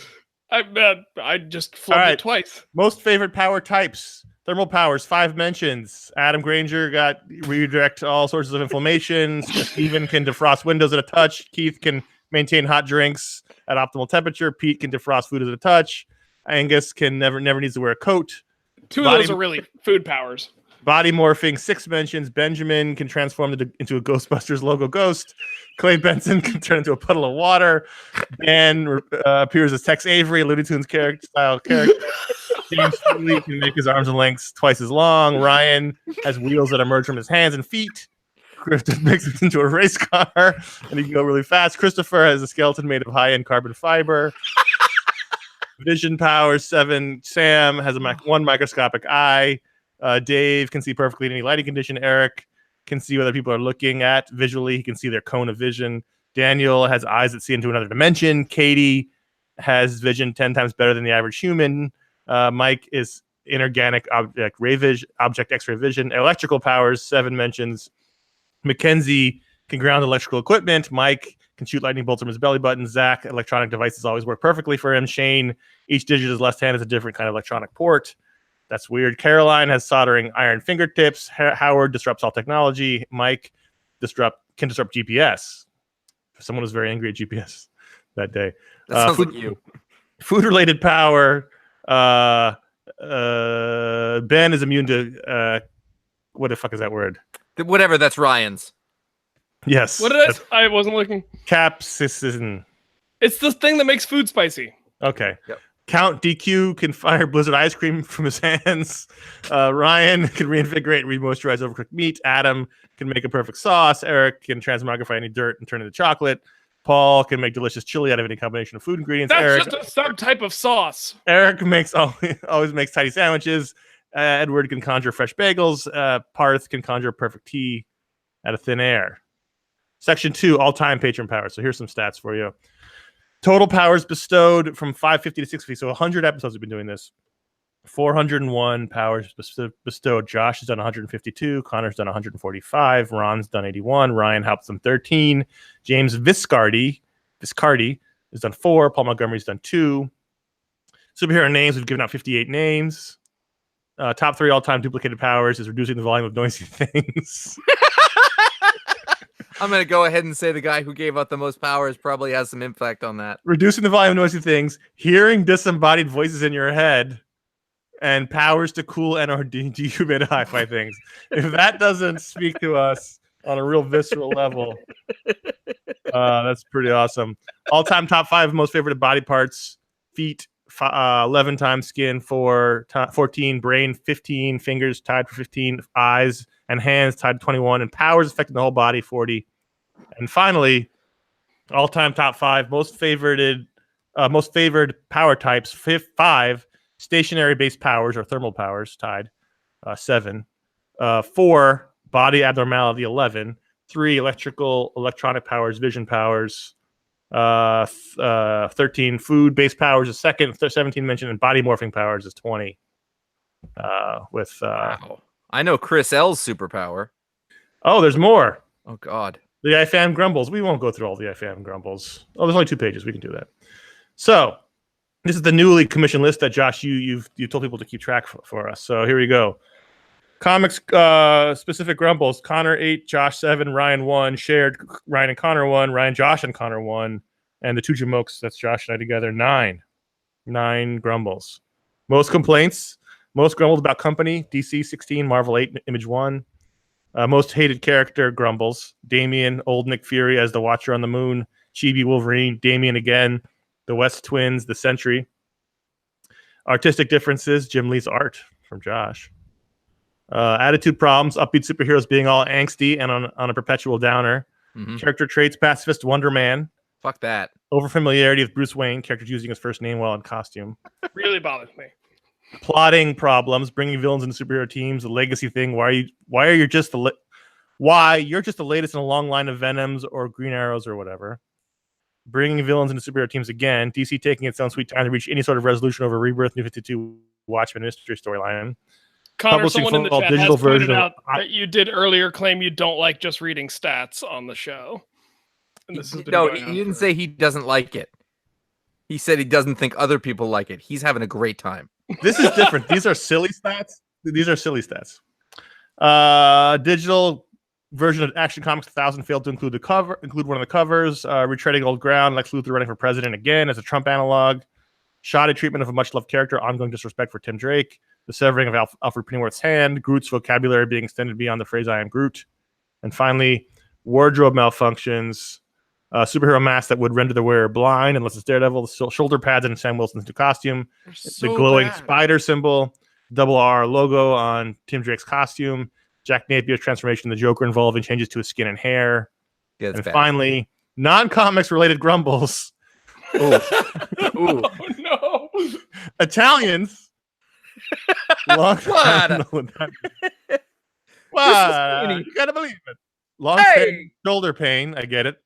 I just flubbed it twice. Most favorite power types: thermal powers, 5 mentions. Adam Granger got redirect all sources of inflammation. Steven can defrost windows at a touch. Keith can maintain hot drinks at optimal temperature. Pete can defrost food at a touch. Angus can never needs to wear a coat. 2 of those are really food powers. Body morphing, 6 mentions. Benjamin can transform into a Ghostbusters logo ghost. Clay Benson can turn into a puddle of water. Dan appears as Tex Avery, Looney Tunes style character. James Feely can make his arms and legs twice as long. Ryan has wheels that emerge from his hands and feet. Christopher makes it into a race car, and he can go really fast. Christopher has a skeleton made of high-end carbon fiber. Vision powers, 7. Sam has 1 microscopic eye. Dave can see perfectly in any lighting condition. Eric can see what other people are looking at visually. He can see their cone of vision. Daniel has eyes that see into another dimension. Katie has vision 10 times better than the average human. Mike is inorganic object X-ray vision. Electrical powers, 7 mentions. Mackenzie can ground electrical equipment. Mike can shoot lightning bolts from his belly button. Zach, electronic devices always work perfectly for him. Shane, each digit of his left hand is a different kind of electronic port. That's weird. Caroline has soldering iron fingertips. Howard disrupts all technology. Mike can disrupt GPS. Someone was very angry at GPS that day. That sounds like you. Food-related power. Ben is immune to what the fuck is that word? Whatever, that's Ryan's. Yes. What did I wasn't looking. Capsaicin. It's the thing that makes food spicy. Okay. Yep. Count DQ can fire blizzard ice cream from his hands. Ryan can reinvigorate and remoisturize overcooked meat. Adam can make a perfect sauce. Eric can transmogrify any dirt and turn it into chocolate. Paul can make delicious chili out of any combination of food ingredients. That's Eric, just a subtype of sauce. Eric always makes tidy sandwiches. Edward can conjure fresh bagels. Parth can conjure perfect tea out of thin air. Section 2, all-time patron powers. So here's some stats for you. Total powers bestowed from 550 to 650. So 100 episodes we've been doing this. 401 powers bestowed. Josh has done 152. Connor's done 145. Ron's done 81. Ryan helps them 13. James Viscardi has done 4. Paul Montgomery's done 2. Superhero names, we've given out 58 names. Top 3 all-time duplicated powers is reducing the volume of noisy things. I'm going to go ahead and say the guy who gave out the most powers probably has some impact on that. Reducing the volume of noisy things, hearing disembodied voices in your head, and powers to cool and or dehumidify things. If that doesn't speak to us on a real visceral level, that's pretty awesome. All-time top 5 most favorite body parts: feet, 11 times skin, 14 brain, 15 fingers tied for 15, eyes and hands tied to 21, and powers affecting the whole body, 40. And finally, all-time top 5 most favored power types: 5 stationary based powers or thermal powers tied, 7, 4 body abnormality, 11, 3 electronic powers, vision powers, 13 food based powers is second, 17 mentioned, and body morphing powers is 20. Wow. I know Chris L's superpower. Oh, there's more. Oh God. The iFan grumbles. We won't go through all the iFan grumbles. Oh, there's only 2 pages. We can do that. So this is the newly commissioned list that Josh, you told people to keep track for us. So here we go. Comics specific grumbles: Connor 8, Josh 7, Ryan 1, shared Ryan and Connor 1, Ryan, Josh, and Connor 1, and the 2 Jamokes, that's Josh and I together, 9. 9 grumbles. Most complaints: most grumbled about company, DC 16, Marvel 8, Image 1. Most hated character grumbles: Damian, old Nick Fury as the Watcher on the Moon, Chibi Wolverine, Damian again, the West Twins, the Sentry. Artistic differences: Jim Lee's art from Josh. Attitude problems: upbeat superheroes being all angsty and on a perpetual downer. Mm-hmm. Character traits: pacifist Wonder Man. Fuck that. Over familiarity with Bruce Wayne, characters using his first name while in costume. Really bothers me. Plotting problems: bringing villains into superhero teams, the legacy thing. Why you're just the latest in a long line of Venoms or Green Arrows or whatever. Bringing villains into superhero teams again. DC taking its own sweet time to reach any sort of resolution over Rebirth, New 52, Watchmen mystery storyline. Connor, someone in the chat has pointed out that you did earlier claim you don't like just reading stats on the show. And this has been he didn't say he doesn't like it. He said he doesn't think other people like it. He's having a great time. This is different. These are silly stats. Digital version of Action Comics 1000 failed to include one of the covers. Retreading old ground, Lex Luthor running for president again as a Trump analog. Shoddy treatment of a much-loved character, ongoing disrespect for Tim Drake. The severing of Alfred Pennyworth's hand, Groot's vocabulary being extended beyond the phrase "I am Groot," and finally, wardrobe malfunctions. Superhero mask that would render the wearer blind unless it's Daredevil. Shoulder pads in Sam Wilson's new costume. So the glowing bad. spider symbol. Double R logo on Tim Drake's costume. Jack Napier's transformation of the Joker involving changes to his skin and hair. Yeah, and bad. finally, non-comics related grumbles. Ooh. Oh no! Italians. Long time. Wow, you gotta believe it. Long-standing shoulder pain. I get it.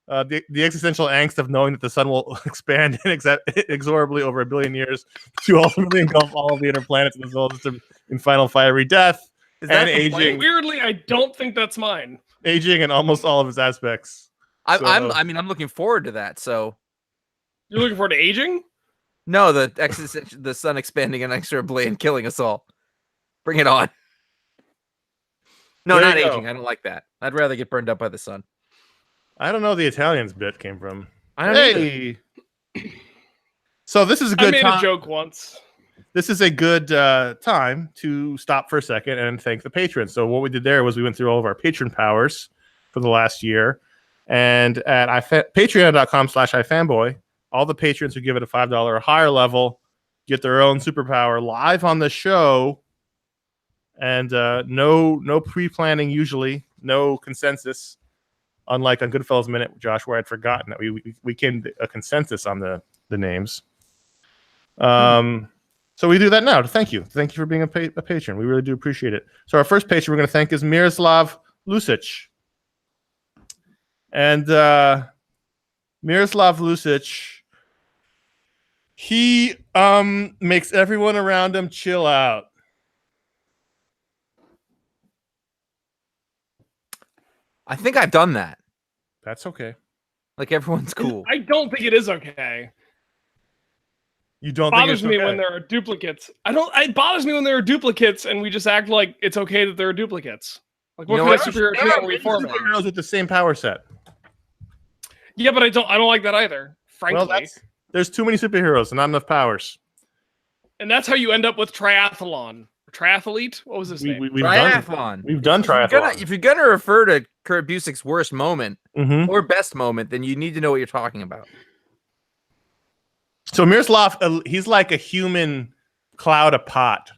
The existential angst of knowing that the sun will expand inexorably over 1 billion years to ultimately engulf all of the inner planets in the solar system in final fiery death. And aging. Weirdly, I don't think that's mine. Aging in almost all of its aspects. I'm looking forward to that. So you're looking forward to aging? No, the sun expanding inexorably and killing us all. Bring it on. No, not aging. I don't like that. I'd rather get burned up by the sun. I don't know where the Italians bit came from. I don't either. So this is a good I made time. a joke once. This is a good time to stop for a second and thank the patrons. So what we did there was we went through all of our patron powers for the last year. And at patreon.com/iFanboy, all the patrons who give it a $5 or higher level get their own superpower live on the show. And no pre-planning usually, no consensus. unlike on Goodfellas Minute, Josh, where I'd forgotten that we came to a consensus on the names. So we do that now. Thank you for being a patron. We really do appreciate it. So our first patron we're going to thank is Miroslav Lucic, and Miroslav Lucic, he makes everyone around him chill out. I think I've done that. That's okay. Like everyone's cool. I don't think it is okay. You don't It think bothers it's me okay? when there are duplicates. It bothers me when there are duplicates and we just act like it's okay that there are duplicates. Like what kind of superhero team are we forming? Superheroes with the same power set. Yeah, but I don't like that either, frankly. Well, there's too many superheroes and not enough powers. And that's how you end up with triathlon. Triathlete? What was his name? We've Triathlon. We've done triathlon. If you're gonna refer to Kurt Busic's worst moment Mm-hmm. or best moment, then you need to know what you're talking about. So Miroslav, he's like a human cloud of pot.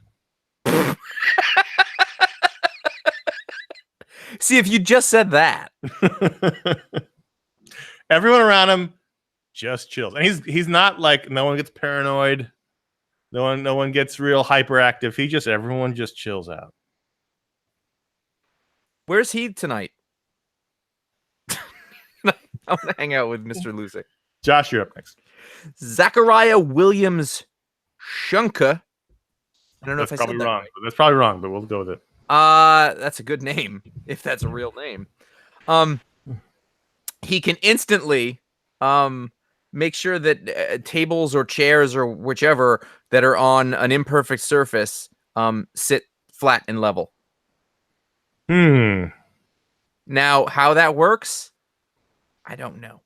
See, if you just said that. Everyone around him just chills, and he's not like, no one gets paranoid, no one gets real hyperactive. Everyone just chills out. Where's he tonight? I want to hang out with Mr. Lucic. Josh, you're up next. Zachariah Williams Shunka. I don't know That's if I probably said that wrong. right. That's probably wrong, but we'll go with it. That's a good name, if that's a real name. He can instantly make sure that tables or chairs or whichever that are on an imperfect surface sit flat and level. Now, how that works, I don't know.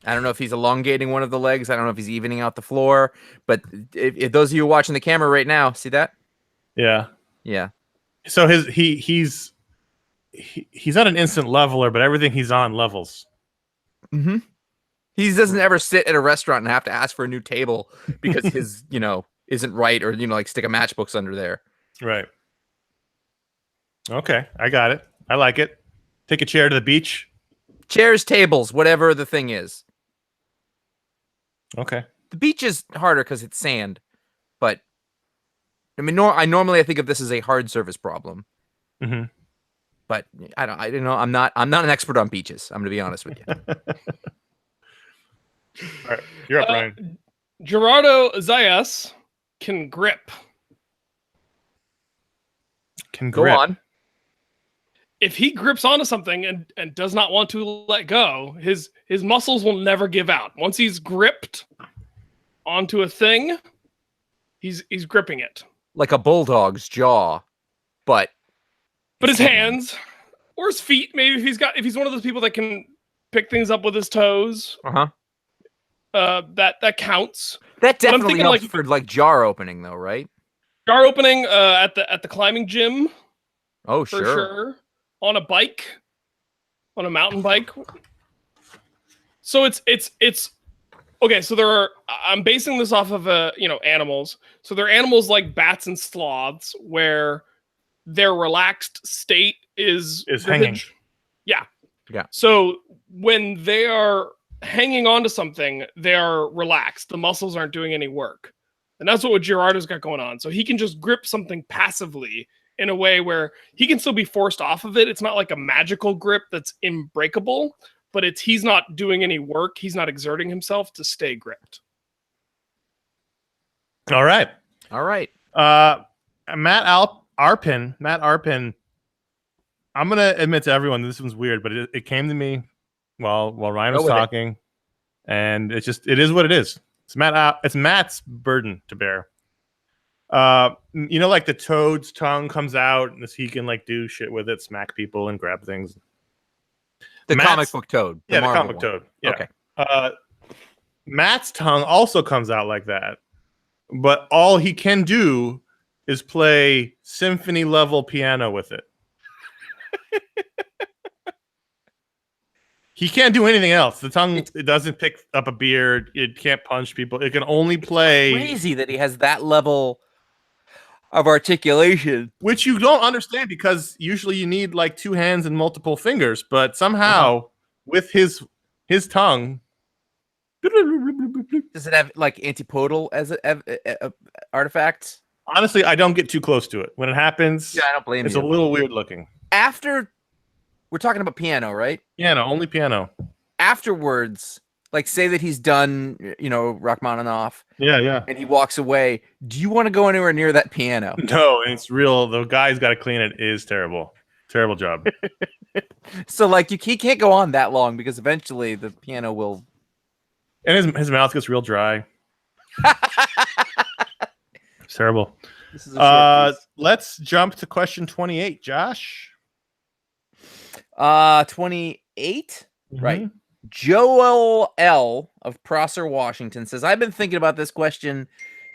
I don't know if he's elongating one of the legs. I don't know if he's evening out the floor. But if those of you watching the camera right now, see that? Yeah. Yeah. So he's not an instant leveler, but everything he's on levels. Mm-hmm. He doesn't ever sit at a restaurant and have to ask for a new table because his, isn't right, or like stick a matchbooks under there. Right. Okay, I got it. I like it. Take a chair to the beach. Chairs, tables, whatever the thing is. Okay. The beach is harder because it's sand, but I mean, I normally think of this as a hard surface problem. Mm-hmm. But I don't know. I'm not an expert on beaches. I'm going to be honest with you. All right, you're up, Ryan. Gerardo Zayas can grip. Can Go grip. on. If he grips onto something and does not want to let go, his muscles will never give out. Once he's gripped onto a thing, he's gripping it. Like a bulldog's jaw, but his hands or his feet, maybe if he's one of those people that can pick things up with his toes. That counts. That definitely helps for like jar opening, though, right? Jar opening at the climbing gym. Oh, for sure. On a bike, on a mountain bike. So it's okay. So I'm basing this off of animals. So they're animals like bats and sloths, where their relaxed state is hanging. Yeah. Yeah. So when they are hanging onto something, they are relaxed. The muscles aren't doing any work. And that's what Gerardo's got going on. So he can just grip something passively in a way where he can still be forced off of it. It's not like a magical grip that's unbreakable, but he's not doing any work. He's not exerting himself to stay gripped. All right. Matt Arpin. I'm gonna admit to everyone this one's weird, but it came to me while Ryan was talking, and it is what it is. It's Matt's burden to bear. Like the toad's tongue comes out, and he can like do shit with it, smack people and grab things. The comic book toad. The comic book toad. Yeah. Okay. Matt's tongue also comes out like that, but all he can do is play symphony level piano with it. He can't do anything else. The tongue, it doesn't pick up a beard. It can't punch people. It can only play. It's crazy that he has that level of articulation, which you don't understand because usually you need like two hands and multiple fingers. But somehow with his tongue. Does it have like antipodal as a artifact? Honestly, I don't get too close to it. When it happens, Yeah, I don't blame it's you. a little weird looking. After we're talking about piano, right? Piano, only piano. Afterwards, like say that he's done, Rachmaninoff, Yeah. and he walks away. Do you want to go anywhere near that piano? No, it's real. The guy's got to clean it. Is terrible. Terrible job. So like he can't go on that long because eventually the piano will. And his mouth gets real dry. It's terrible. This is a short piece. Let's jump to question 28, Josh. 28, right? Joel L of Prosser, Washington says, I've been thinking about this question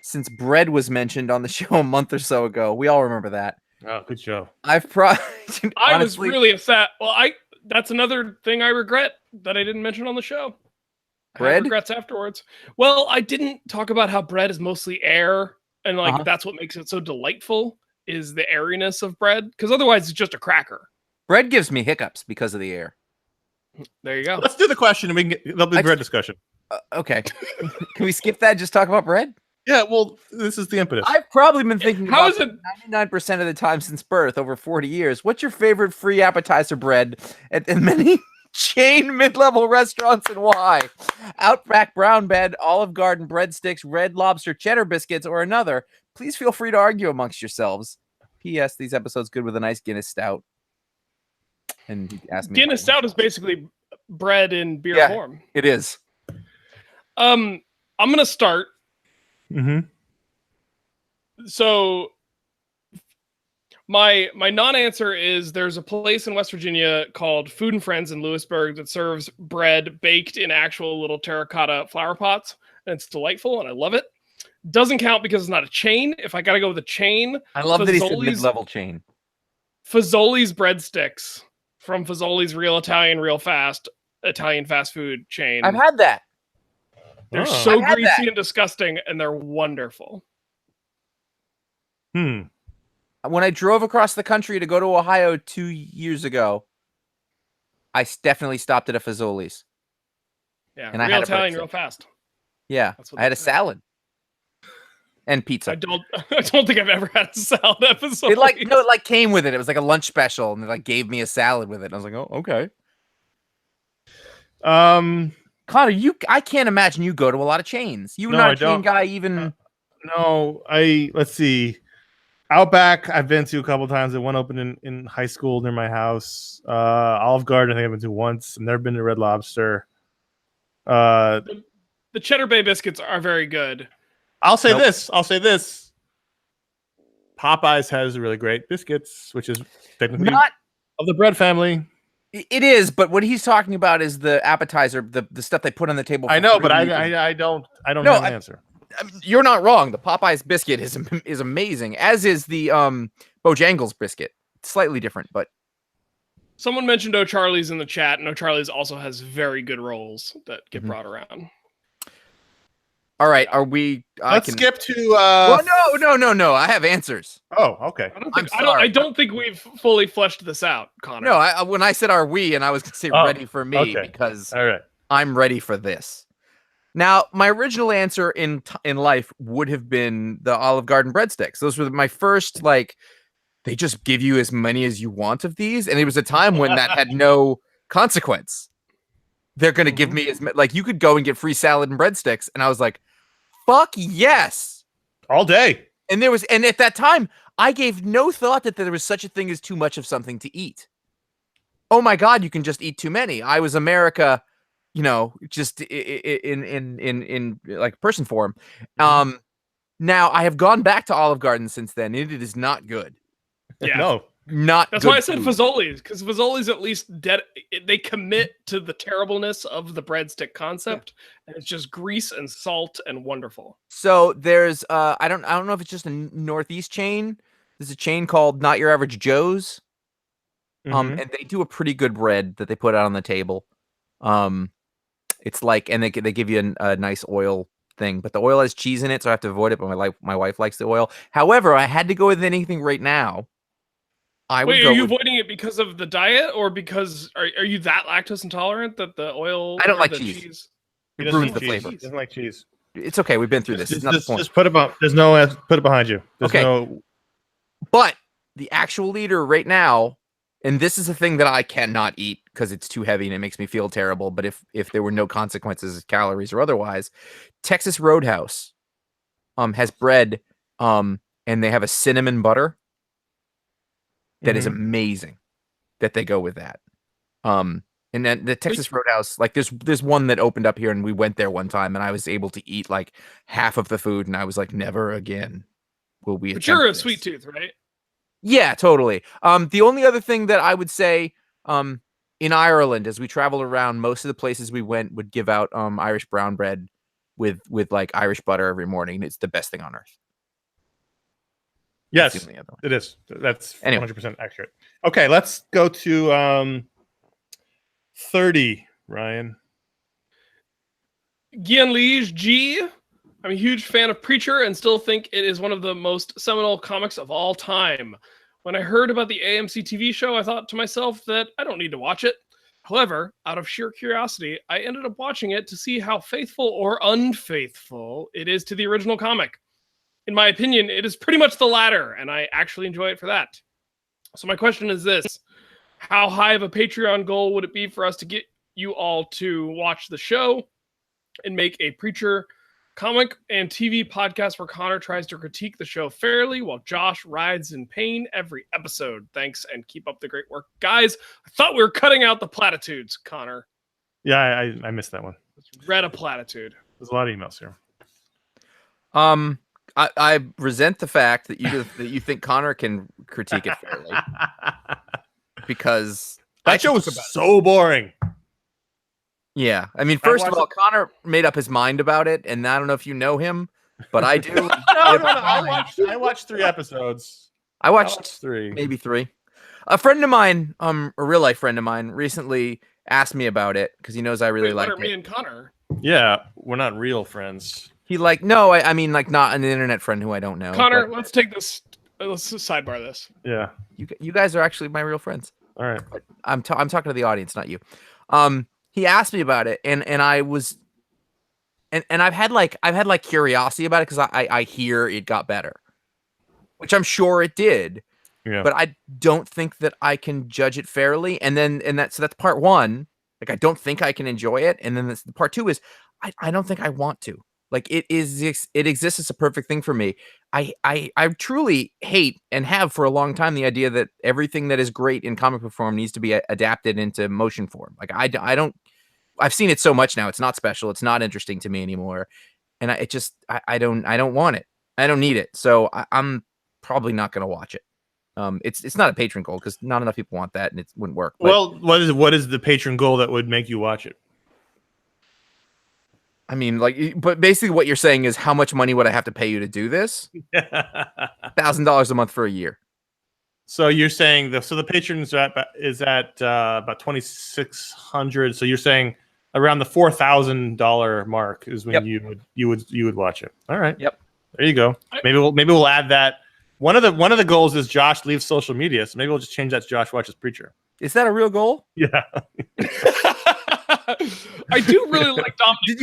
since bread was mentioned on the show a month or so ago. We all remember that. Oh, good show. I was really upset. Well, that's another thing I regret that I didn't mention on the show. I had regrets afterwards. Well, I didn't talk about how bread is mostly air, and that's what makes it so delightful is the airiness of bread, because otherwise it's just a cracker. Bread gives me hiccups because of the air. There you go. Let's do the question and we can get the bread discussion. Okay. Can we skip that and just talk about bread? Yeah, well, this is the impetus. I've probably been thinking How about is it 99% of the time since birth, over 40 years. What's your favorite free appetizer bread at many chain mid-level restaurants and why? Outback brown bread, Olive Garden breadsticks, Red Lobster cheddar biscuits, or another. Please feel free to argue amongst yourselves. P.S. These episodes good with a nice Guinness stout. And he asked me. Guinness stout is basically bread in beer form. It is. I'm gonna start. So my non-answer is there's a place in West Virginia called Food and Friends in Lewisburg that serves bread baked in actual little terracotta flower pots, and it's delightful and I love it. Doesn't count because it's not a chain. If I gotta go with a chain, I love that he said mid-level chain. Fazoli's breadsticks from Fazoli's Real Italian, Real Fast Italian fast food chain. I've had that. They're so greasy and disgusting, and they're wonderful. When I drove across the country to go to Ohio 2 years ago, I definitely stopped at a Fazoli's. Yeah, and Real I had Italian, Real Fast. Yeah, I had a salad and pizza. I don't think I've ever had a salad at Fazoli's. It came with it. It was like a lunch special, and they gave me a salad with it. And I was like, oh, okay. Connor, I can't imagine you go to a lot of chains. You're not a chain guy even. No, let's see. Outback, I've been to a couple times. One opened in high school near my house. Olive Garden, I think I've been to once. I've never been to Red Lobster. The Cheddar Bay biscuits are very good. I'll say this. Popeyes has really great biscuits, which is technically not of the bread family. It is, but what he's talking about is the appetizer, the stuff they put on the table. I know, but I don't have an answer. You're not wrong. The Popeyes biscuit is amazing, as is the Bojangles biscuit. It's slightly different, but someone mentioned O'Charlie's in the chat, and O'Charlie's also has very good rolls that get brought around. All right, are we? Let's skip to. Well, no. I have answers. Oh, okay. I don't think we've fully fleshed this out, Connor. No, when I said "are we," and I was going to say "ready for me" because I'm ready for this. Now, my original answer in life would have been the Olive Garden breadsticks. Those were my first, they just give you as many as you want of these. And it was a time when that had no consequence. They're going to give me you could go and get free salad and breadsticks. And I was like, fuck yes. All day. And at that time, I gave no thought that there was such a thing as too much of something to eat. Oh my God, you can just eat too many. I was America, just in person form. Now I have gone back to Olive Garden since then. It is not good. Yeah. No. That's why I said Fazoli's, because Fazoli's at least they commit to the terribleness of the breadstick concept, and it's just grease and salt and wonderful. So there's I don't know if it's just a Northeast chain. There's a chain called Not Your Average Joe's, and they do a pretty good bread that they put out on the table. It's and they give you a nice oil thing, but the oil has cheese in it, so I have to avoid it. But my wife likes the oil. However, I had to go with anything right now. I would Wait, go. are you with- avoiding it because of the diet, or because are you that lactose intolerant that the oil? I don't or like the cheese. He It doesn't ruins like the cheese. flavor. He doesn't like cheese. It's okay. We've been through this. It's not the point. Just put it behind. There's no put it behind you. There's Okay. no. But the actual leader right now, and this is a thing that I cannot eat because it's too heavy and it makes me feel terrible. But if there were no consequences, calories or otherwise, Texas Roadhouse has bread and they have a cinnamon butter that is amazing that they go with that. And then the Texas Roadhouse, like there's one that opened up here and we went there one time and I was able to eat like half of the food and I was like, never again will we. But you're a this. sweet tooth, right? Yeah, totally. The only other thing that I would say, in Ireland, as we traveled around, most of the places we went would give out Irish brown bread with like Irish butter every morning. It's the best thing on earth. Yes, it is. That's 100% accurate. Okay, let's go to 30, Ryan. Gian Liege G. I'm a huge fan of Preacher and still think it is one of the most seminal comics of all time. When I heard about the AMC TV show, I thought to myself that I don't need to watch it. However, out of sheer curiosity, I ended up watching it to see how faithful or unfaithful it is to the original comic. In my opinion, it is pretty much the latter, and I actually enjoy it for that. So my question is this. How high of a Patreon goal would it be for us to get you all to watch the show and make a Preacher comic and TV podcast where Connor tries to critique the show fairly while Josh rides in pain every episode? Thanks, and keep up the great work. Guys, I thought we were cutting out the platitudes, Connor. Yeah, I missed that one. Read a platitude. There's a lot of emails here. I resent the fact that you think Connor can critique it fairly because that show was so boring. Yeah, I mean, first of all, Connor made up his mind about it, and I don't know if you know him, but I do. No. I watched 3 episodes. I watched 3, maybe 3. A friend of mine, a real life friend of mine, recently asked me about it because he knows I really like it. Me and Connor. Yeah, we're not real friends. He no, I mean like not an internet friend who I don't know. Connor, let's take this. Let's sidebar this. Yeah, you guys are actually my real friends. All right, but I'm talking to the audience, not you. He asked me about it, and I was, and I've had like curiosity about it because I hear it got better, which I'm sure it did. Yeah. But I don't think that I can judge it fairly. And that's part one. Like I don't think I can enjoy it. And then the part 2 is I don't think I want to. Like it exists as a perfect thing for me. I truly hate and have for a long time the idea that everything that is great in comic book form needs to be adapted into motion form. Like I don't. I've seen it so much now. It's not special. It's not interesting to me anymore. And I don't want it. I don't need it. So I'm probably not going to watch it. It's not a patron goal because not enough people want that and it wouldn't work. But, well, what is the patron goal that would make you watch it? I mean, but basically what you're saying is how much money would I have to pay you to do this? $1,000 a month for a year. So you're saying the patrons is at about 2,600. So you're saying around the $4,000 mark is when you would watch it. All right. Yep. There you go. Maybe we'll add that. One of the goals is Josh leaves social media. So maybe we'll just change that to Josh watches Preacher. Is that a real goal? Yeah. I do really like Dominic. Did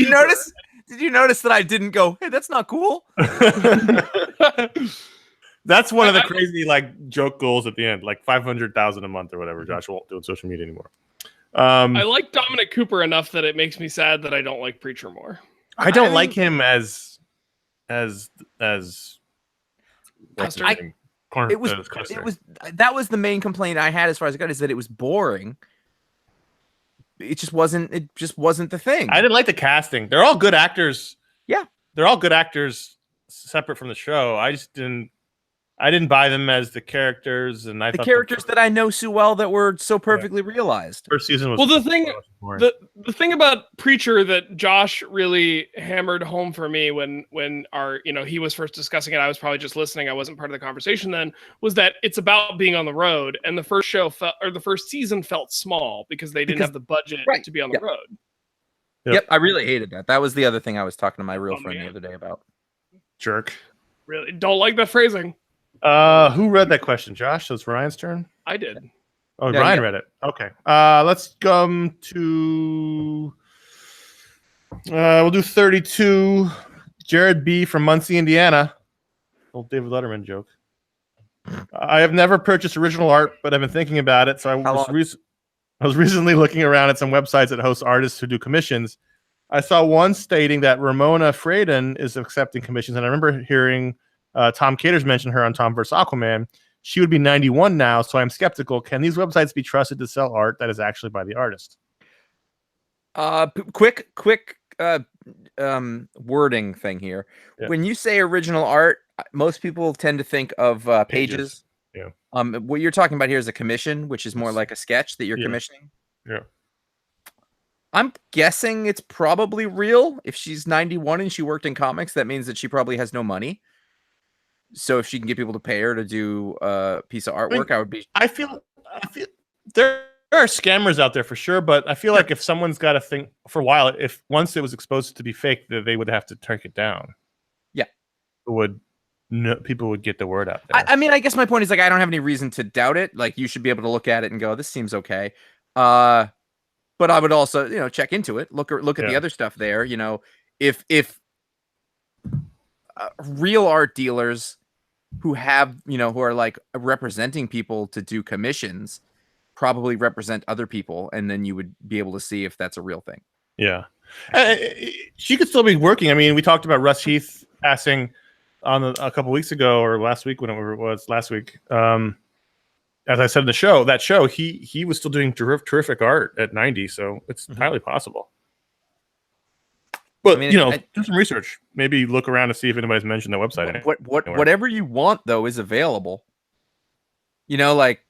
you notice that I didn't go, hey, that's not cool? That's one of the crazy joke goals at the end, like 500,000 a month or whatever. Josh won't do on social media anymore. I like Dominic Cooper enough that it makes me sad that I don't like Preacher more. I don't like him as that was the main complaint I had as far as it got, is that it was boring. It just wasn't the thing. I didn't like the casting. They're all good actors. Yeah. They're all good actors separate from the show. I didn't buy them as the characters, and I thought characters that I know so well that were so perfectly realized. First season was the thing about Preacher that Josh really hammered home for me when he was first discussing it. I was probably just listening. I wasn't part of the conversation then. Was that it's about being on the road, and the first season felt small because they didn't have the budget to be on the road. Yep, I really hated that. That was the other thing I was talking to my real friend the other day about. Jerk. Really don't like that phrasing. Who read that question? Josh? So it's Ryan's turn. I did. Oh, Yeah, Ryan yeah. read it. Okay. Let's come to. We'll do 32. Jared B from Muncie, Indiana. Old David Letterman joke. I have never purchased original art, but I've been thinking about it. So I was recently looking around at some websites that host artists who do commissions. I saw one stating that Ramona Fraden is accepting commissions, and I remember hearing Tom Caters mention her on Tom vs. Aquaman. She would be 91 now, so I'm skeptical. Can these websites be trusted to sell art that is actually by the artist? Quick wording thing here. Yeah. When you say original art, most people tend to think of pages. Yeah. What you're talking about here is a commission, which is more like a sketch that you're commissioning. Yeah. I'm guessing it's probably real. If she's 91 and she worked in comics, that means that she probably has no money. So if she can get people to pay her to do a piece of artwork, I feel there are scammers out there for sure, but I feel like if someone's got a thing for a while, if once it was exposed to be fake, they would have to take it down. Yeah. People would get the word out there. I mean, I guess my point is, like, I don't have any reason to doubt it. Like, you should be able to look at it and go, this seems okay. But I would also, check into it. Look at the other stuff there. If real art dealers who have, who are like representing people to do commissions, probably represent other people, and then you would be able to see if that's a real thing. Yeah, she could still be working. I mean, we talked about Russ Heath passing on a couple weeks ago, or last week, whenever it was last week. As I said in the show, he was still doing terrific art at 90, so it's highly possible. But do some research. Maybe look around to see if anybody's mentioned the website. Whatever you want, though, is available. It's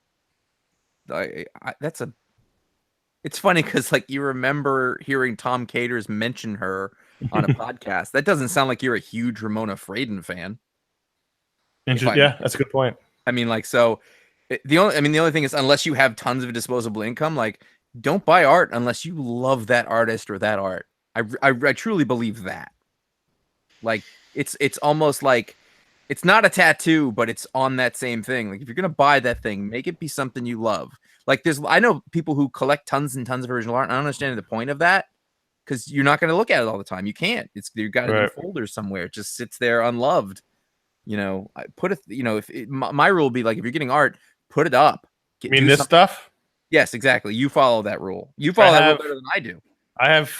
funny because, like, you remember hearing Tom Caters mention her on a podcast. That doesn't sound like you're a huge Ramona Fraden fan. Yeah, that's a good point. I mean, like, so the only thing is, unless you have tons of disposable income, like, don't buy art unless you love that artist or that art. I truly believe that. Like, it's almost like it's not a tattoo, but it's on that same thing. Like, if you're gonna buy that thing, make it be something you love. Like, I know people who collect tons and tons of original art. And I don't understand the point of that, because you're not going to look at it all the time. You can't. You got it in folders somewhere. It just sits there unloved. I put it. My rule would be, like, if you're getting art, put it up. You mean this stuff? Yes, exactly. You follow that rule. You follow that rule better than I do. I have.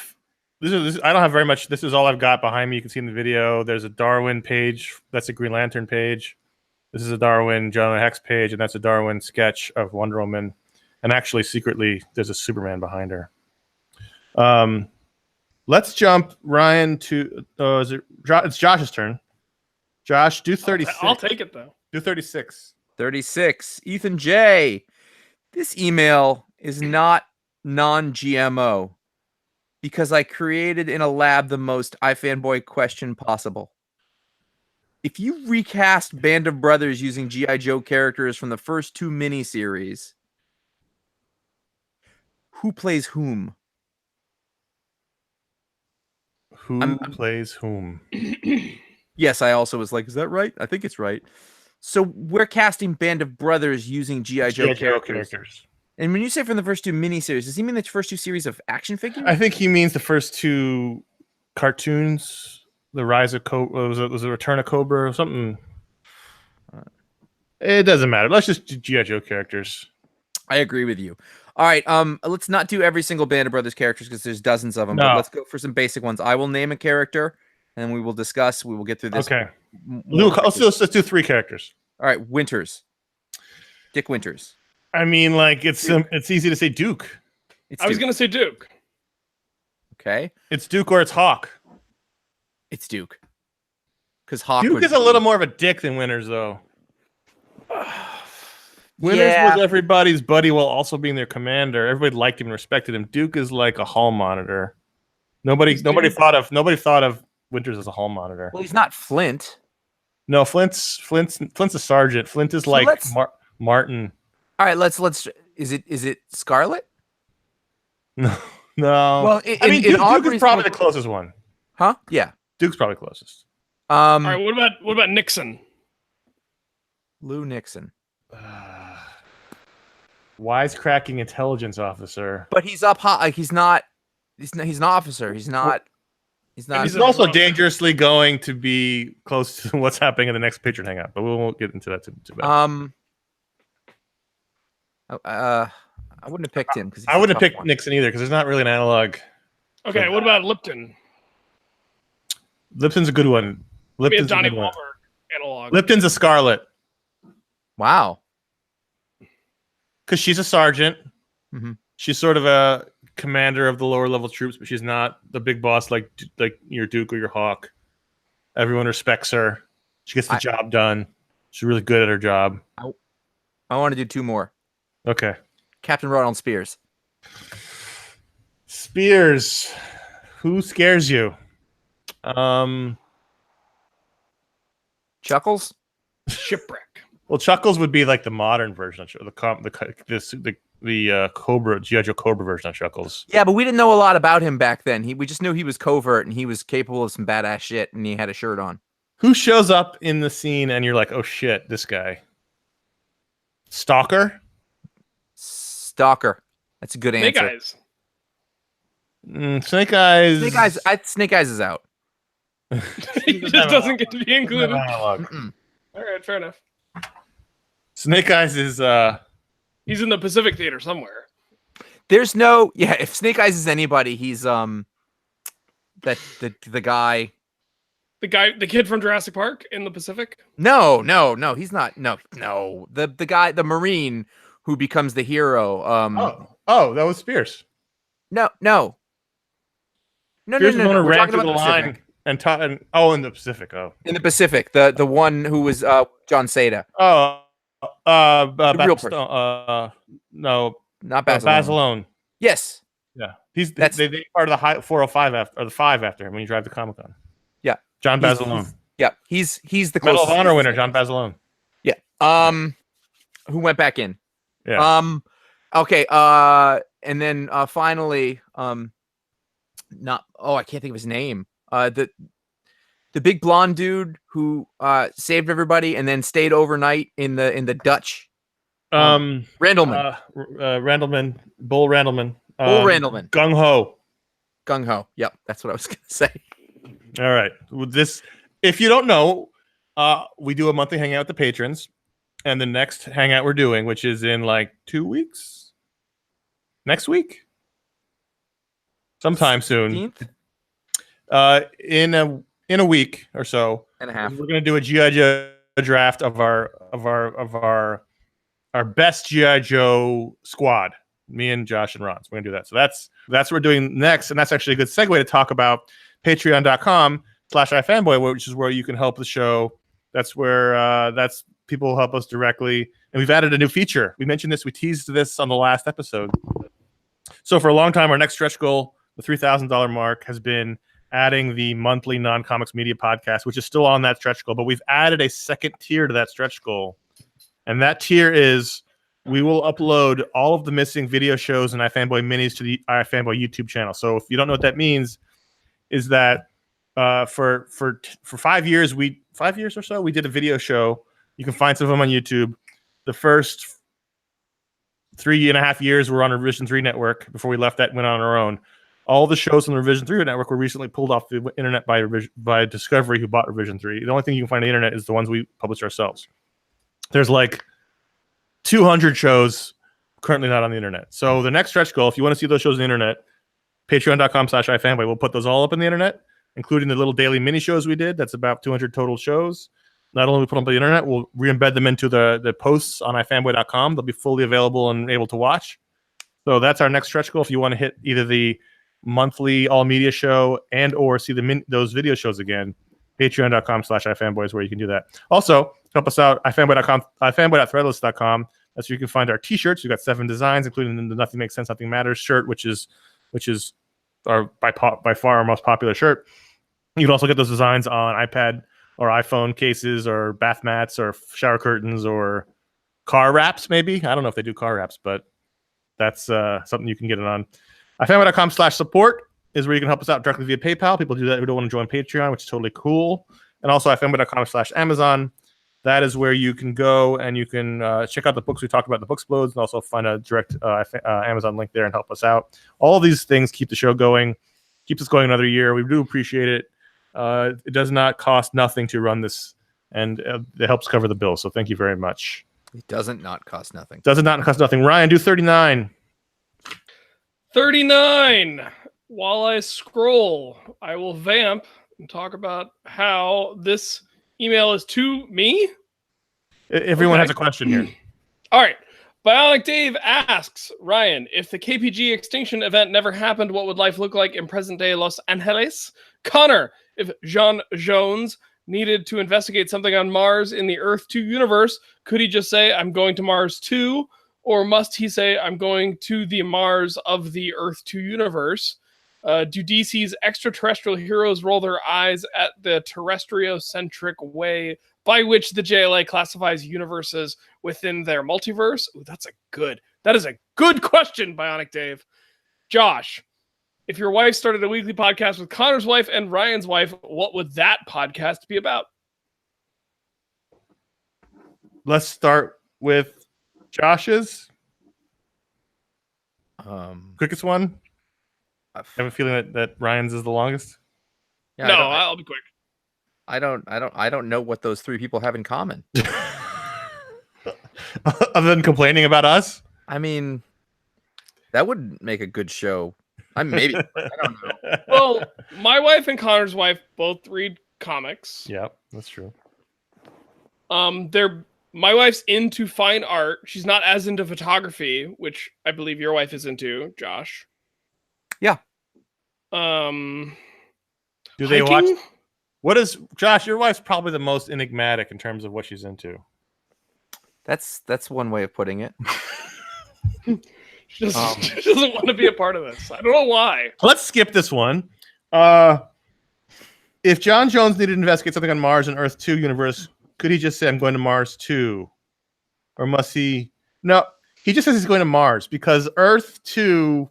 I don't have very much. This is all I've got behind me. You can see in the video. There's a Darwin page. That's a Green Lantern page. This is a Darwin Jonah Hex page, and that's a Darwin sketch of Wonder Woman. And actually, secretly, there's a Superman behind her. Let's jump, Ryan, to it's Josh's turn. Josh, do 36. I'll take it, though. Do 36. 36. Ethan J. This email is not non-GMO because I created in a lab the most iFanboy question possible. If you recast Band of Brothers using G.I. Joe characters from the first 2 miniseries, who plays whom? Who plays whom? Yes, I also was like, is that right? I think it's right. So we're casting Band of Brothers using G.I. Joe characters. And when you say from the first 2 miniseries, does he mean the first 2 series of action figures? I think he means the first 2 cartoons. The Rise of Cobra. Was it Return of Cobra or something? It doesn't matter. Let's just do G.I. Joe characters. I agree with you. All right, let's not do every single Band of Brothers characters because there's dozens of them. No. But let's go for some basic ones. I will name a character, and we will discuss. We will get through this. Okay. Let's do 3 characters. All right, Winters. Dick Winters. I mean, like, it's easy to say Duke. I was going to say Duke. Okay. It's Duke or it's Hawk. It's Duke. Because Hawk Duke is a little more of a dick than Winters, though. Winters was everybody's buddy while also being their commander. Everybody liked him and respected him. Duke is like a hall monitor. Nobody thought of Winters as a hall monitor. Well, he's not Flint. No, Flint's a sergeant. Flint is like Martin. All right, let's. Is it Scarlet? No. Well, Duke is probably the closest one. Huh? Yeah. Duke's probably closest. All right. What about Nixon? Lou Nixon. Wisecracking intelligence officer. But he's up high. Like he's not. He's an officer. He's not. He's not. He's also dangerously going to be close to what's happening in the next patron hangout, but we won't get into that too bad. I wouldn't have picked him because I wouldn't have picked Nixon either because there's not really an analog. Okay, what about Lipton? Lipton's a good one. Lipton's Johnny a good one. Wahlberg analog. Lipton's a Scarlet Wow. because she's a sergeant. Mm-hmm. She's sort of a commander of the lower level troops, but she's not the big boss like your Duke or your Hawk. Everyone respects her. She gets the job done. She's really good at her job. I want to do 2 more. Okay. Captain Ronald Spears. Spears. Who scares you? Chuckles. Shipwreck. Well, Chuckles would be like the modern version of the Cobra, G.I. Joe Cobra version of Chuckles. Yeah, but we didn't know a lot about him back then. We just knew he was covert and he was capable of some badass shit, and he had a shirt on. Who shows up in the scene and you're like, oh shit, this guy? Stalker. That's a good answer. Snake Eyes. Snake Eyes. Snake Eyes is out. He just doesn't get to be included. All Mm-mm. right, fair enough. Snake Eyes is He's in the Pacific Theater somewhere. There's no if Snake Eyes is anybody, he's the guy. The kid from Jurassic Park in the Pacific? No, he's not. No. The guy, the Marine who becomes the hero. that was Spears. No. Spears was going to We're ran talking through about the line in the Pacific. In the Pacific, the one who was John Seda. Real person. No, Not Basilone. Yes. Yeah, they part of the 405 or the 5 after him when you drive to Comic Con. Yeah, John Basilone. He's the Medal closest. of Honor winner, John Basilone. Yeah. Who went back in? Yeah. Okay. And then finally, I can't think of his name. The big blonde dude who saved everybody and then stayed overnight in the Dutch. Randleman. Randleman. Bull Randleman. Randleman. Gung Ho. Yep, that's what I was gonna say. All right. If you don't know, we do a monthly hangout with the patrons, and the next hangout we're doing, which is in like 2 weeks, next week, sometime soon, 16th? in a week or so and a half, we're gonna do a GI Joe draft of our best GI Joe squad. Me and Josh and Ron. So we're gonna do that. So that's what we're doing next, and that's actually a good segue to talk about patreon.com/iFanboy, which is where you can help the show. That's where that's people help us directly, and we've added a new feature. We mentioned this, we teased this on the last episode. So for a long time, our next stretch goal, the $3,000 mark, has been adding the monthly non-comics media podcast, which is still on that stretch goal, but we've added a second tier to that stretch goal, and that tier is we will upload all of the missing video shows and iFanboy minis to the iFanboy YouTube channel. So if you don't know what that means, is that for 5 years, 5 years or so, we did a video show. You can find some of them on YouTube. The first 3.5 years were on Revision 3 network before we left that and went on our own. All the shows on the Revision 3 network were recently pulled off the internet by Discovery, who bought Revision 3. The only thing you can find on the internet is the ones we publish ourselves. There's like 200 shows currently not on the internet. So the next stretch goal, if you want to see those shows on the internet, patreon.com/iFanboy. We'll put those all up on the internet, including the little daily mini shows we did. That's about 200 total shows. Not only we put them on the internet, we'll re-embed them into the posts on iFanboy.com. They'll be fully available and able to watch. So that's our next stretch goal. If you want to hit either the monthly all media show and or see those video shows again, patreon.com/iFanboy is where you can do that. Also, help us out, iFanboy.com, iFanboy.threadless.com. That's where you can find our t-shirts. We've got 7 designs, including the Nothing Makes Sense, Nothing Matters shirt, which is our by far our most popular shirt. You can also get those designs on iPad or iPhone cases or bath mats or shower curtains or car wraps, maybe. I don't know if they do car wraps, but that's something you can get it on. iFanboy.com/support is where you can help us out directly via PayPal. People do that who don't want to join Patreon, which is totally cool. And also iFanboy.com/Amazon. that is where you can go and you can check out the books we talked about, the Booksplodes, and also find a direct Amazon link there and help us out. All these things keep the show going, keeps us going another year. We do appreciate it. It does not cost nothing to run this, and it helps cover the bill. So thank you very much. It doesn't not cost nothing. Does it not cost nothing? Ryan, do 39. 39. While I scroll, I will vamp and talk about how this email is to me. Everyone has a question here. All right. Bionic Dave asks, Ryan, if the KPG extinction event never happened, what would life look like in present-day Los Angeles? Connor, if John Jones needed to investigate something on Mars in the Earth 2 universe, could he just say, I'm going to Mars 2? Or must he say, I'm going to the Mars of the Earth 2 universe? Do DC's extraterrestrial heroes roll their eyes at the terrestriocentric way by which the JLA classifies universes within their multiverse? Ooh, that is a good question, Bionic Dave. Josh, if your wife started a weekly podcast with Connor's wife and Ryan's wife, what would that podcast be about? Let's start with Josh's. Quickest one. I have a feeling that Ryan's is the longest. Yeah, no, I'll be quick. I don't know what those three people have in common. Other than complaining about us? I mean, that would make a good show. I don't know. Well, my wife and Connor's wife both read comics. Yep, that's true. My wife's into fine art. She's not as into photography, which I believe your wife is into, Josh. Yeah. Do they watch? What is Josh? Your wife's probably the most enigmatic in terms of what she's into. That's one way of putting it. She doesn't want to be a part of this. I don't know why. Let's skip this one. If John Jones needed to investigate something on Mars and Earth 2 universe, could he just say, I'm going to Mars 2? Or must he? No, he just says he's going to Mars because Earth 2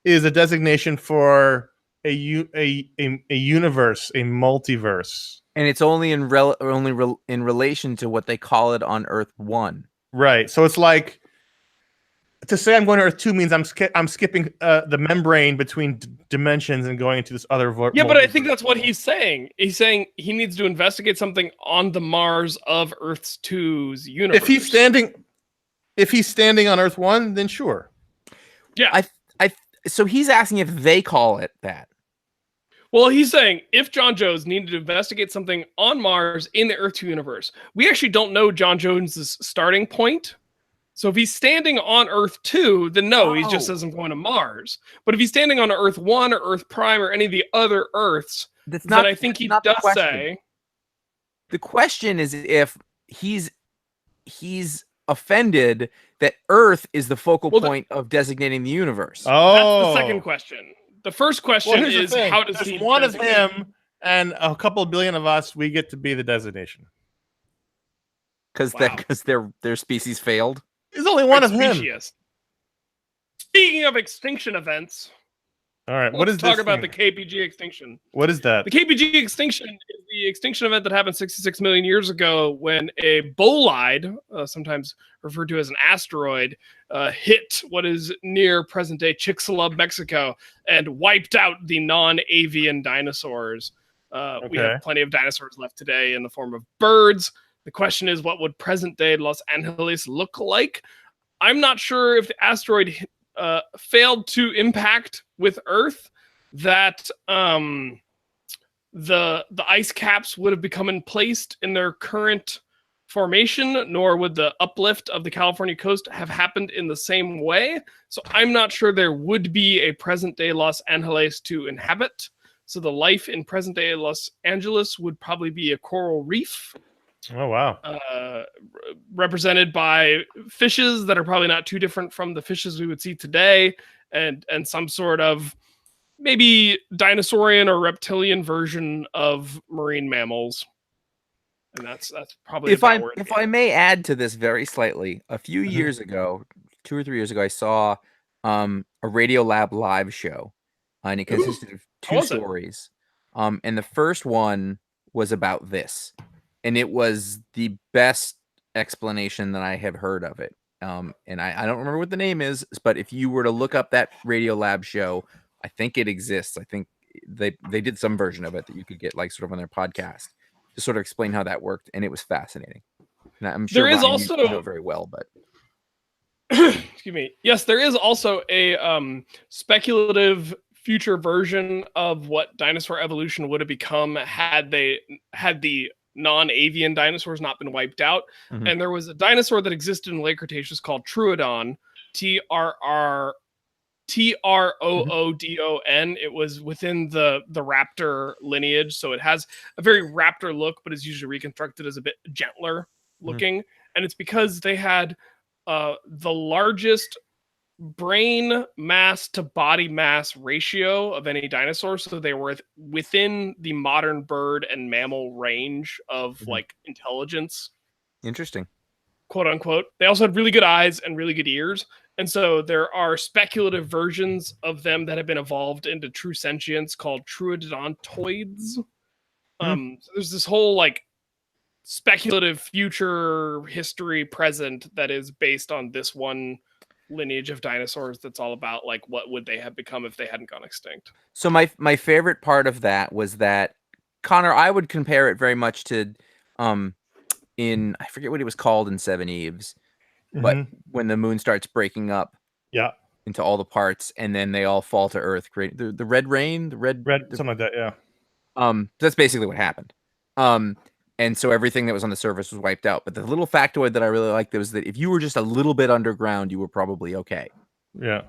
is a designation for a universe, a multiverse. And it's only in relation to what they call it on Earth 1. Right. So it's like to say I'm going to Earth 2 means I'm skipping the membrane between dimensions and going into this other Yeah, but I think that's what he's saying. He's saying he needs to investigate something on the Mars of Earth 2's universe. If he's standing on Earth 1, then sure. Yeah. So he's asking if they call it that. Well, he's saying if John Jones needed to investigate something on Mars in the Earth 2 universe, we actually don't know John Jones's starting point. So if he's standing on Earth 2, then no, he just says I'm going to Mars. But if he's standing on Earth 1 or Earth Prime or any of the other Earths, then I think he does say. The question is if he's offended that Earth is the focal point of designating the universe. Oh, that's the second question. The first question is how does he? One of him and a couple of billion of us, we get to be the designation because their species failed. There's only one of him. Speaking of extinction events, all right, let's talk about the KPG extinction. What is that? The KPG extinction is the extinction event that happened 66 million years ago when a bolide, sometimes referred to as an asteroid, hit what is near present-day Chicxulub, Mexico, and wiped out the non-avian dinosaurs. We have plenty of dinosaurs left today in the form of birds. The question is, what would present-day Los Angeles look like? I'm not sure if the asteroid failed to impact with Earth, that the ice caps would have become placed in their current formation, nor would the uplift of the California coast have happened in the same way. So I'm not sure there would be a present-day Los Angeles to inhabit. So the life in present-day Los Angeles would probably be a coral reef. Oh, wow. Represented by fishes that are probably not too different from the fishes we would see today, and some sort of maybe dinosaurian or reptilian version of marine mammals. And that's probably if I may add to this very slightly. A few years ago, 2 or 3 years ago, I saw a Radiolab live show, and it consisted of 2 stories. And the first one was about this. and it was the best explanation that I have heard of it. And I don't remember what the name is, but if you were to look up that Radiolab show, I think it exists. I think they did some version of it that you could get like sort of on their podcast to sort of explain how that worked, and it was fascinating. And I'm sure There is Ryan, also you know it very well, but excuse me. Yes, there is also a speculative future version of what dinosaur evolution would have become had the non-avian dinosaurs not been wiped out. Mhm. And there was a dinosaur that existed in the late Cretaceous called Troodon, Troodon. It was within the raptor lineage, so it has a very raptor look, but is usually reconstructed as a bit gentler looking. And it's because they had the largest brain mass to body mass ratio of any dinosaur, so they were within the modern bird and mammal range of like intelligence, interesting. quote unquote. They also had really good eyes and really good ears, and so there are speculative versions of them that have been evolved into true sentience called Troodontoids. So there's this whole like speculative future history present that is based on this one lineage of dinosaurs that's all about like what would they have become if they hadn't gone extinct. So my favorite part of that was that, Connor, I would compare it very much to in I forget what it was called in Seven Eves, but when the moon starts breaking up into all the parts and then they all fall to Earth, create the red rain, red something like that, yeah. That's basically what happened. And so everything that was on the surface was wiped out. But the little factoid that I really liked was that if you were just a little bit underground, you were probably okay. Yeah.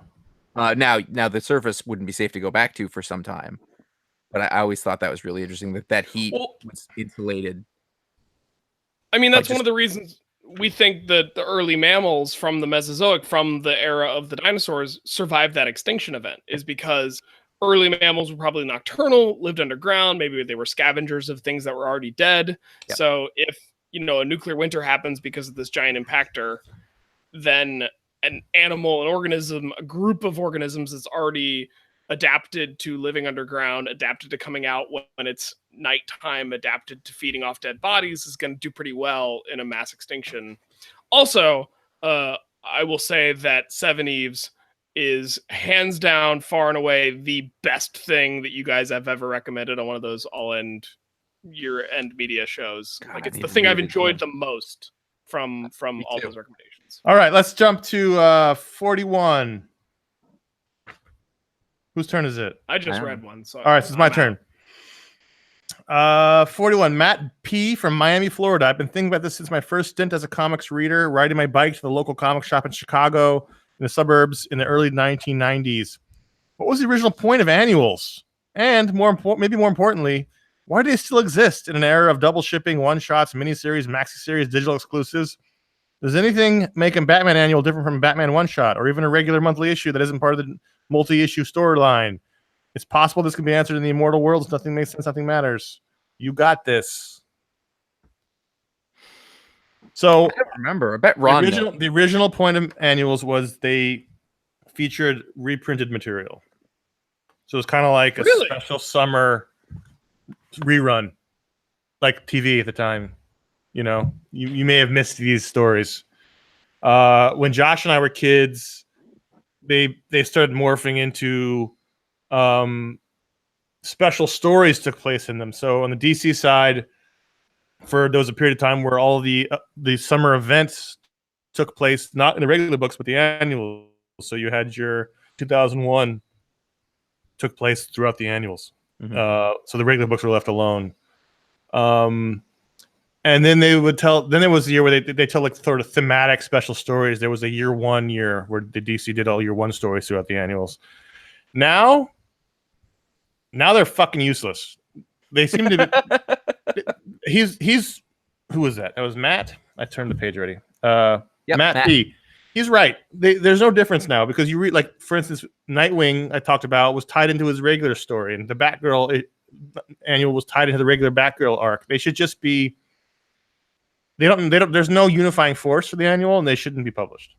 Now the surface wouldn't be safe to go back to for some time. But I always thought that was really interesting that heat was insulated. I mean, that's one of the reasons we think that the early mammals from the Mesozoic, from the era of the dinosaurs, survived that extinction event, is because early mammals were probably nocturnal, lived underground. Maybe they were scavengers of things that were already dead. Yep. So if, a nuclear winter happens because of this giant impactor, then an animal, an organism, a group of organisms that's already adapted to living underground, adapted to coming out when it's nighttime, adapted to feeding off dead bodies, is going to do pretty well in a mass extinction. Also, I will say that Seven Eves is hands down, far and away, the best thing that you guys have ever recommended on one of those all-end year-end media shows. God, like, it's the thing I've enjoyed the most from all those recommendations. All right, let's jump to 41. Whose turn is it? I just read one. So all right, so it's my turn. 41, Matt P. from Miami, Florida. I've been thinking about this since my first stint as a comics reader, riding my bike to the local comic shop in Chicago, in the suburbs in the early 1990s. What was the original point of annuals? And maybe more importantly, why do they still exist in an era of double shipping, one-shots, miniseries, maxi-series, digital exclusives? Does anything make a Batman annual different from a Batman one-shot, or even a regular monthly issue that isn't part of the multi-issue storyline? It's possible this can be answered in the immortal worlds. Nothing makes sense, nothing matters. You got this. So I don't remember. I bet Ron. The original point of annuals was they featured reprinted material. So it's kind of like a special summer rerun, like TV at the time. You may have missed these stories. When Josh and I were kids, they started morphing into special stories took place in them. So on the DC side, there was a period of time where all the summer events took place, not in the regular books, but the annuals. So you had your 2001 took place throughout the annuals. So the regular books were left alone. And then they would tell. Then there was the year where they tell like sort of thematic special stories. There was a year where the DC did all year one stories throughout the annuals. Now they're fucking useless. They seem to be. He's who was that? That was Matt. I turned the page already. Matt P. He's right. There's no difference now because you read, like, for instance, Nightwing I talked about was tied into his regular story, and the Batgirl annual was tied into the regular Batgirl arc. They should just be. They don't. There's no unifying force for the annual, and they shouldn't be published.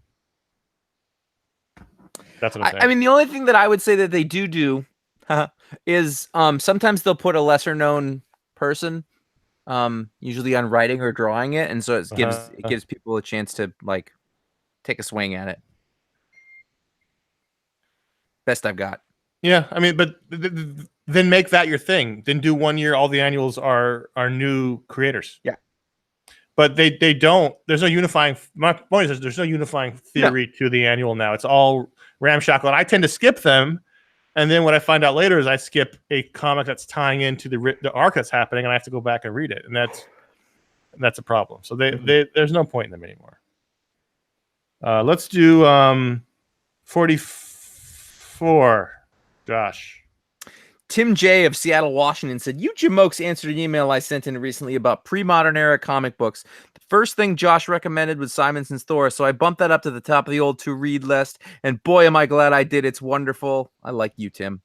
That's what I'm saying. I mean, the only thing that I would say that they do is sometimes they'll put a lesser known person usually on writing or drawing it, and so it Uh-huh. gives people a chance to like take a swing at it. Best I've got. Yeah, I mean, but then make that your thing. Then do 1 year. All the annuals are new creators. Yeah. But they don't. There's no unifying. My point is, there's no unifying theory to the annual now. It's all ramshackle, and I tend to skip them. And then what I find out later is I skip a comic that's tying into the arc that's happening, and I have to go back and read it, and that's a problem. So there's no point in them anymore. Let's do 44. Josh. Tim J of Seattle, Washington said, "You jamokes answered an email I sent in recently about pre-modern era comic books. The first thing Josh recommended was Simonson's Thor, so I bumped that up to the top of the old to-read list, and boy, am I glad I did. It's wonderful." I like you, Tim.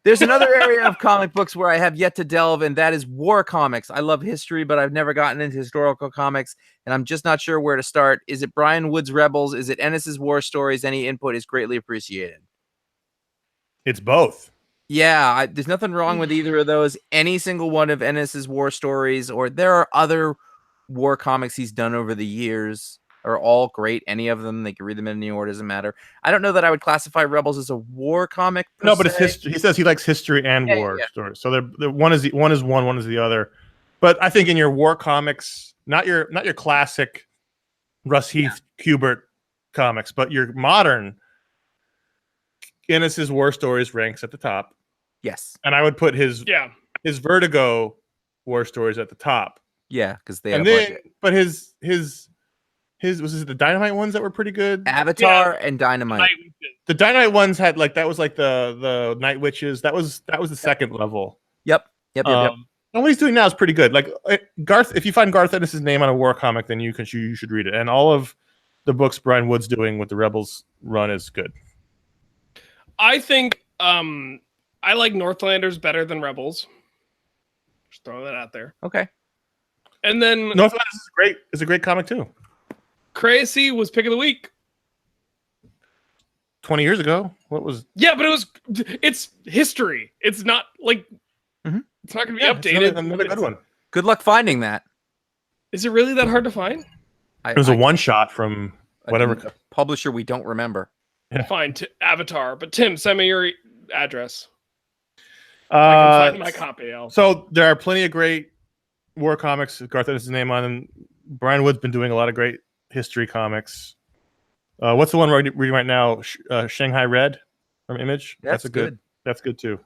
There's another area of comic books where I have yet to delve, and that is war comics. I love history, but I've never gotten into historical comics, and I'm just not sure where to start. Is it Brian Wood's Rebels? Is it Ennis's War Stories? Any input is greatly appreciated. It's both. Yeah, there's nothing wrong with either of those. Any single one of Ennis's War Stories, or there are other war comics he's done over the years, are all great. Any of them, they can read them in any order, doesn't matter. I don't know that I would classify Rebels as a war comic. No, but it's history. He says he likes history and war stories. So one is one is the other. But I think in your war comics, not your classic Russ Heath Kubert comics, but your modern Ennis's War Stories ranks at the top. Yes. And I would put his Vertigo War Stories at the top. Yeah, because they had a budget. But his was it the Dynamite ones that were pretty good? Avatar and Dynamite. The Dynamite ones had that was like the Night Witches. That was the second level. Yep. And what he's doing now is pretty good. Like Garth, if you find Garth Ennis's name on a war comic, then you should read it. And all of the books Brian Wood's doing with the Rebels run is good. I think I like Northlanders better than Rebels. Just throwing that out there. Okay. And then Northlanders is great. It's a great comic too. Crazy was pick of the week 20 years ago. What was? Yeah, but it's history. It's not like it's not going to be updated. Another good one. Good luck finding that. Is it really that hard to find? It was a one shot from whatever publisher we don't remember. Yeah. Fine, Avatar. But Tim, send me your address. I can find my copy. So there are plenty of great war comics. Garth Ennis' name on them. Brian Wood's been doing a lot of great history comics. What's the one we're reading right now? Shanghai Red from Image. That's good. That's good too.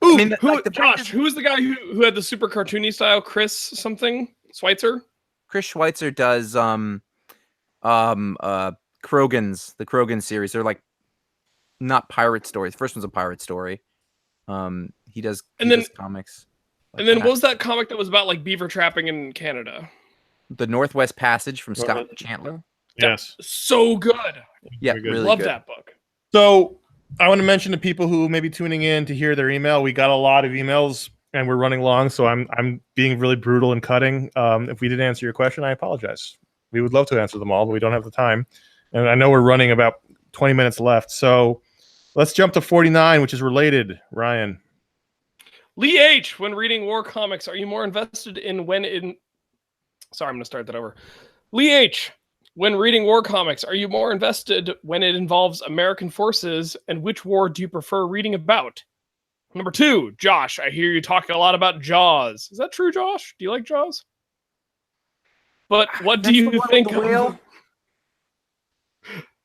Ooh, Josh, who was the guy who had the super cartoony style? Chris something? Schweitzer? Chris Schweitzer does Krogan's, the Krogan series. They're like not pirate stories. The first one's a pirate story. He does comics. Like and then what was that comic that was about like beaver trapping in Canada? The Northwest Passage from Scott Chandler. Yes. So good. Yeah, really love good. that book. So I want to mention to people who may be tuning in to hear their email. We got a lot of emails and we're running long, so I'm being really brutal and cutting. If we didn't answer your question, I apologize. We would love to answer them all, but we don't have the time. And I know we're running about 20 minutes left. So let's jump to 49, which is related. Ryan. Lee H., when reading war comics, are you more invested in Sorry, I'm going to start that over. Lee H., when reading war comics, are you more invested when it involves American forces, and which war do you prefer reading about? Number 2, Josh, I hear you talking a lot about Jaws. Is that true, Josh? Do you like Jaws? But what do you think of...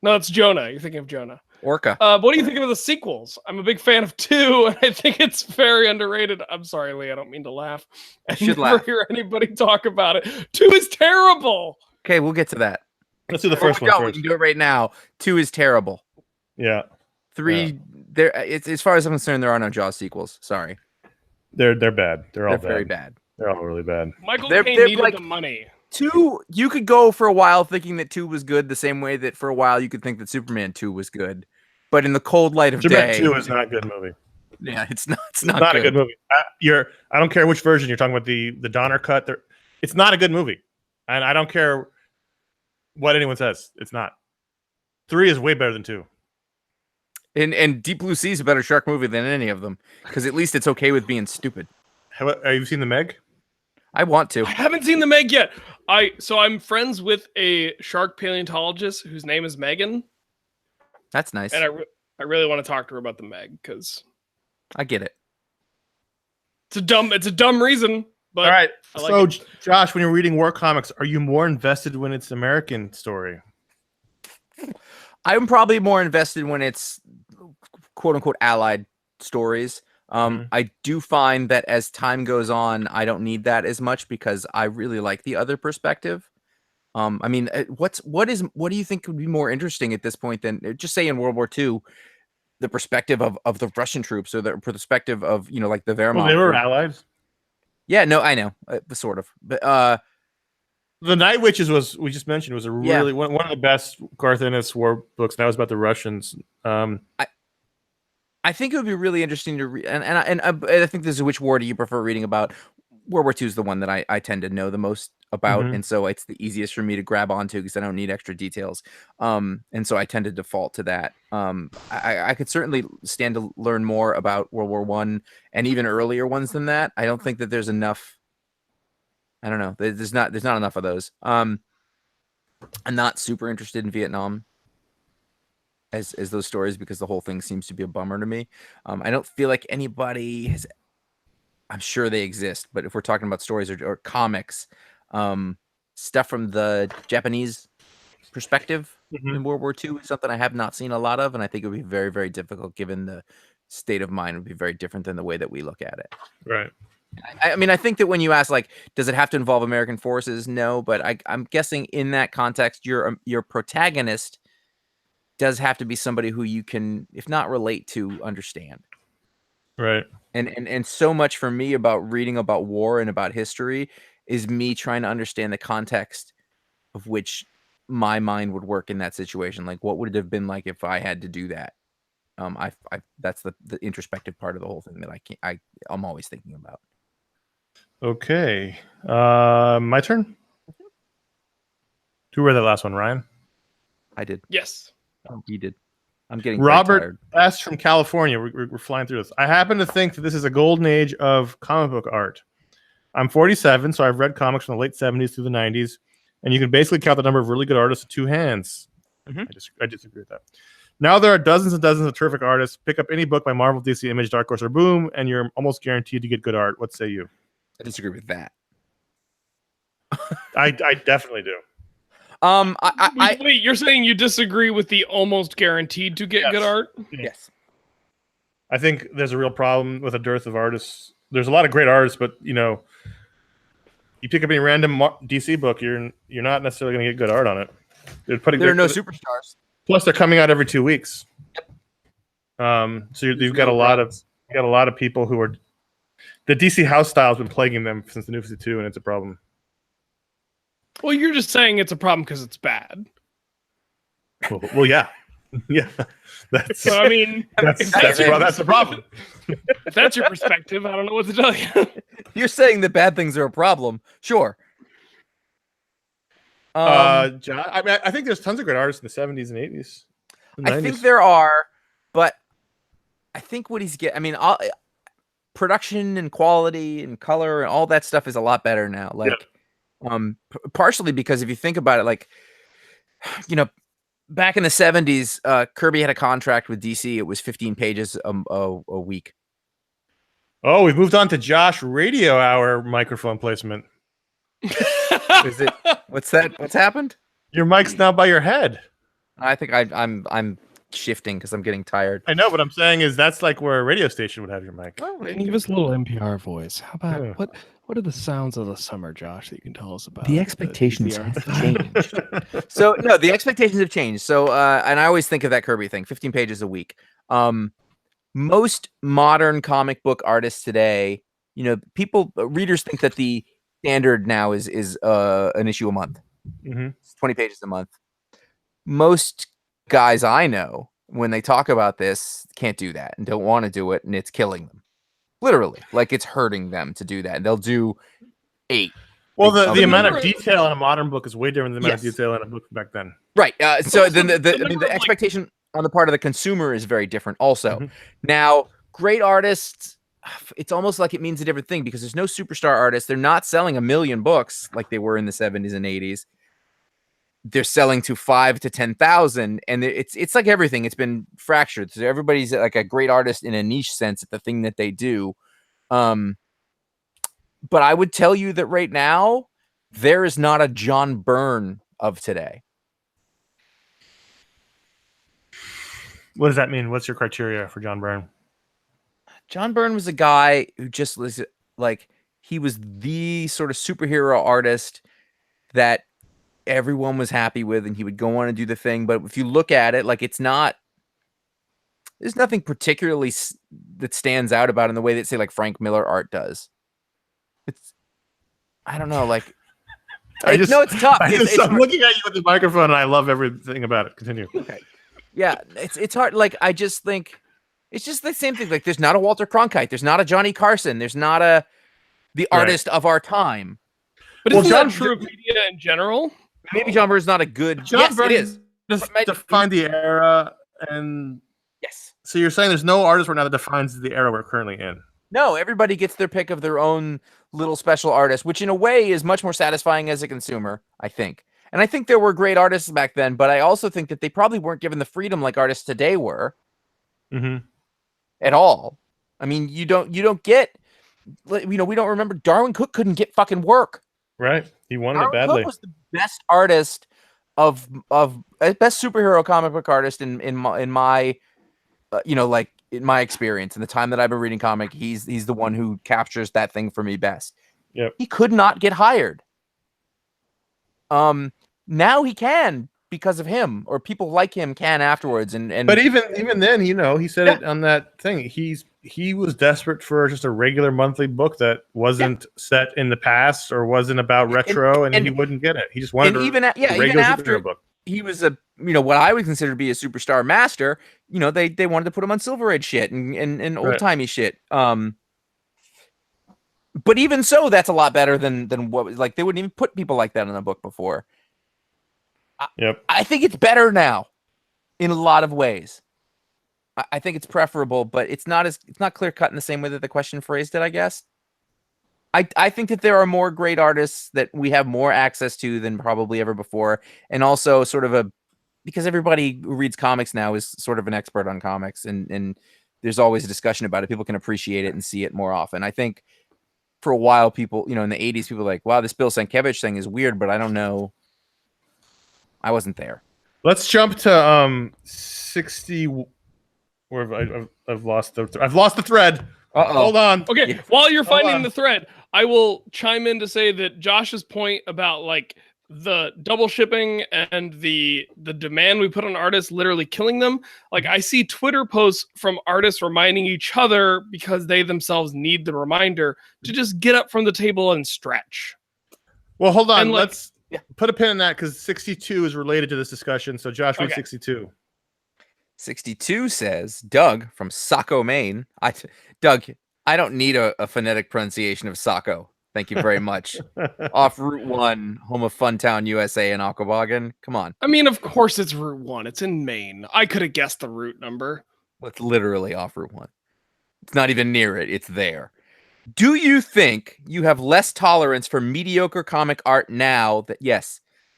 No, it's Jonah. You're thinking of Jonah. Orca. What do you think of the sequels? I'm a big fan of 2, and I think it's very underrated. I'm sorry, Lee. I don't mean to laugh. I should never laugh. hear anybody talk about it. 2 is terrible. Okay, we'll get to that. Let's do the first one first. We can do it right now. 2 is terrible. Yeah. 3, there. It's as far as I'm concerned, there are no Jaws sequels. Sorry. They're bad. They're all very bad. They're all really bad. Michael Caine needed the money. 2, you could go for a while thinking that 2 was good, the same way that for a while you could think that Superman 2 was good. But in the cold light of Superman day, 2 is not a good movie. Yeah, it's not a good movie. I don't care which version you're talking about, the Donner cut. It's not a good movie, and I don't care what anyone says. It's not. 3 is way better than 2. And Deep Blue Sea is a better shark movie than any of them, because at least it's okay with being stupid. Have you seen The Meg? I want to. I haven't seen the Meg yet. So I'm friends with a shark paleontologist whose name is Megan, That's nice. and I really want to talk to her about the Meg because I get it. it's a dumb reason. But All right. I like So, it. Josh, when you're reading war comics, are you more invested when it's American story? I'm probably more invested when it's quote unquote allied stories. I do find that as time goes on, I don't need that as much because I really like the other perspective. I mean, what do you think would be more interesting at this point than just say in World War II, the perspective of the Russian troops or the perspective of, like the Wehrmacht? Well, they were allies. Yeah, no, I know, sort of, but The Night Witches we just mentioned was a really one of the best Garth Ennis war books. And that was about the Russians. I think it would be really interesting to read, and I think this is which war do you prefer reading about? World War II is the one that I tend to know the most about, and so it's the easiest for me to grab onto because I don't need extra details. And so I tend to default to that. I could certainly stand to learn more about World War I and even earlier ones than that. I don't think that there's enough. I don't know. There's not enough of those. I'm not super interested in Vietnam as those stories because the whole thing seems to be a bummer to me. I don't feel like anybody has. I'm sure they exist, but if we're talking about stories or comics, stuff from the Japanese perspective in World War II is something I have not seen a lot of, and I think it would be very, very difficult given the state of mind would be very different than the way that we look at it. Right. I mean, I think that when you ask, like, does it have to involve American forces? No, but I'm guessing in that context, your protagonist does have to be somebody who you can, if not relate to, understand. Right. And so much for me about reading about war and about history is me trying to understand the context of which my mind would work in that situation. Like, what would it have been like if I had to do that? That's the introspective part of the whole thing that I'm always thinking about. Okay. My turn. Who read that last one, Ryan? I did. Yes. Oh, you did. I'm getting Robert S. from California. We're flying through this. I happen to think that this is a golden age of comic book art. I'm 47, so I've read comics from the late 70s through the 90s, and you can basically count the number of really good artists with two hands. I disagree with that. Now there are dozens and dozens of terrific artists. Pick up any book by Marvel, DC, Image, Dark Horse, or Boom, and you're almost guaranteed to get good art. What say you? I disagree with that. I definitely do. Wait, you're saying you disagree with the almost guaranteed to get good art? Yes. I think there's a real problem with a dearth of artists. There's a lot of great artists, but you pick up any random DC book, you're not necessarily going to get good art on it. There are no superstars. Plus, they're coming out every 2 weeks. Yep. So you've got a lot of people who are the DC house style has been plaguing them since the New 52, and it's a problem. Well, you're just saying it's a problem because it's bad. Well, yeah. Yeah. So, I mean, that's the problem. If that's your perspective, I don't know what to tell you. You're saying that bad things are a problem. Sure. John, I think there's tons of great artists in the 70s and 80s. I think there are, but I think what he's getting, I mean, production and quality and color and all that stuff is a lot better now. Like, partially because if you think about it, like, back in the 70s, Kirby had a contract with DC. It was 15 pages a week. Oh, we've moved on to Josh Radio Hour microphone placement. Is it? What's that? What's happened? Your mic's now by your head. I think I'm shifting because I'm getting tired. I know, but I'm saying is that's like where a radio station would have your mic. Oh, and give us a little NPR voice. How about what are the sounds of the summer, Josh, that you can tell us about? The expectations have changed. So no, the expectations have changed. So and I always think of that Kirby thing, 15 pages a week. Most modern comic book artists today, readers think that the standard now is an issue a month. It's 20 pages a month. Most guys I know, when they talk about this, can't do that and don't want to do it, and it's killing them. Literally, like it's hurting them to do that. And they'll do 8. Well, the amount of detail in a modern book is way different than the amount of detail in a book back then. Right. So then the expectation on the part of the consumer is very different also. Now, great artists it's almost like it means a different thing because there's no superstar artists. They're not selling 1 million books like they were in the 70s and 80s. They're selling to 5 to 10,000, and it's like everything. It's been fractured. So everybody's like a great artist in a niche sense at the thing that they do. But I would tell you that right now there is not a John Byrne of today. What does that mean? What's your criteria for John Byrne? John Byrne was a guy who just was like, he was the sort of superhero artist that everyone was happy with, and he would go on and do the thing. But if you look at it, like, there's nothing particularly that stands out about it in the way that, say, like Frank Miller art does. I don't know, like, it's tough. I'm looking at you with the microphone, and I love everything about it. Continue. Okay. Yeah, it's hard. Like, I just think it's just the same thing. Like, there's not a Walter Cronkite. There's not a Johnny Carson. There's not the artist of our time. But isn't that true of media in general? Maybe John Byrne's not a good. John Byrne, it is. Just define the era, and yes. So you're saying there's no artist right now that defines the era we're currently in? No, everybody gets their pick of their own little special artist, which in a way is much more satisfying as a consumer, I think. And I think there were great artists back then, but I also think that they probably weren't given the freedom like artists today were. At all. I mean, you don't get, we don't remember Darwin Cook couldn't get fucking work. Right. He wanted Darwin it badly. Cook was the best artist of best superhero comic book artist in my like in my experience, in the time that I've been reading comic, he's the one who captures that thing for me best. Yep. He could not get hired. Now he can because of him, or people like him can afterwards. And but even then, he said it on that thing. He was desperate for just a regular monthly book that wasn't set in the past or wasn't about retro, and he wouldn't get it. He just wanted even after book. He was what I would consider to be a superstar master. They wanted to put him on Silver Age shit and old timey shit. But even so, that's a lot better than what, like, they wouldn't even put people like that in a book before. Yep. I think it's better now in a lot of ways. I think it's preferable, but it's not clear cut in the same way that the question phrased it, I guess. I think that there are more great artists that we have more access to than probably ever before. And also sort of because everybody who reads comics now is sort of an expert on comics, and there's always a discussion about it. People can appreciate it and see it more often. I think for a while, people, in the 80s, people were like, wow, this Bill Sienkiewicz thing is weird, but I don't know. I wasn't there. Let's jump to 60. Where I've lost the thread. Hold on. Okay, while you're finding the thread, I will chime in to say that Josh's point about, like, the double shipping and the demand we put on artists literally killing them. Like, I see Twitter posts from artists reminding each other, because they themselves need the reminder, to just get up from the table and stretch. Well, hold on. Let's put a pin in that, because 62 is related to this discussion. So Josh, read 62. 62 says, Doug from Saco, Maine. Doug, I don't need a phonetic pronunciation of Saco. Thank you very much. Off Route 1, home of Funtown, USA, and Aquaboggin. Come on. I mean, of course it's Route 1. It's in Maine. I could have guessed the route number. It's literally off Route 1. It's not even near it. It's there. Do you think you have less tolerance for mediocre comic art now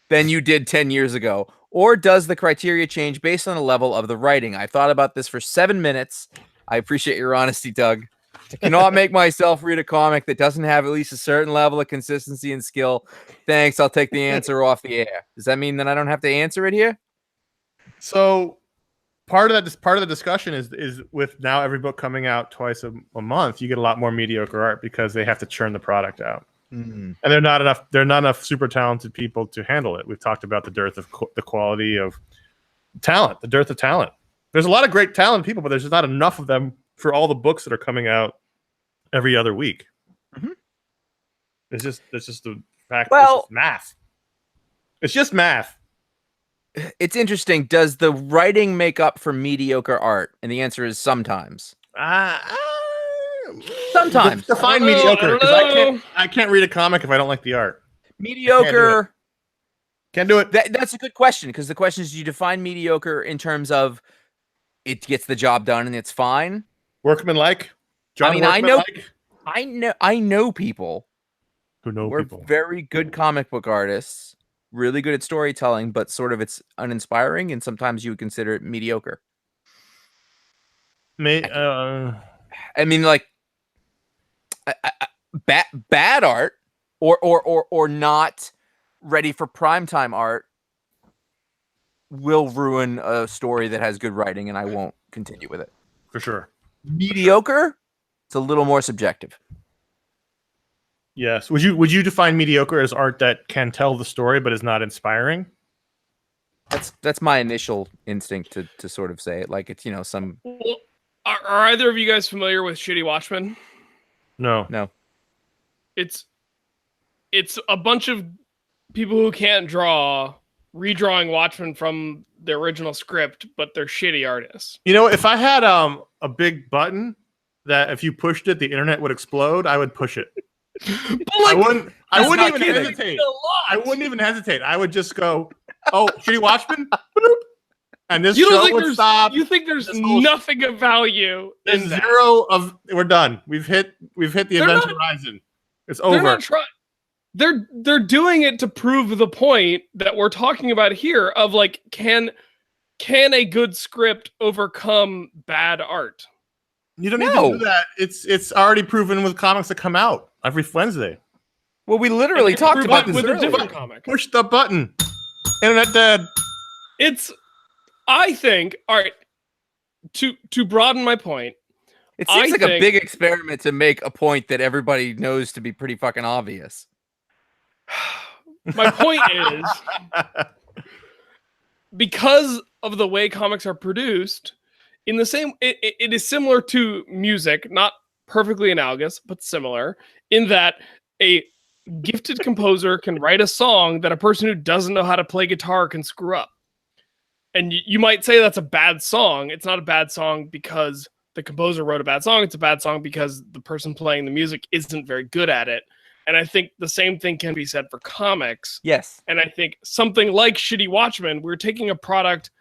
than you did 10 years ago? Or does the criteria change based on the level of the writing? I've thought about this for 7 minutes. I appreciate your honesty, Doug. I cannot make myself read a comic that doesn't have at least a certain level of consistency and skill. Thanks, I'll take the answer off the air. Does that mean that I don't have to answer it here? So part of the discussion is with now every book coming out twice a month, you get a lot more mediocre art because they have to churn the product out. And they're not enough super talented people to handle it. We've talked about the dearth of the quality of talent, the dearth of talent. There's a lot of great talented people, but there's just not enough of them for all the books that are coming out every other week. It's just the fact. Well, it's just math. It's just math. It's interesting. Does the writing make up for mediocre art? And the answer is sometimes. Sometimes. Define mediocre, because I can't read a comic if I don't like the art. Mediocre. Can't do it. That's a good question, because the question is, do you define mediocre in terms of it gets the job done and it's fine? Workmanlike? John I mean, I know- Workman-like? I know people Who know who are people. very good comic book artists, really good at storytelling, but sort of it's uninspiring, and sometimes you would consider it mediocre. I mean, like bad art or not ready for primetime art will ruin a story that has good writing, and I won't continue with it. For sure. Mediocre, it's a little more subjective. Yes. Would you define mediocre as art that can tell the story but is not inspiring? That's my initial instinct to sort of say it. Like it's, you know, some. Well, are either of you guys familiar with Shitty Watchmen? No. It's a bunch of people who can't draw redrawing Watchmen from the original script, but they're shitty artists. You know, if I had a big button that if you pushed it, the internet would explode, I would push it. I wouldn't even hesitate. I wouldn't even hesitate. I would just go, "Oh, Shitty Watchmen," boop, and this show would stop. You think there's nothing of value in that? Zero of we're done. We've hit the event horizon. It's over. They're not trying. They're doing it to prove the point that we're talking about here of like, can a good script overcome bad art? You don't need to do that. It's already proven with comics that come out every Wednesday. Well, we literally talked about this with earlier. a different comic. Push the button. Internet dead. I think, all right, to broaden my point. It seems like a big experiment to make a point that everybody knows to be pretty fucking obvious. My point is, because of the way comics are produced, in the same, it is similar to music, not perfectly analogous, but similar in that a gifted composer can write a song that a person who doesn't know how to play guitar can screw up. And you might say that's a bad song. It's not a bad song because the composer wrote a bad song. It's a bad song because the person playing the music isn't very good at it. And I think the same thing can be said for comics. Yes. And I think something like Shitty Watchmen, we're taking a product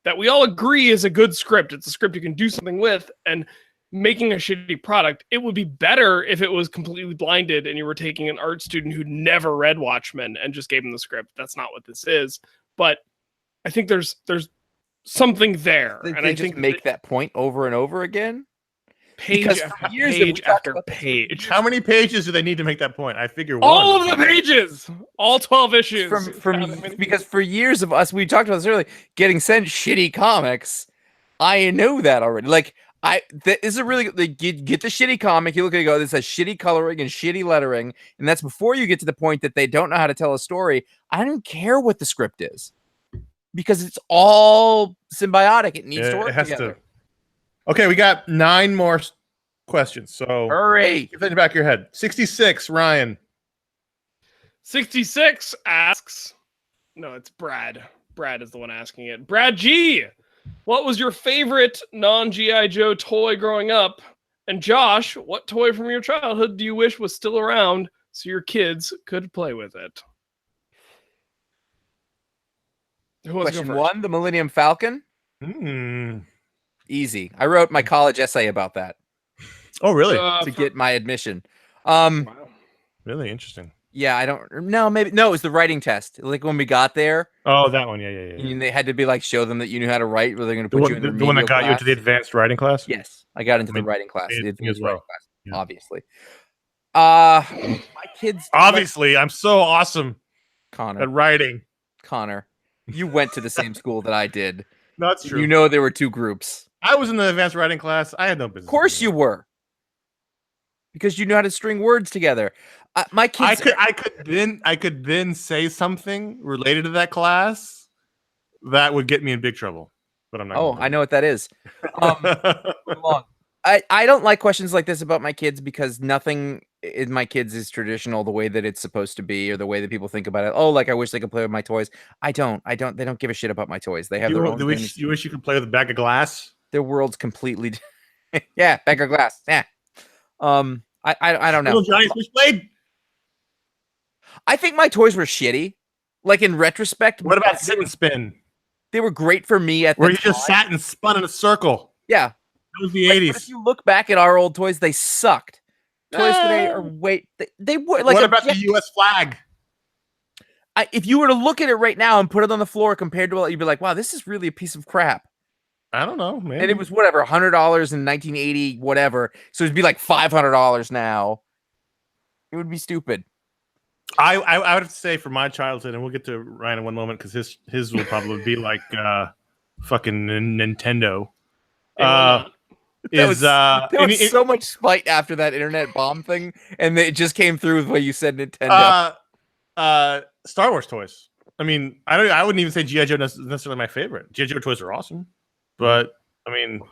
that we all agree is a good script. It's a script you can do something with, and making a shitty product. It would be better if it was completely blinded and you were taking an art student who never read Watchmen and just gave him the script. That's not what this is. But I think there's something there. And I think make that point over and over again. Page after page. How many pages do they need to make that point? I figure one. All of the pages, all 12 issues. Because for years of us, we talked about this earlier, getting sent shitty comics. I know that already. Like that is a really like, get the shitty comic. You look at it, go, this has shitty coloring and shitty lettering, and that's before you get to the point that they don't know how to tell a story. I don't care what the script is because it's all symbiotic. It needs to work together. Okay, we got 9 more questions. So hurry. Get that in the back of your head. 66, Ryan. 66 asks. No, it's Brad. Brad is the one asking it. Brad G. What was your favorite non-G.I. Joe toy growing up? And Josh, what toy from your childhood do you wish was still around so your kids could play with it? Question 1, the Millennium Falcon. Easy. I wrote my college essay about that. Oh, really? To get my admission. Wow. Really interesting. Yeah, I don't know. Maybe no. It was the writing test. Like when we got there. Oh, that one. Yeah. And they had to be like show them that you knew how to write. Where they're going to put you in the one that got you into the advanced writing class. Yes, I got into the writing class. The advanced writing class, yeah. Obviously. My kids. Obviously, I'm so awesome. Connor. At writing. Connor, you went to the same school that I did. That's true. You know there were 2 groups. I was in the advanced writing class. I had no business. Of course you were. Because you know how to string words together. My kids. I could then say something related to that class that would get me in big trouble. But I'm not. Oh, I know what that is. I don't like questions like this about my kids because nothing in my kids is traditional the way that it's supposed to be or the way that people think about it. Oh, like I wish they could play with my toys. I don't. They don't give a shit about my toys. They have their own things. You wish you could play with a bag of glass? Their world's completely. Yeah, bag of glass. Yeah. I don't know. Little Johnny Switchblade? I think my toys were shitty. Like in retrospect. What about sit and spin? They were great for me at the time. Where you just sat and spun in a circle. Yeah. It was the But 80s. if you look back at our old toys, they sucked. Toys today are they were like. What about the U.S. flag? If you were to look at it right now and put it on the floor compared to it, you'd be like, wow, this is really a piece of crap. I don't know, man. And it was whatever, $100 in 1980, whatever. So it'd be like $500 now. It would be stupid. I would have to say for my childhood, and we'll get to Ryan in one moment because his will probably be like fucking Nintendo. There was so much spite after that internet bomb thing, and it just came through with what you said, Nintendo. Star Wars toys. I mean, I wouldn't even say G.I. Joe is necessarily my favorite. G.I. Joe toys are awesome, but I mean,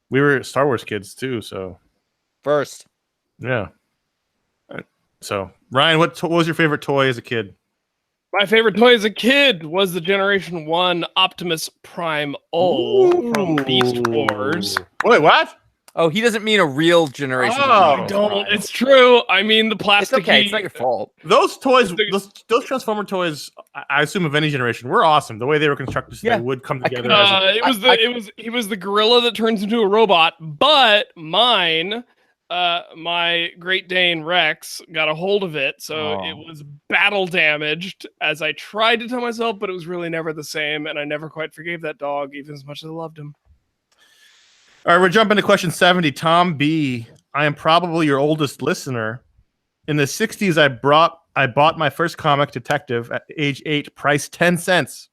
we were Star Wars kids too, so first, yeah. So Ryan, what was your favorite toy as a kid? My favorite toy as a kid was the Generation 1 Optimus Prime O from Beast Wars. Wait, what? Oh, he doesn't mean a real Generation. I don't. It's true. I mean the plastic. It's okay. It's not your fault. Those toys, those Transformer toys, I assume of any generation, were awesome. The way they were constructed, so they would come together. He was the gorilla that turns into a robot. But mine, my Great Dane Rex got a hold of it, so it was battle damaged. As I tried to tell myself, but it was really never the same, and I never quite forgave that dog, even as much as I loved him. All right, we're jumping to question 70. Tom B. I am probably your oldest listener. In the 60s, I bought my first comic, Detective, at age 8, price 10 cents.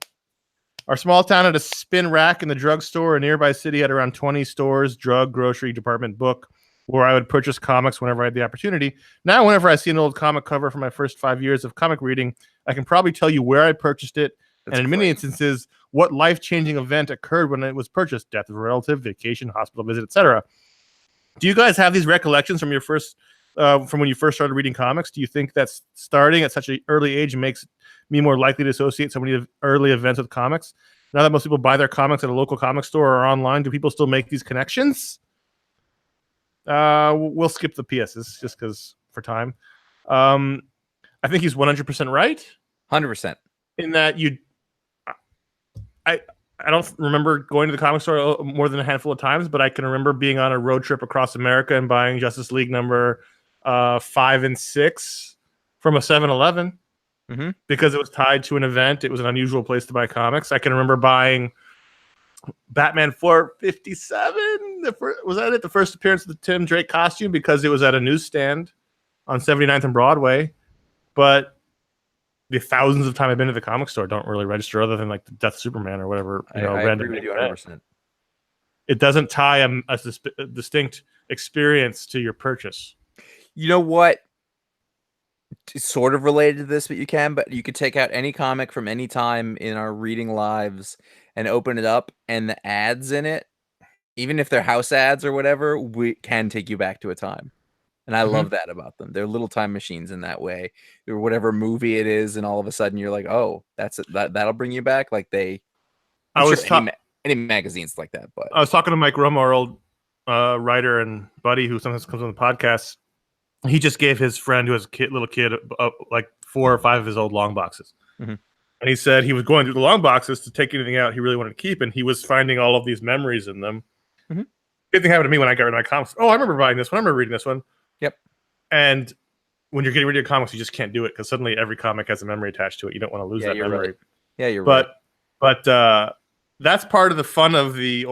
Our small town had a spin rack in the drugstore. A nearby city had around 20 stores, drug, grocery, department, book, where I would purchase comics whenever I had the opportunity. Now, whenever I see an old comic cover from my first 5 years of comic reading, I can probably tell you where I purchased it, and in many instances, what life-changing event occurred when it was purchased: death of a relative, vacation, hospital visit, etc. Do you guys have these recollections from your first, from when you first started reading comics? Do you think that starting at such an early age makes me more likely to associate so many early events with comics? Now that most people buy their comics at a local comic store or online, do people still make these connections? We'll skip the PSs just because for time. I think he's 100% right. 100%. In that I don't remember going to the comic store more than a handful of times, but I can remember being on a road trip across America and buying Justice League number 5 and 6 from a 7-Eleven because it was tied to an event. It was an unusual place to buy comics. I can remember buying Batman 457. Was that it? The first appearance of the Tim Drake costume, because it was at a newsstand on 79th and Broadway. But the thousands of times I've been to the comic store don't really register, other than like the Death of Superman or whatever. I agree with you 100%. It doesn't tie a distinct experience to your purchase. You know what? It's sort of related to this, but you could take out any comic from any time in our reading lives and open it up, and the ads in it, even if they're house ads or whatever, we can take you back to a time. And I love that about them. They're little time machines in that way. Or whatever movie it is, and all of a sudden you're like, oh, that'll bring you back. Like any magazines like that. But I was talking to Mike Romo, our old writer and buddy who sometimes comes on the podcast. He just gave his friend who has a little kid like 4 or 5 of his old long boxes. And he said he was going through the long boxes to take anything out he really wanted to keep, and he was finding all of these memories in them. Same thing happened to me when I got rid of my comics. Oh, I remember buying this one. I remember reading this one. Yep. And when you're getting rid of your comics, you just can't do it because suddenly every comic has a memory attached to it. You don't want to lose that memory. Right. Yeah, you're right. But that's part of the fun of the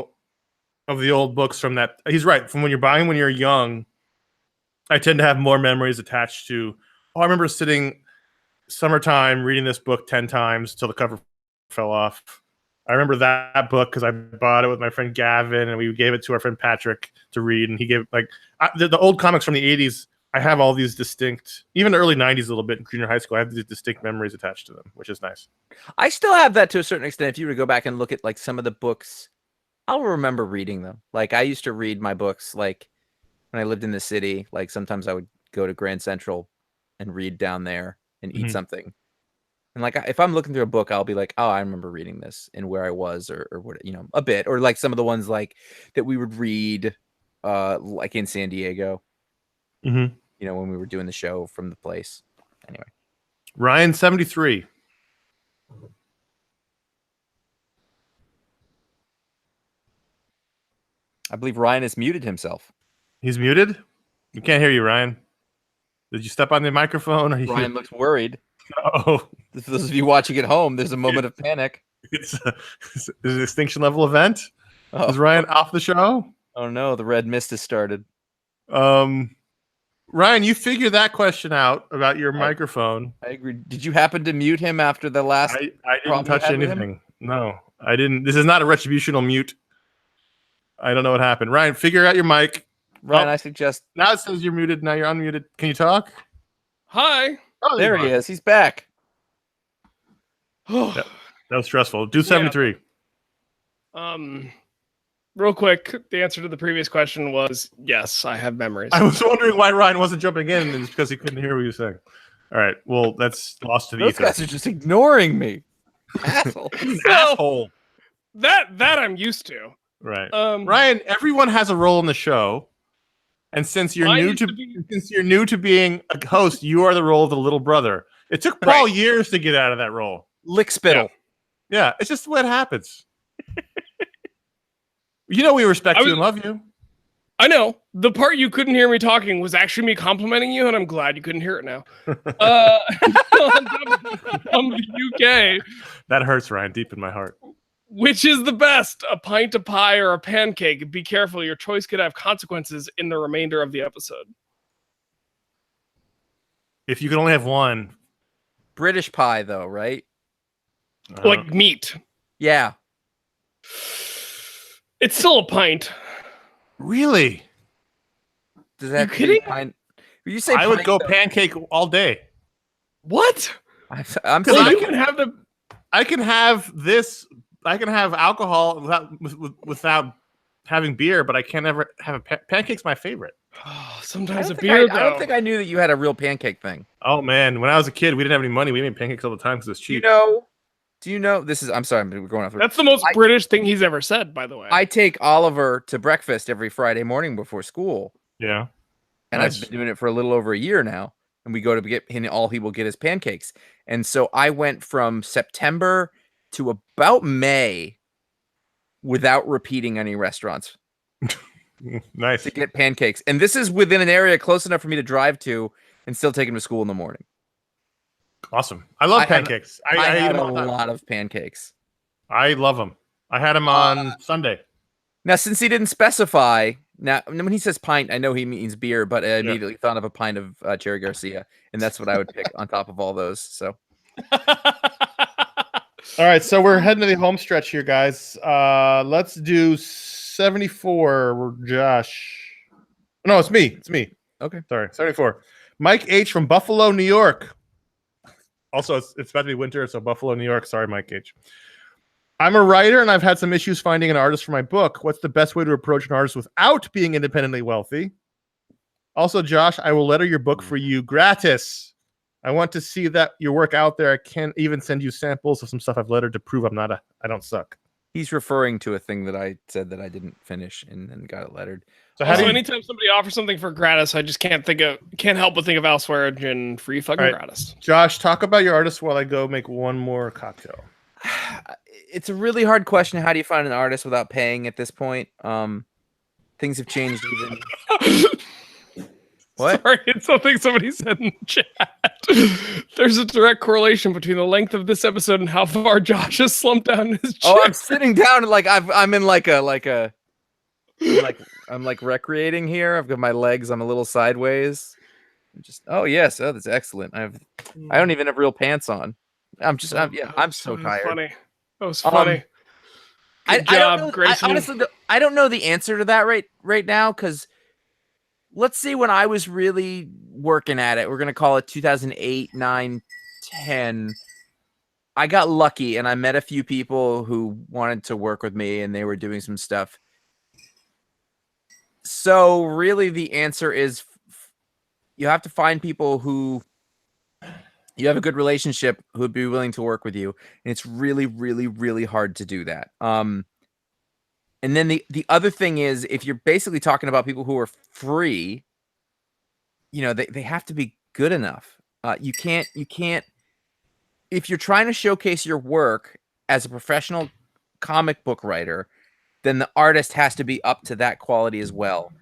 old books from that. He's right. From when you're buying when you're young, I tend to have more memories attached to, I remember sitting summertime reading this book 10 times till the cover fell off. I remember that book because I bought it with my friend Gavin, and we gave it to our friend Patrick to read. And he gave the old comics from the 80s. I have all these distinct, even the early 90s a little bit in junior high school. I have these distinct memories attached to them, which is nice. I still have that to a certain extent. If you were to go back and look at like some of the books, I'll remember reading them. Like I used to read my books like when I lived in the city. Like sometimes I would go to Grand Central and read down there and eat something. And like if I'm looking through a book, I'll be like, oh, I remember reading this and where I was or what, a bit. Or like some of the ones like that we would read like in San Diego. When we were doing the show from the place. Anyway. Ryan 73. I believe Ryan has muted himself. He's muted? We can't hear you, Ryan. Did you step on the microphone? Or Ryan looks worried. Oh, For those of you watching at home, there's a moment of panic. it's an extinction level event. Oh. Is Ryan off the show? Oh no, the red mist has started. Ryan, you figure that question out about your microphone. I agree. Did you happen to mute him after the last? I didn't touch anything. No, I didn't. This is not a retributional mute. I don't know what happened. Ryan, figure out your mic. Ryan, I suggest. Now it says you're muted. Now you're unmuted. Can you talk? Hi. Oh, There he is. He's back. That was stressful. Do 73. Real quick, the answer to the previous question was yes, I have memories. I was wondering why Ryan wasn't jumping in, and it's because he couldn't hear what you were saying. All right. Well, that's lost to the Those ether. guys are just ignoring me. Asshole. Asshole. That I'm used to. Right. Ryan, everyone has a role in the show. And since you're new to being a host, you are the role of the little brother. It took Paul years to get out of that role. Lick spittle. Yeah, it's just the way it happens. You know we respect you and love you. I know. The part you couldn't hear me talking was actually me complimenting you, and I'm glad you couldn't hear it now. From the UK. That hurts, Ryan, deep in my heart. Which is the best, a pint of pie or a pancake? Be careful, your choice could have consequences in the remainder of the episode. If you could only have one. British pie, though, right? Like meat. Yeah. It's still a pint. Really? Does that You kidding? Pint? You say I would pint, go though. pancake all day. What? I'm So saying you can have the. I can have this. I can have alcohol without having beer, but I can't ever have a pancake's my favorite. Sometimes a I beer. I don't think I knew that you had a real pancake thing. Oh man, when I was a kid, we didn't have any money. We made pancakes all the time because it was cheap. Do you know? This is. I'm sorry, we're going off. That's the most British thing he's ever said, by the way. I take Oliver to breakfast every Friday morning before school. Yeah, and nice. I've been doing it for a little over a year now. And we go to get him. All he will get is pancakes. And so I went from September to about May without repeating any restaurants. Nice. To get pancakes. And this is within an area close enough for me to drive to and still take him to school in the morning. Awesome. I love pancakes. I eat had them a all the time. lot of pancakes. I love them. I had them on Sunday. Now, since he didn't specify, now when he says pint, I know he means beer, but I immediately thought of a pint of Cherry Garcia, and that's what I would pick on top of all those. So, all right, so we're heading to the home stretch here, guys. Let's do 74. Josh. No, it's me. It's me. Okay. Sorry, 74. Mike H from Buffalo, New York. Also, it's about to be winter, so Buffalo, New York. Sorry, Mike H. I'm a writer, and I've had some issues finding an artist for my book. What's the best way to approach an artist without being independently wealthy? Also, Josh, I will letter your book for you gratis. I want to see that your work out there. I can even send you samples of some stuff I've lettered to prove I don't suck. He's referring to a thing that I said that I didn't finish and then got it lettered. So Also, anytime somebody offers something for gratis, I just can't help but think of elsewhere and free fucking gratis. Josh, talk about your artist while I go make one more cocktail. It's a really hard question. How do you find an artist without paying at this point? Things have changed even. What? Sorry, it's something somebody said in the chat. There's a direct correlation between the length of this episode and how far Josh has slumped down in his chair. Oh, I'm sitting down and I'm in I'm recreating here. I've got my legs. I'm a little sideways. Yes. Oh, that's excellent. I don't even have real pants on. I'm so tired. Funny. That was funny. Good I job, don't know, Grayson. honestly, I don't know the answer to that right now, because let's see, when I was really working at it, we're going to call it 2008, 9, 10. I got lucky and I met a few people who wanted to work with me and they were doing some stuff. So really the answer is you have to find people who you have a good relationship who would be willing to work with you. And it's really, really, really hard to do that. And then the other thing is, if you're basically talking about people who are free, they have to be good enough. You can't, if you're trying to showcase your work as a professional comic book writer, then the artist has to be up to that quality as well.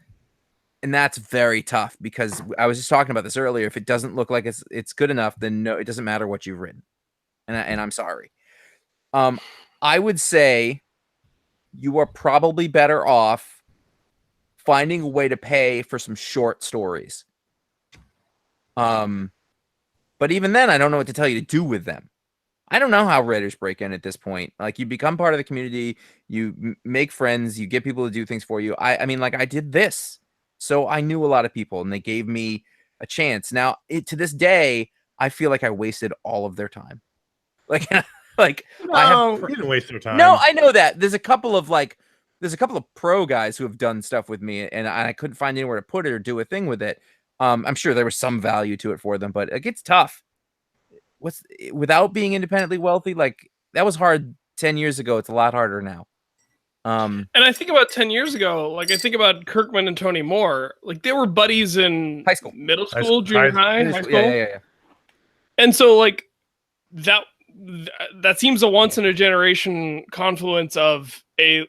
And that's very tough because I was just talking about this earlier. If it doesn't look like it's good enough, then no, it doesn't matter what you've written. And I'm sorry. I would say you are probably better off finding a way to pay for some short stories. But even then, I don't know what to tell you to do with them. I don't know how writers break in at this point. Like, you become part of the community, you make friends, you get people to do things for you. I mean, like, I did this, so I knew a lot of people, and they gave me a chance. Now, to this day, I feel like I wasted all of their time. Like, No, you didn't waste their time. No, I know that. There's a couple of pro guys who have done stuff with me, and I couldn't find anywhere to put it or do a thing with it. I'm sure there was some value to it for them, but it gets tough. Without being independently wealthy, like, that was hard 10 years ago. It's a lot harder now. And I think about 10 years ago, like, I think about Kirkman and Tony Moore, like, they were buddies in high school, middle school, junior high, high school. Yeah. And so, like, that seems a once in a generation confluence of a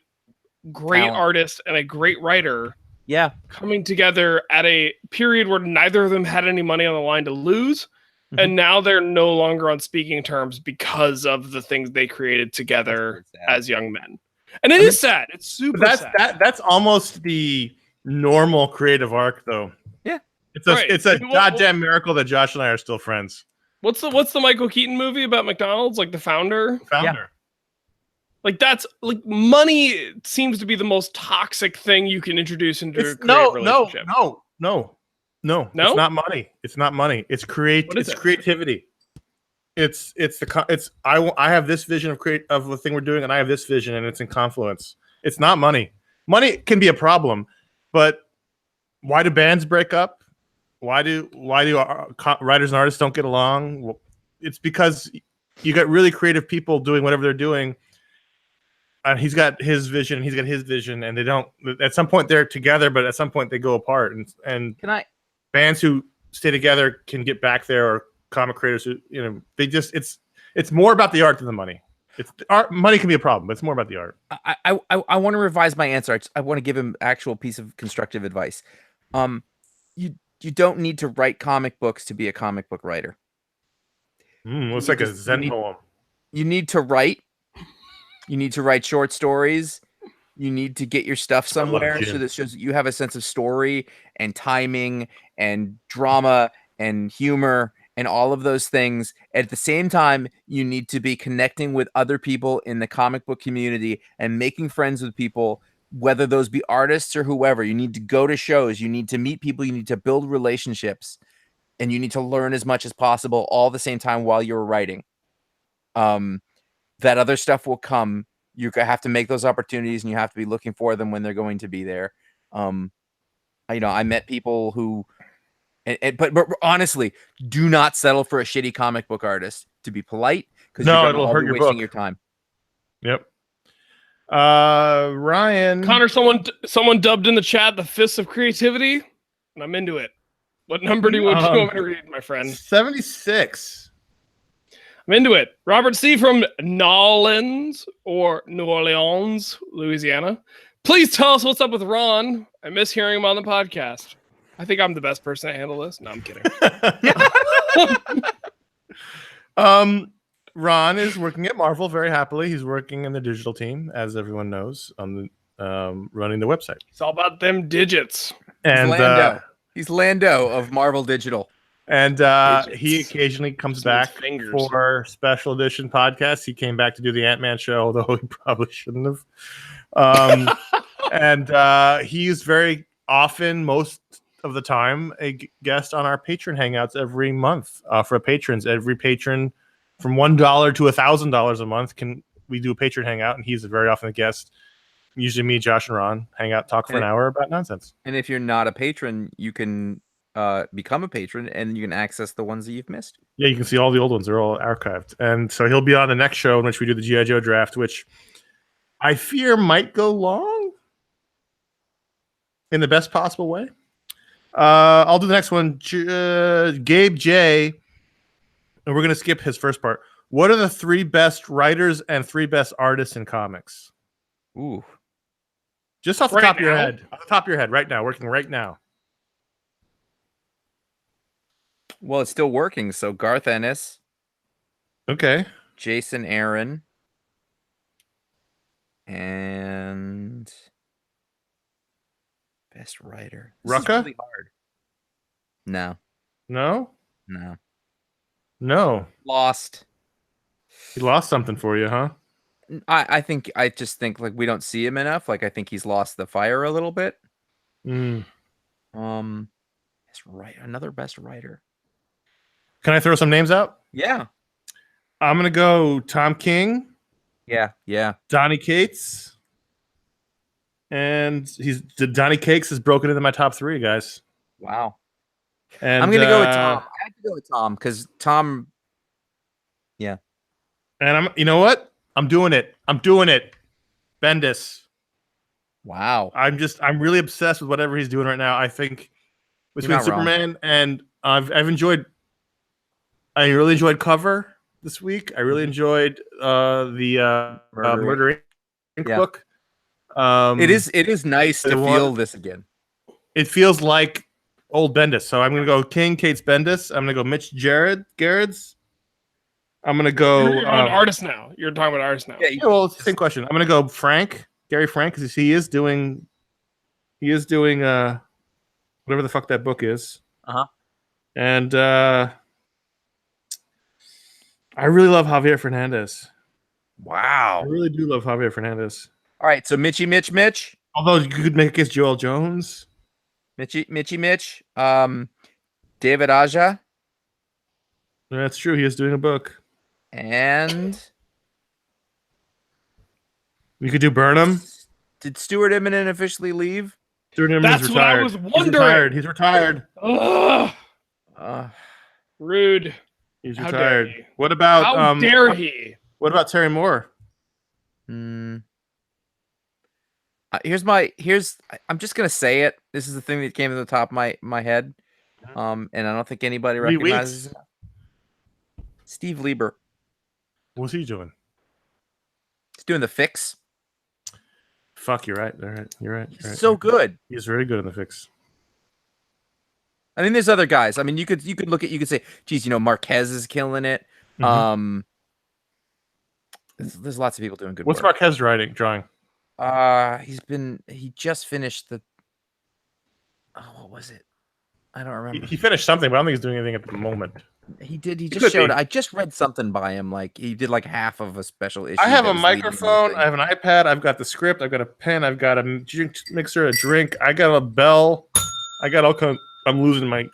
great artist and a great writer. Yeah. Coming together at a period where neither of them had any money on the line to lose. Mm-hmm. And now they're no longer on speaking terms because of the things they created together as young men. And it is sad. It's super sad. That's almost the normal creative arc, though. Yeah. It's a goddamn miracle that Josh and I are still friends. What's the Michael Keaton movie about McDonald's? Like, the founder? Yeah. Like, that's, like, money seems to be the most toxic thing you can introduce into a creative relationship. No. It's not money. It's not money. It's creativity. I have this vision of the thing we're doing, and I have this vision, and it's in confluence. It's not money. Money can be a problem, but why do bands break up? Why do writers and artists don't get along? Well, it's because you got really creative people doing whatever they're doing. And he's got his vision, he's got his vision, and they don't. At some point they're together, but at some point they go apart. And bands who stay together can get back there, or comic creators who, they just it's more about the art than the money. It's art. Money can be a problem, but it's more about the art. I want to revise my answer. I want to give him actual piece of constructive advice. You don't need to write comic books to be a comic book writer. It's like a Zen poem. You need to write. You need to write short stories. You need to get your stuff somewhere so that shows that you have a sense of story and timing and drama and humor and all of those things. At the same time, you need to be connecting with other people in the comic book community and making friends with people, whether those be artists or whoever. You need to go to shows. You need to meet people. You need to build relationships. And you need to learn as much as possible all at the same time while you're writing. That other stuff will come. You have to make those opportunities, and you have to be looking for them when they're going to be there. I met people who, but honestly, do not settle for a shitty comic book artist. To be polite, because it'll hurt your wasting book. Your time. Yep. Ryan Connor, someone dubbed in the chat the Fists of Creativity, and I'm into it. What number do you want me to read, my friend? 76. I'm into it. Robert C. from New Orleans, Louisiana. Please tell us what's up with Ron. I miss hearing him on the podcast. I think I'm the best person to handle this. No, I'm kidding. Ron is working at Marvel very happily. He's working in the digital team, as everyone knows, on the running the website. It's all about them digits. And he's Lando of Marvel Digital. And he occasionally comes back for special edition podcasts. He came back to do the Ant-Man show, although he probably shouldn't have. And he's very often, most of the time, a guest on our patron hangouts every month for patrons. Every patron from $1 to $1,000 a month we do a patron hangout, and he's very often a guest. Usually me, Josh, and Ron hang out, talk for an hour about nonsense. And if you're not a patron, you can become a patron, and you can access the ones that you've missed. Yeah, you can see all the old ones. They're all archived. And so he'll be on the next show in which we do the G.I. Joe draft, which I fear might go long in the best possible way. I'll do the next one. Gabe J. And we're going to skip his first part. What are the 3 best writers and 3 best artists in comics? Ooh. Just off the Right top of your now? head. Off the top of your head, right now, working right now. Well, it's still working. So Garth Ennis, Okay. Jason Aaron, and best writer. This is Rucka? really hard. No, No? no. No. Lost. He lost something for you, huh? I just think like we don't see him enough. Like I think he's lost the fire a little bit. Mm. Best right, another best writer. Can I throw some names out? Yeah. I'm going to go Tom King, Yeah. Donnie Cates, and Donnie Cates has broken into my top 3, guys. Wow. And I'm gonna go with Tom. I have to go with Tom because Tom. Yeah. And you know what? I'm doing it. Bendis. Wow. I'm really obsessed with whatever he's doing right now. I think between not wrong. Superman and I really enjoyed Cover this week. I really enjoyed the Murder Inc. book. It is nice to feel this again. It feels like old Bendis. So I'm gonna go King, Cates, Bendis. I'm gonna go Mitch Gerrards. I'm gonna go You're on artist now. You're talking about artist now. Yeah, well, it's the same question. I'm gonna go Gary Frank, because he is doing whatever the fuck that book is. And I really love Javier Fernandez. Wow. I really do love Javier Fernandez. All right, so Mitch. Although you could make a case Joel Jones. Mitch. David Aja. That's true. He is doing a book. And We could do Burnham. did Stuart Immonen officially leave? Stuart Immonen That's is what I retired. was wondering. He's retired. Ugh, rude. He's How retired. dare he? What about How dare he? What about Terry Moore? I'm just gonna say it. This is the thing that came to the top of my head. And I don't think anybody 3 recognizes weeks. it. Steve Lieber. What's he doing? He's doing The Fix. Fuck, you're right. All right. You're right. So good. He's really good in The Fix. I mean, there's other guys. I mean, you could say, geez, Marquez is killing it. Mhm. There's lots of people doing good What's work. Marquez drawing? He just finished what was it? I don't remember. He finished something, but I don't think he's doing anything at the moment. He did. He could just showed. be. I just read something by him. Like he did like half of a special issue. I have that a was leading microphone. into I have an iPad. I've got the script. I've got a pen. I've got a mixer, a drink. I got a bell. I got all kind. I'm losing my.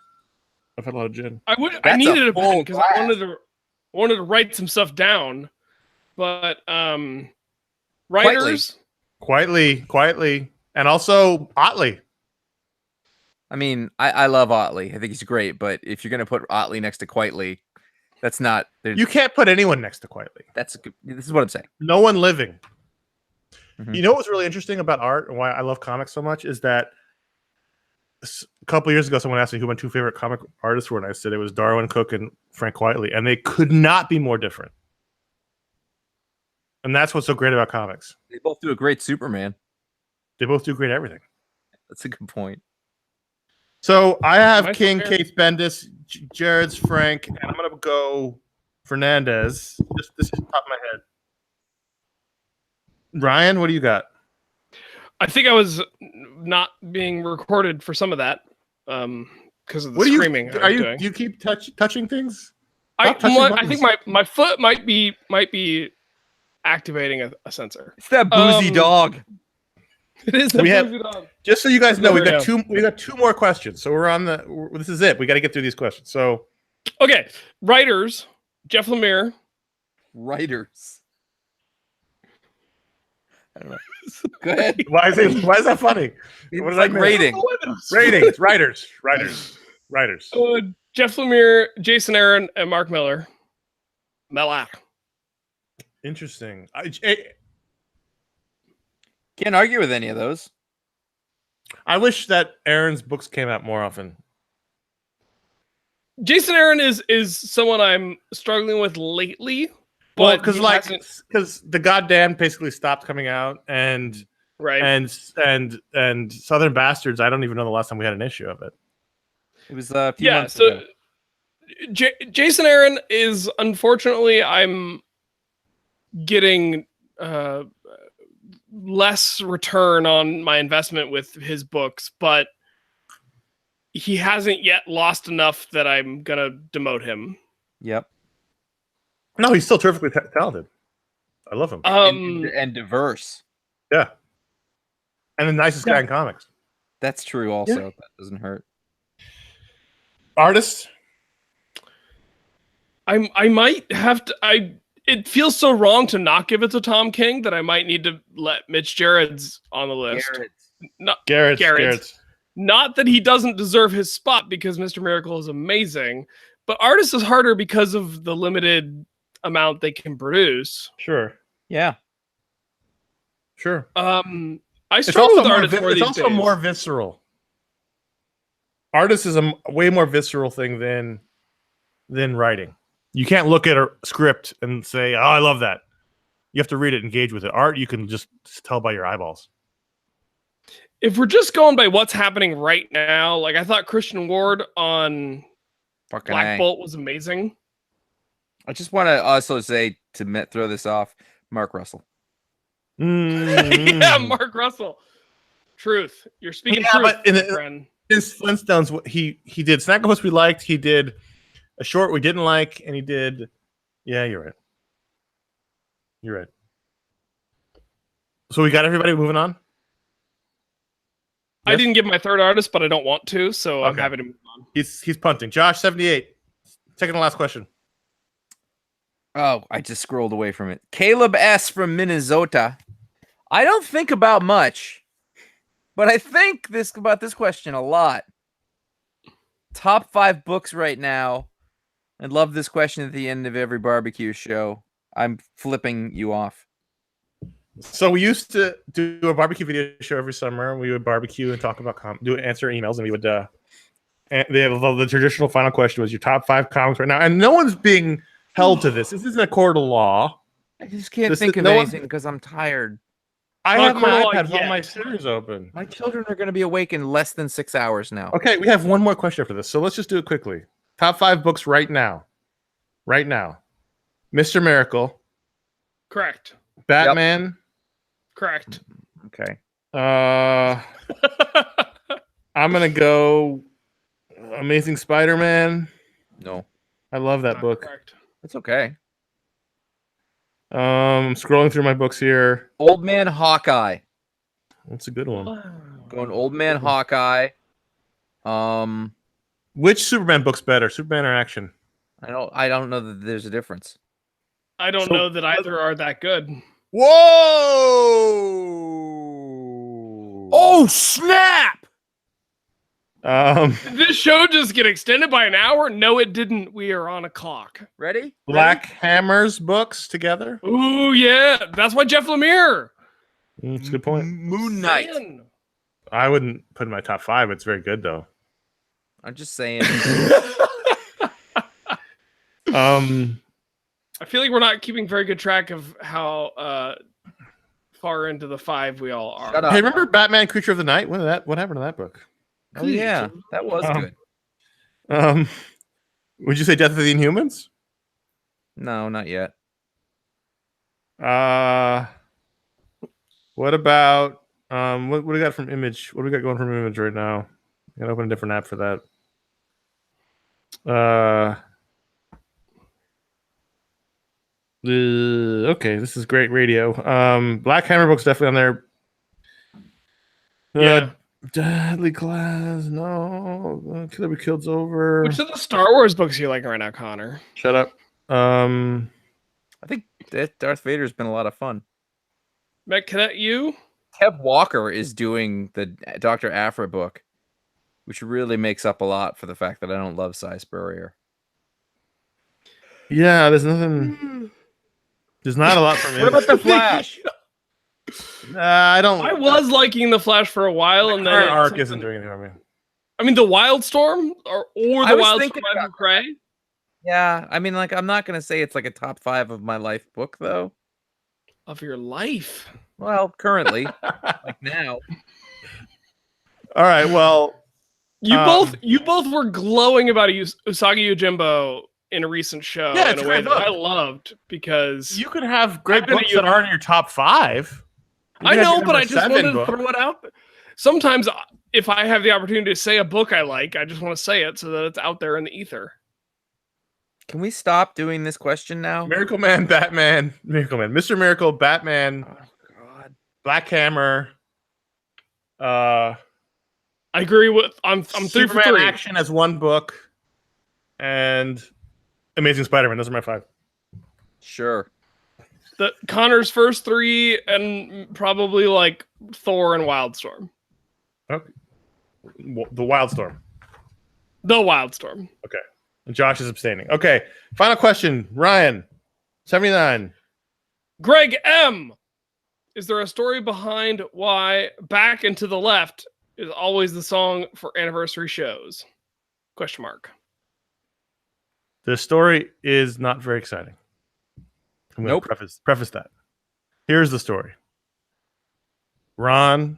I've had a lot of gin. I That's needed a a pen full because I wanted to write some stuff down, but writers. Quietly, and also Otley. I mean, I love Otley. I think he's great. But if you're gonna put Otley next to Quietly, that's not. You can't put anyone next to Quietly. This is what I'm saying. No one living. Mhm. You know what's really interesting about art and why I love comics so much is that a couple years ago, someone asked me who my 2 favorite comic artists were, and I said it was Darwin Cook and Frank Quitely, and they could not be more different. And that's what's so great about comics. They both do a great Superman. They both do great everything. That's a good point. So I have Nice King, one, Cates, Bendis, Jared's Frank, and I'm gonna go Fernandez. This is top of my head. Ryan, what do you got? I think I was not being recorded for some of that because of the What screaming. do you? Do you keep touching things? I Stop touching think buttons. my foot might be activating a sensor. It's that boozy dog. It is. We have- dog. Just so you guys know, There we we got two more questions. So we're on this is it. We got to get through these questions. So Okay, writers: Jeff Lemire. Writers. I don't know. Go ahead. why is that funny? What did I It's like miss? rating. Ratings, writers. Jeff Lemire, Jason Aaron, and Mark Miller. Interesting. Can't argue with any of those. I wish that Aaron's books came out more often. Jason Aaron is someone I'm struggling with lately. Well, But because he like hasn't- because the goddamn basically stopped coming out, and Right. And Southern Bastards. I don't even know the last time we had an issue of it. It was a few months ago. Jason Aaron is, unfortunately, I'm getting less return on my investment with his books, but he hasn't yet lost enough that I'm gonna demote him. Yep. No, he's still terrifically talented. I love him. And diverse. Yeah. And the nicest guy in comics. That's true also. Yeah. That doesn't hurt. Artists? I might have to. It feels so wrong to not give it to Tom King that I might need to let Mitch Gerrard's on the list. Garrett's. Not that he doesn't deserve his spot, because Mr. Miracle is amazing, but Artist is harder because of the limited amount they can produce. Sure. Yeah. Sure. I struggle with Artist more these days. It's also more visceral. Artist is a way more visceral thing than writing. You can't look at a script and say, "Oh, I love that." You have to read it, engage with it. Art, you can just tell by your eyeballs. If we're just going by what's happening right now, like I thought Christian Ward on Black Bolt was amazing. I just want to also say, to throw this off, Mark Russell. Yeah, Mark Russell. Truth. You're speaking truth, but my friend. His Flintstones, he did Snagglepuss we liked, he did a short we didn't like, and he did... Yeah, you're right. You're right. So we got everybody moving on? I didn't give my third artist, but I don't want to, so I'm happy to move on. He's punting. Josh, 78. Second to last question. Oh, I just scrolled away from it. Caleb S. from Minnesota. I don't think about much, but I think about this question a lot. Top 5 books right now. I'd love this question at the end of every barbecue show. I'm flipping you off. So we used to do a barbecue video show every summer. We would barbecue and talk about answer emails, and we would the traditional final question was your top 5 comics right now, and no one's being held to this. This isn't a court of law. I just can't think of anything because I'm tired. I have my iPad with all my series open. My children are going to be awake in less than 6 hours now. Okay, we have one more question after this, so let's just do it quickly. Top 5 books right now. Right now. Mr. Miracle. Correct. Batman. Yep. Correct. Okay. I'm gonna go Amazing Spider-Man. No. I love that book. Correct. It's okay. I'm scrolling through my books here. Old Man Hawkeye. That's a good one. Going Old Man Hawkeye. Which Superman book's better, Superman or Action? I don't know that there's a difference. I don't know that either are that good. Whoa! Oh, snap! Did this show just get extended by an hour? No, it didn't. We are on a clock. Ready? Black Hammer's books together? Ooh, yeah. That's why Jeff Lemire. That's a good point. Moon Knight. I wouldn't put in my top 5. It's very good, though. I'm just saying. I feel like we're not keeping very good track of how far into the 5 we all are. Shut up. Hey, remember Batman Creature of the Night? What happened to that book? Oh, yeah. That was good. Would you say Death of the Inhumans? No, not yet. What about what do we got from Image? What do we got going from Image right now? I gotta open a different app for that. Okay, this is great radio. Black Hammer book's definitely on there. Yeah. Deadly Class, no. Killer Be Killed's over. Which of the Star Wars books you like right now, Connor? Shut up. I think that Darth Vader's been a lot of fun. Matt Cadet, you? Kev Walker is doing the Dr. Aphra book, which really makes up a lot for the fact that I don't love Cy Spurrier. Yeah, there's nothing. There's not a lot from What about the Flash? I don't. I was liking the Flash for a while, and then arc isn't doing anything for me. I mean, the Wildstorm or the Wildstorm by Cray. Yeah, I mean, like, I'm not gonna say it's like a top 5 of my life book, though. of your life. Well, currently, like now. All right. Well, You both were glowing about Usagi Yojimbo in a recent show Yeah, in it's a a way great that book. I loved because you could have great I've been books a- that aren't in your top 5. You I could have know, your but number I just 7 wanted book. to throw it out there. Sometimes if I have the opportunity to say a book I like, I just want to say it so that it's out there in the ether. Can we stop doing this question now? Miracle Man, Batman, Miracle Man, Mr. Miracle, Batman, Oh, God. Black Hammer, I agree with I'm 3 for Superman 3. Action as 1 book, and Amazing Spider-Man. Those are my 5. Sure. The Connor's first 3 and probably like Thor and Wildstorm. Okay. The Wildstorm. The Wildstorm. Okay. And Josh is abstaining. Okay. Final question. Ryan, 79. Greg M. Is there a story behind why Back and to the Left is always the song for anniversary shows? Question mark. The story is not very exciting. I'm going to preface that. Here's the story. Ron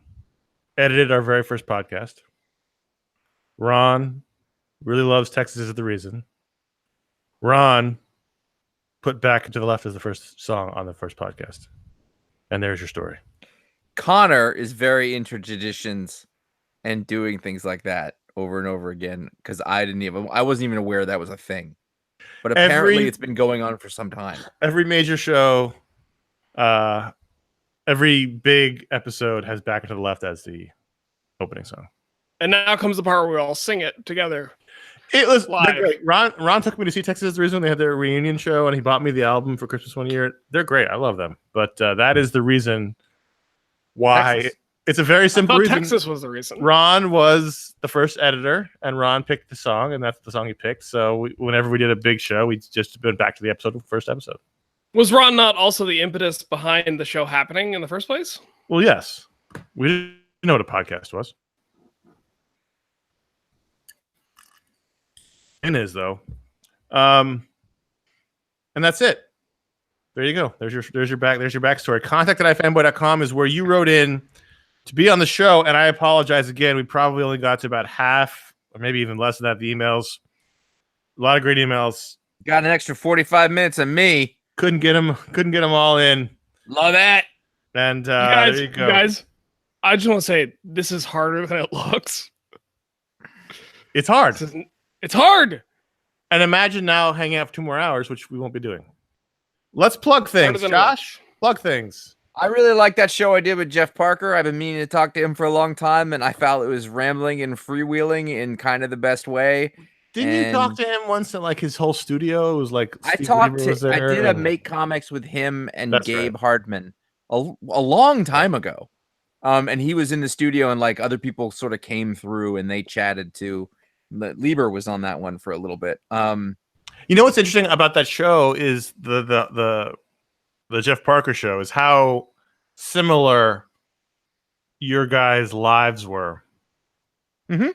edited our very first podcast. Ron really loves Texas Is the Reason. Ron put Back and to the Left as the first song on the first podcast. And there's your story. Connor is very into traditions and doing things like that over and over again because I wasn't even aware that was a thing. But apparently it's been going on for some time. Every major show, every big episode has Back and to the Left as the opening song. And now comes the part where we all sing it together. It was live. Great. Ron took me to see Texas Is the Reason. They had their reunion show, and he bought me the album for Christmas one year. They're great. I love them. But that is the reason why. Texas. It's a very simple reason. Texas was the reason. Ron was the first editor, and Ron picked the song, and that's the song he picked. So whenever we did a big show, we just went back to the first episode. Was Ron not also the impetus behind the show happening in the first place? Well, yes. We didn't know what a podcast was. It is, though. And that's it. There you go. There's your backstory. Contact at iFanboy.com is where you wrote in to be on the show, and I apologize again. We probably only got to about half, or maybe even less than that, the emails. A lot of great emails. Got an extra 45 minutes of me. Couldn't get them all in. Love it. And there you go. Guys, I just want to say this is harder than it looks. It's hard. It's hard. And imagine now hanging out for 2 more hours, which we won't be doing. Let's plug things, Josh. Plug things. I really like that show I did with Jeff Parker. I've been meaning to talk to him for a long time, and I felt it was rambling and freewheeling in kind of the best way. Didn't you talk to him once at like his whole studio? It was like I did a Make Comics with him and Gabe Hardman a long time ago. And he was in the studio, and like other people sort of came through and they chatted too. Lieber was on that one for a little bit. You know what's interesting about that show is the Jeff Parker show is how similar your guys' lives were. Mm-hmm.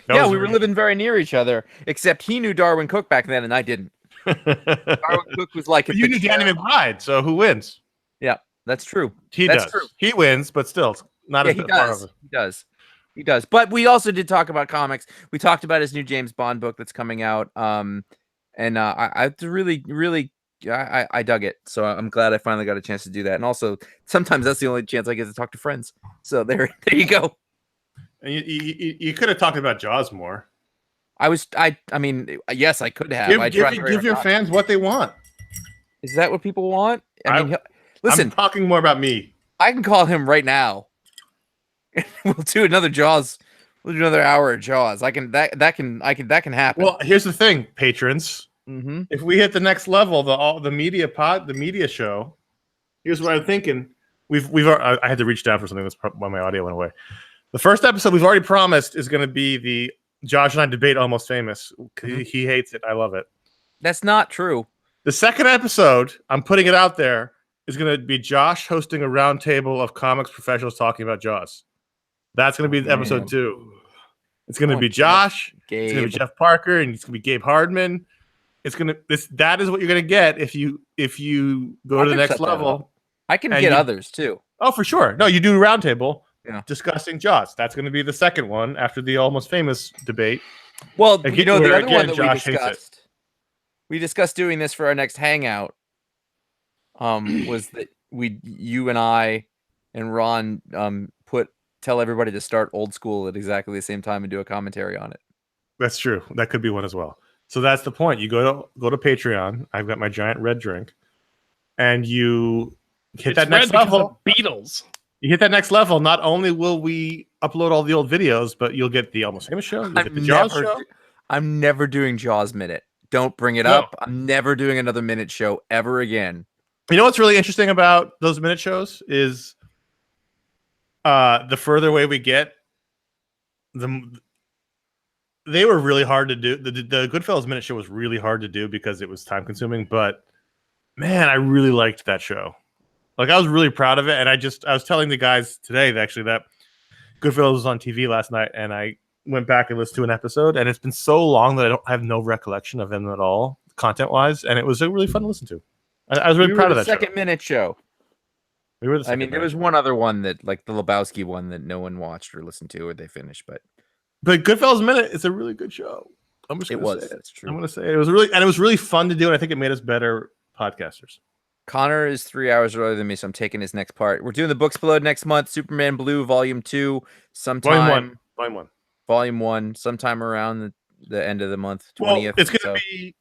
Yeah, we were living very near each other, except he knew Darwin Cook back then, and I didn't. Darwin Cook was like, but you knew Danny McBride, so who wins? Yeah, that's true. That's true. He wins, but still, not as far of it. He does. But we also did talk about comics. We talked about his new James Bond book that's coming out. I really dug it. So I'm glad I finally got a chance to do that. And also, sometimes that's the only chance I get to talk to friends. So there you go. And you could have talked about Jaws more. I mean, yes, I could have. Give your fans what they want. Is that what people want? I mean, listen. I'm talking more about me. I can call him right now. We'll do another Jaws. We'll do another hour of Jaws. That can happen. Well, here's the thing, patrons. Mm-hmm. If we hit the next level, the media show. Here's what I'm thinking. I had to reach down for something. That's why my audio went away. The first episode we've already promised is going to be the Josh and I debate Almost Famous. Mm-hmm. He hates it. I love it. That's not true. The second episode, I'm putting it out there, is going to be Josh hosting a roundtable of comics professionals talking about Jaws. That's going to be episode 2. It's going to be Josh. Gabe. It's going to be Jeff Parker, and it's going to be Gabe Hardman. That is what you're going to get if you go to the next level. I can And get you- others too. Oh, for sure. No, you do roundtable Yeah. discussing Jaws. That's going to be the second one after the Almost Famous debate. Well, Again, you know, the where, other one again, that Josh we hates it. discussed. We discussed doing this for our next hangout. Was that you and I and Ron tell everybody to start Old School at exactly the same time and do a commentary on it. That's true. That could be one as well. So that's the point. You go to Patreon. I've got my giant red drink, and you hit that next level. Beatles. You hit that next level. Not only will we upload all the old videos, but you'll get the Almost Famous show. You'll get the Jaws show. I'm never doing Jaws Minute. Don't bring it up. I'm never doing another minute show ever again. You know what's really interesting about those minute shows is the further away we get, they were really hard to do. The Goodfellas minute show was really hard to do because it was time consuming. But man, I really liked that show. Like I was really proud of it, and I was telling the guys today that Goodfellas was on TV last night, and I went back and listened to an episode, and it's been so long that I have no recollection of them at all, content wise, and it was really fun to listen to. I was really proud of that second minute show. We were the second there was one other one that, like the Lebowski one, that no one watched or listened to or they finished, but Goodfellas Minute is a really good show. I'm just going to say it. That's true. I'm going to say it. It was really fun to do, and I think it made us better podcasters. Connor is 3 hours earlier than me, so I'm taking his next part. We're doing the Books Explode next month. Superman Blue Volume 2, sometime. Volume 1, sometime around the end of the month, 20th. Well, it's going to be.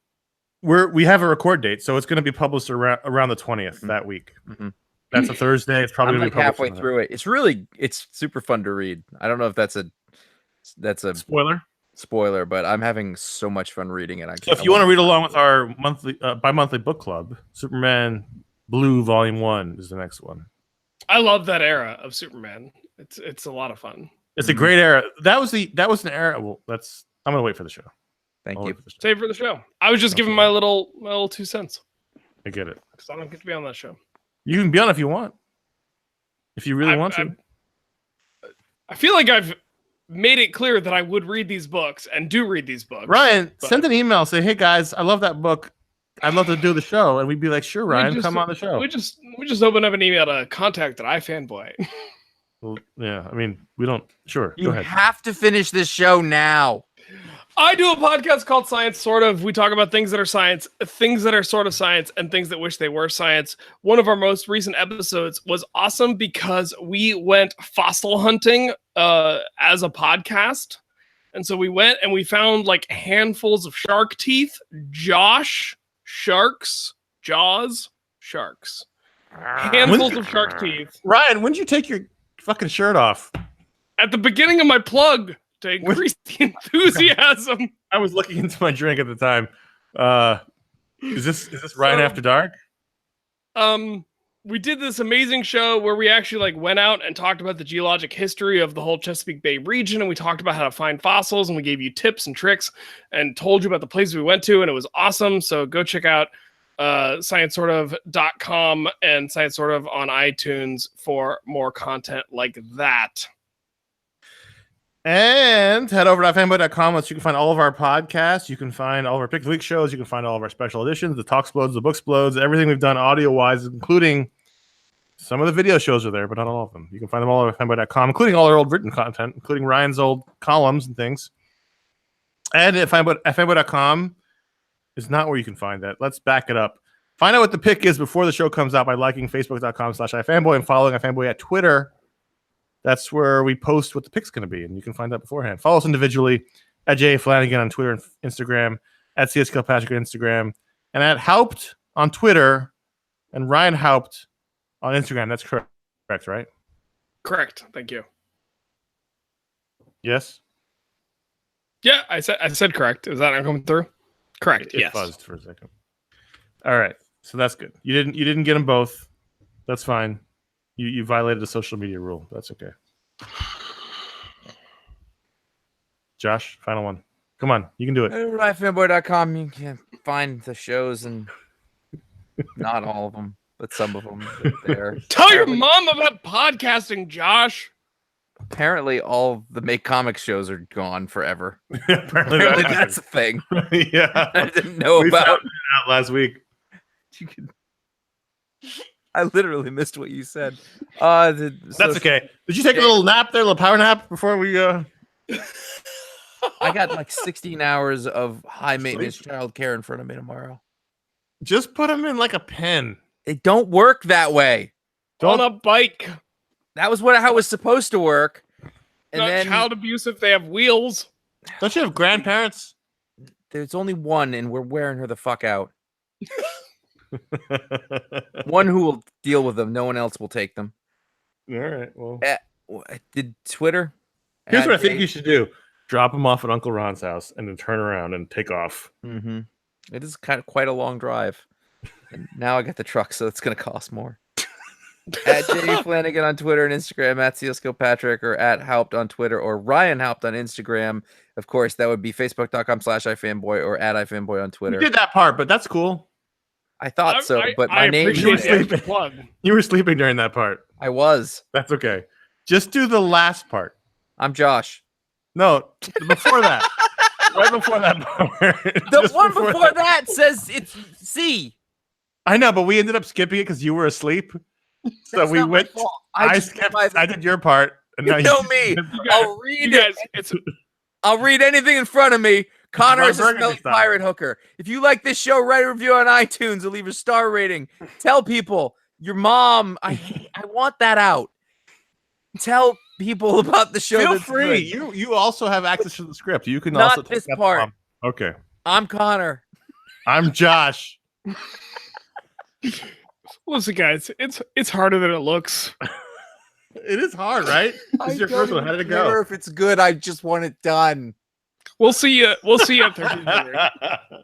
We have a record date, so it's going to be published around the 20th that week. Mm-hmm. That's a Thursday. It's probably I'm going to like be halfway through it. It's super fun to read. I don't know if that's a spoiler, but I'm having so much fun reading it. So if you want to read along with our bi-monthly book club, Superman Blue Volume 1 is the next one. I love that era of Superman. It's a lot of fun. It's a great era. That was an era. Well, I'm going to wait for the show. Thank you. Save for the show. I was just giving my little 2 cents. I get it. Because I don't get to be on that show. You can be on if you want. If you really want to. I feel like I've made it clear that I would read these books and do read these books. Ryan, send an email. Say, hey guys, I love that book. I'd love to do the show. And we'd be like, sure, Ryan, come on the show. We just open up an email to contact at iFanboy. Well, yeah, I mean, we don't. Sure. You go ahead. have to finish this show now. I do a podcast called Science Sort of. We talk about things that are science, things that are sort of science, and things that wish they were science. One of our most recent episodes was awesome because we went fossil hunting as a podcast. And so we went and we found like handfuls of shark teeth, Jaws, sharks. Handfuls of shark teeth. Ryan, when did you take your fucking shirt off? At the beginning of my plug. To increase the enthusiasm. I was looking into my drink at the time. Is this Ryan After Dark? We did this amazing show where we actually like went out and talked about the geologic history of the whole Chesapeake Bay region, and we talked about how to find fossils, and we gave you tips and tricks and told you about the places we went to, and it was awesome. So go check out sciencesortof.com and Science Sort of on iTunes for more content like that. And head over to iFanboy.com. You can find all of our podcasts. You can find all of our Pick of the Week shows. You can find all of our special editions, the Talk Explodes, the Book Explodes, everything we've done audio-wise, including some of the video shows are there, but not all of them. You can find them all at iFanboy.com, including all our old written content, including Ryan's old columns and things. And at iFanboy.com is not where you can find that. Let's back it up. Find out what the pick is before the show comes out by liking Facebook.com/iFanboy and following iFanboy at Twitter. That's where we post what the pick's going to be, and you can find that beforehand. Follow us individually at J. Flanagan on Twitter and Instagram, at CS Kilpatrick on Instagram, and at Haupt on Twitter, and Ryan Haupt on Instagram. That's correct, right? Correct. Thank you. Yes? Yeah, I said correct. Is that not coming through? Correct. It yes. Buzzed for a second. All right. So that's good. You didn't get them both. That's fine. You violated a social media rule. That's okay. Josh, final one. Come on, you can do it. At iFanboy.com, you can find the shows, and not all of them, but some of them are there. Tell your mom about podcasting, Josh. Apparently, all the Make Comics shows are gone forever. Apparently that's a thing. Yeah, I didn't know we about. found it out last week. You could I literally missed what you said. That's okay. Did you take a little nap there, a little power nap before we? I got like 16 hours of high maintenance childcare in front of me tomorrow. Just put them in like a pen. It don't work that way. On a bike. That was how it was supposed to work. And Not then child abuse if they have wheels. Don't you have grandparents? there's only one, and we're wearing her the fuck out. One who will deal with them. No one else will take them. All right. Well, did Twitter? here's what I think you should do: drop them off at Uncle Ron's house, and then turn around and take off. Mm-hmm. It is quite a long drive. And now I got the truck, so it's going to cost more. At J Flanagan on Twitter and Instagram, at CSGO Patrick, or at Haupt on Twitter, or Ryan Haupt on Instagram. Of course, that would be facebook.com/iFanboy or at iFanboy on Twitter. You did that part, but that's cool. I thought so, but my name appreciate is the extra plug. You were sleeping during that part. I was. That's okay. Just do the last part. I'm Josh. No, before that. Right before that part. The one before that says it's C. I know, but we ended up skipping it because you were asleep. So That's we not my went. fault. I skipped. I did your part. And You now know me. I'll read it. I'll read anything in front of me. Connor is a smelly pirate hooker. If you like this show, write a review on iTunes or leave a star rating. Tell people your mom. I want that out. Tell people about the show. Feel that's free. good. You also have access to the script. You can Not also this take that part. from. Okay. I'm Connor. I'm Josh. Listen, guys, it's harder than it looks. It is hard, right? This is your first one. How did it go? If it's good, I just want it done. We'll see you. We'll see you at 13th. All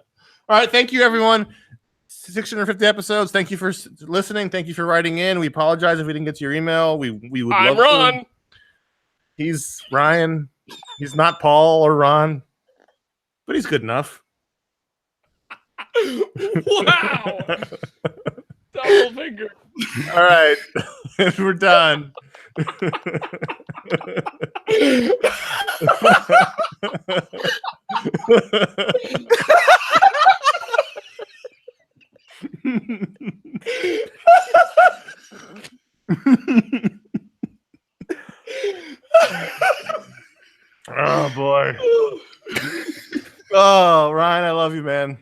right. Thank you, everyone. 650 episodes. Thank you for listening. Thank you for writing in. We apologize if we didn't get to your email. We would love Ron. to. He's Ryan. He's not Paul or Ron, but he's good enough. Wow. Double finger. All right. We're done. Oh boy. Oh, Ryan, I love you, man.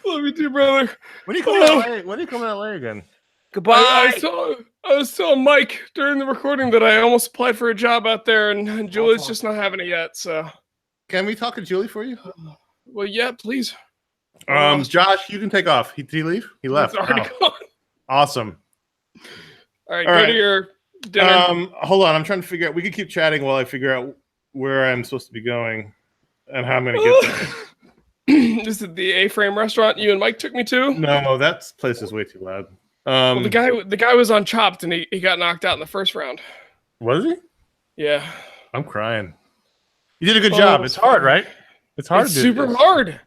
Love you too, brother. When are you coming to LA? When are you coming to LA again? Goodbye. I was telling Mike during the recording that I almost applied for a job out there, and Julie's just not having it yet. So, can we talk to Julie for you? Well, yeah, please. Josh, you can take off. Did he leave? He left. It's already gone. Awesome. All right, go to your dinner. Hold on. I'm trying to figure out. We could keep chatting while I figure out where I'm supposed to be going and how I'm going to get there. This is the A-Frame restaurant you and Mike took me to. No, that place is way too loud. Well, the guy was on Chopped, and he got knocked out in the first round. Was he? Yeah. I'm crying. You did a good job. It's hard, right? It's hard. It's to do super this. hard.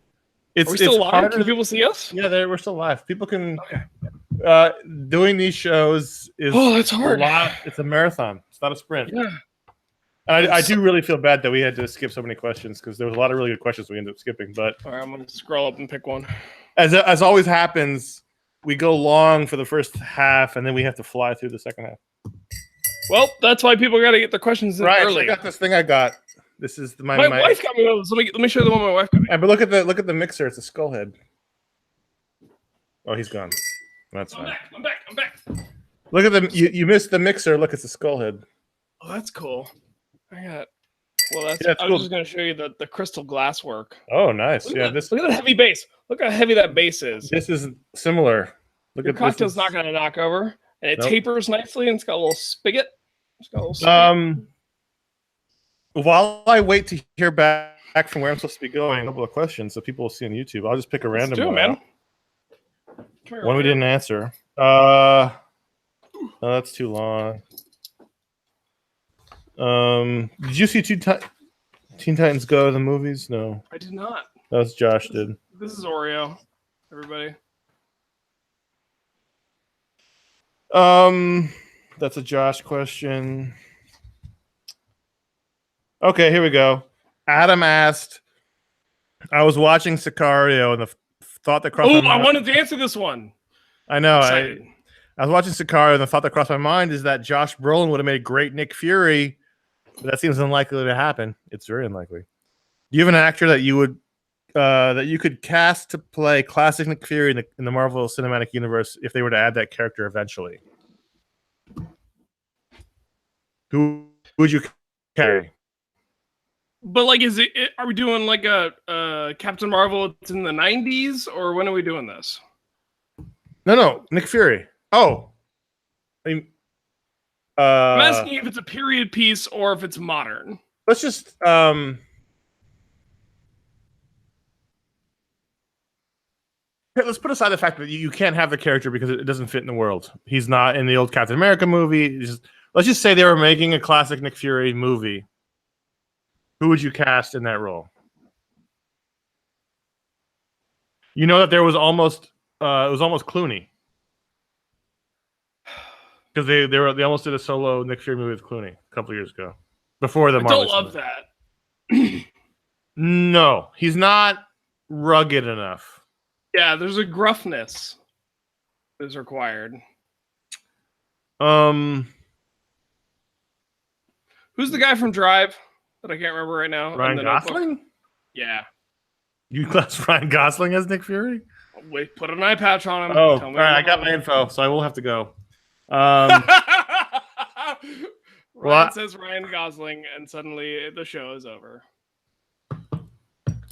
It's Are we still live? harder Can people see us? Yeah, we're still live. People can. Okay. Doing these shows is that's hard. A lot. It's a marathon. It's not a sprint. Yeah. And I do really feel bad that we had to skip so many questions because there was a lot of really good questions we ended up skipping. But all right, I'm gonna scroll up and pick one. As always happens, we go long for the first half and then we have to fly through the second half. Well, that's why people got to get their questions in early. I got this thing I got. This is my wife got me one of those. Let me show you the one my wife got me. But look at the mixer. It's a skull head. Oh, he's gone. That's fine. I'm back. Look at the you missed the mixer. Look, it's a skull head. Oh, that's cool. I was cool. just gonna show you the crystal glass work. Oh, nice. Look Yeah, at the heavy base. Look how heavy that base is. This is similar. Look Your at cocktail's not gonna knock over, and it tapers nicely, and it's got a little spigot. While I wait to hear back from where I'm supposed to be going, a couple of questions that people will see on YouTube. I'll just pick a random one. Man. One we didn't answer. No, that's too long. Did you see Teen Titans Go to the movies? No, I did not. that was Josh did. This is Oreo, everybody. That's a Josh question. Okay, here we go. Adam asked, I was watching Sicario and the thought that crossed my mind. I wanted to answer this one. I know. I was watching Sicario, and the thought that crossed my mind is that Josh Brolin would have made a great Nick Fury, but that seems unlikely to happen. It's very unlikely. Do you have an actor that you would that you could cast to play classic Nick Fury in the Marvel Cinematic Universe if they were to add that character eventually? Who would you carry? But like, are we doing like a Captain Marvel? It's in the 90s, or when are we doing this? No, Nick Fury. Oh, I mean, I'm asking if it's a period piece or if it's modern. let's just let's put aside the fact that you can't have the character because it doesn't fit in the world. He's not in the old Captain America movie. Let's just say they were making a classic Nick Fury movie. Who would you cast in that role? You know that there was almost it was almost Clooney. Because they almost did a solo Nick Fury movie with Clooney a couple years ago. Before the Marvel. I don't love that. No, he's not rugged enough. Yeah, there's a gruffness that's required. Who's the guy from Drive that I can't remember right now? Ryan Gosling? Notebook? Yeah. You class Ryan Gosling as Nick Fury? Wait, put an eye patch on him. Oh, all right, I got my info, so I will have to go. Ryan says Ryan Gosling, and suddenly the show is over.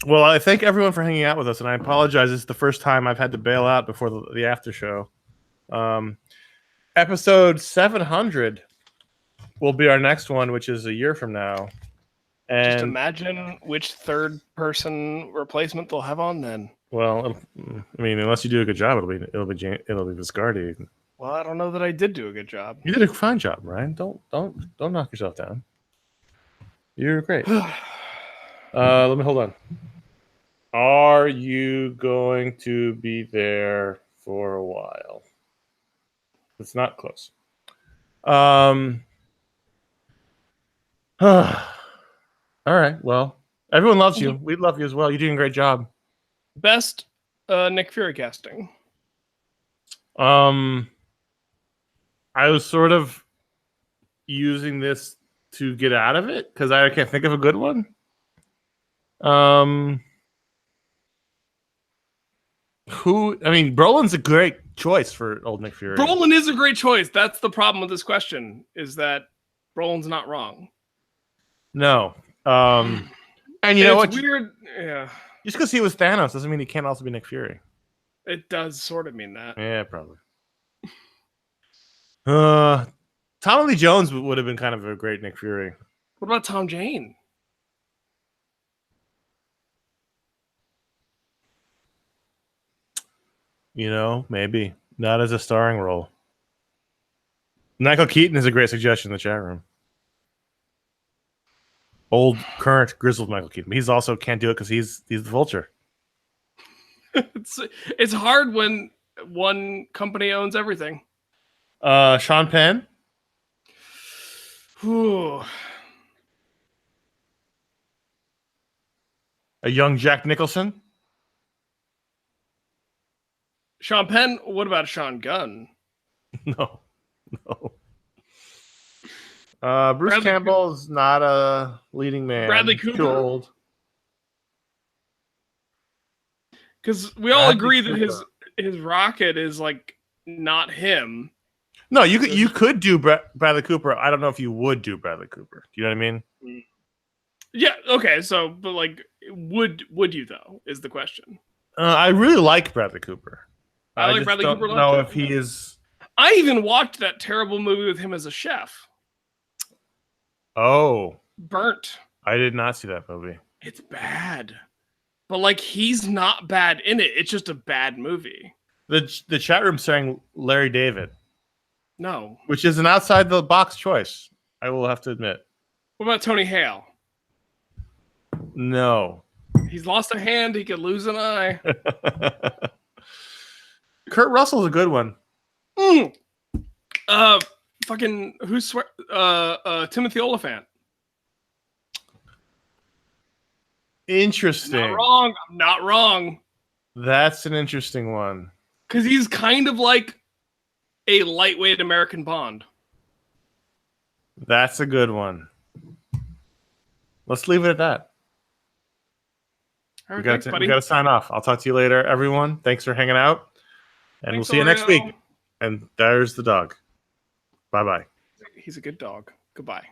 Well, I thank everyone for hanging out with us, and I apologize. It's the first time I've had to bail out before the after show. Episode 700 will be our next one, which is a year from now. And just imagine which third-person replacement they'll have on then. Well, I mean, unless you do a good job, it'll be Viscardi. Well, I don't know that I did do a good job. You did a fine job, Ryan. Don't knock yourself down. You're great. Let me hold on. Are you going to be there for a while? It's not close. All right. Well, everyone loves you. We love you as well. You're doing a great job. Best Nick Fury casting. I was sort of using this to get out of it because I can't think of a good one. Brolin's a great choice for old Nick Fury. Brolin is a great choice. That's the problem with this question, is that Brolin's not wrong. No. And you know what? Weird. Yeah. Just because he was Thanos doesn't mean he can't also be Nick Fury. It does sort of mean that. Yeah, probably. Tommy Lee Jones would have been kind of a great Nick Fury. What about Tom Jane? You know, maybe. Not as a starring role. Michael Keaton is a great suggestion in the chat room. Old, current, grizzled Michael Keaton. But he's also can't do it because he's the Vulture. It's hard when one company owns everything. Sean Penn. Whew. A young Jack Nicholson. Sean Penn. What about Sean Gunn? No. Bruce Campbell is not a leading man. Bradley Cooper. Too old. Because we all agree that his rocket is like not him. No, you could do Bradley Cooper. I don't know if you would do Bradley Cooper. Do you know what I mean? Yeah. Okay. So, but like, would you though? Is the question. I really like Bradley Cooper. I like Bradley Cooper. I don't know if he is. I even watched that terrible movie with him as a chef. Oh, Burnt. I did not see that movie. It's bad, but like he's not bad in it. It's just a bad movie. The chat room saying Larry David. No, which is an outside the box choice. I will have to admit. What about Tony Hale? No, he's lost a hand. He could lose an eye. Kurt Russell's a good one. Fucking Timothy Olyphant. Interesting. I'm not wrong. That's an interesting one. Because he's kind of like A lightweight American Bond. That's a good one. Let's leave it at that. All We right, got to sign off. I'll talk to you later, everyone. Thanks for hanging out, and we'll see you next week. And there's the dog. Bye-bye. He's a good dog. Goodbye.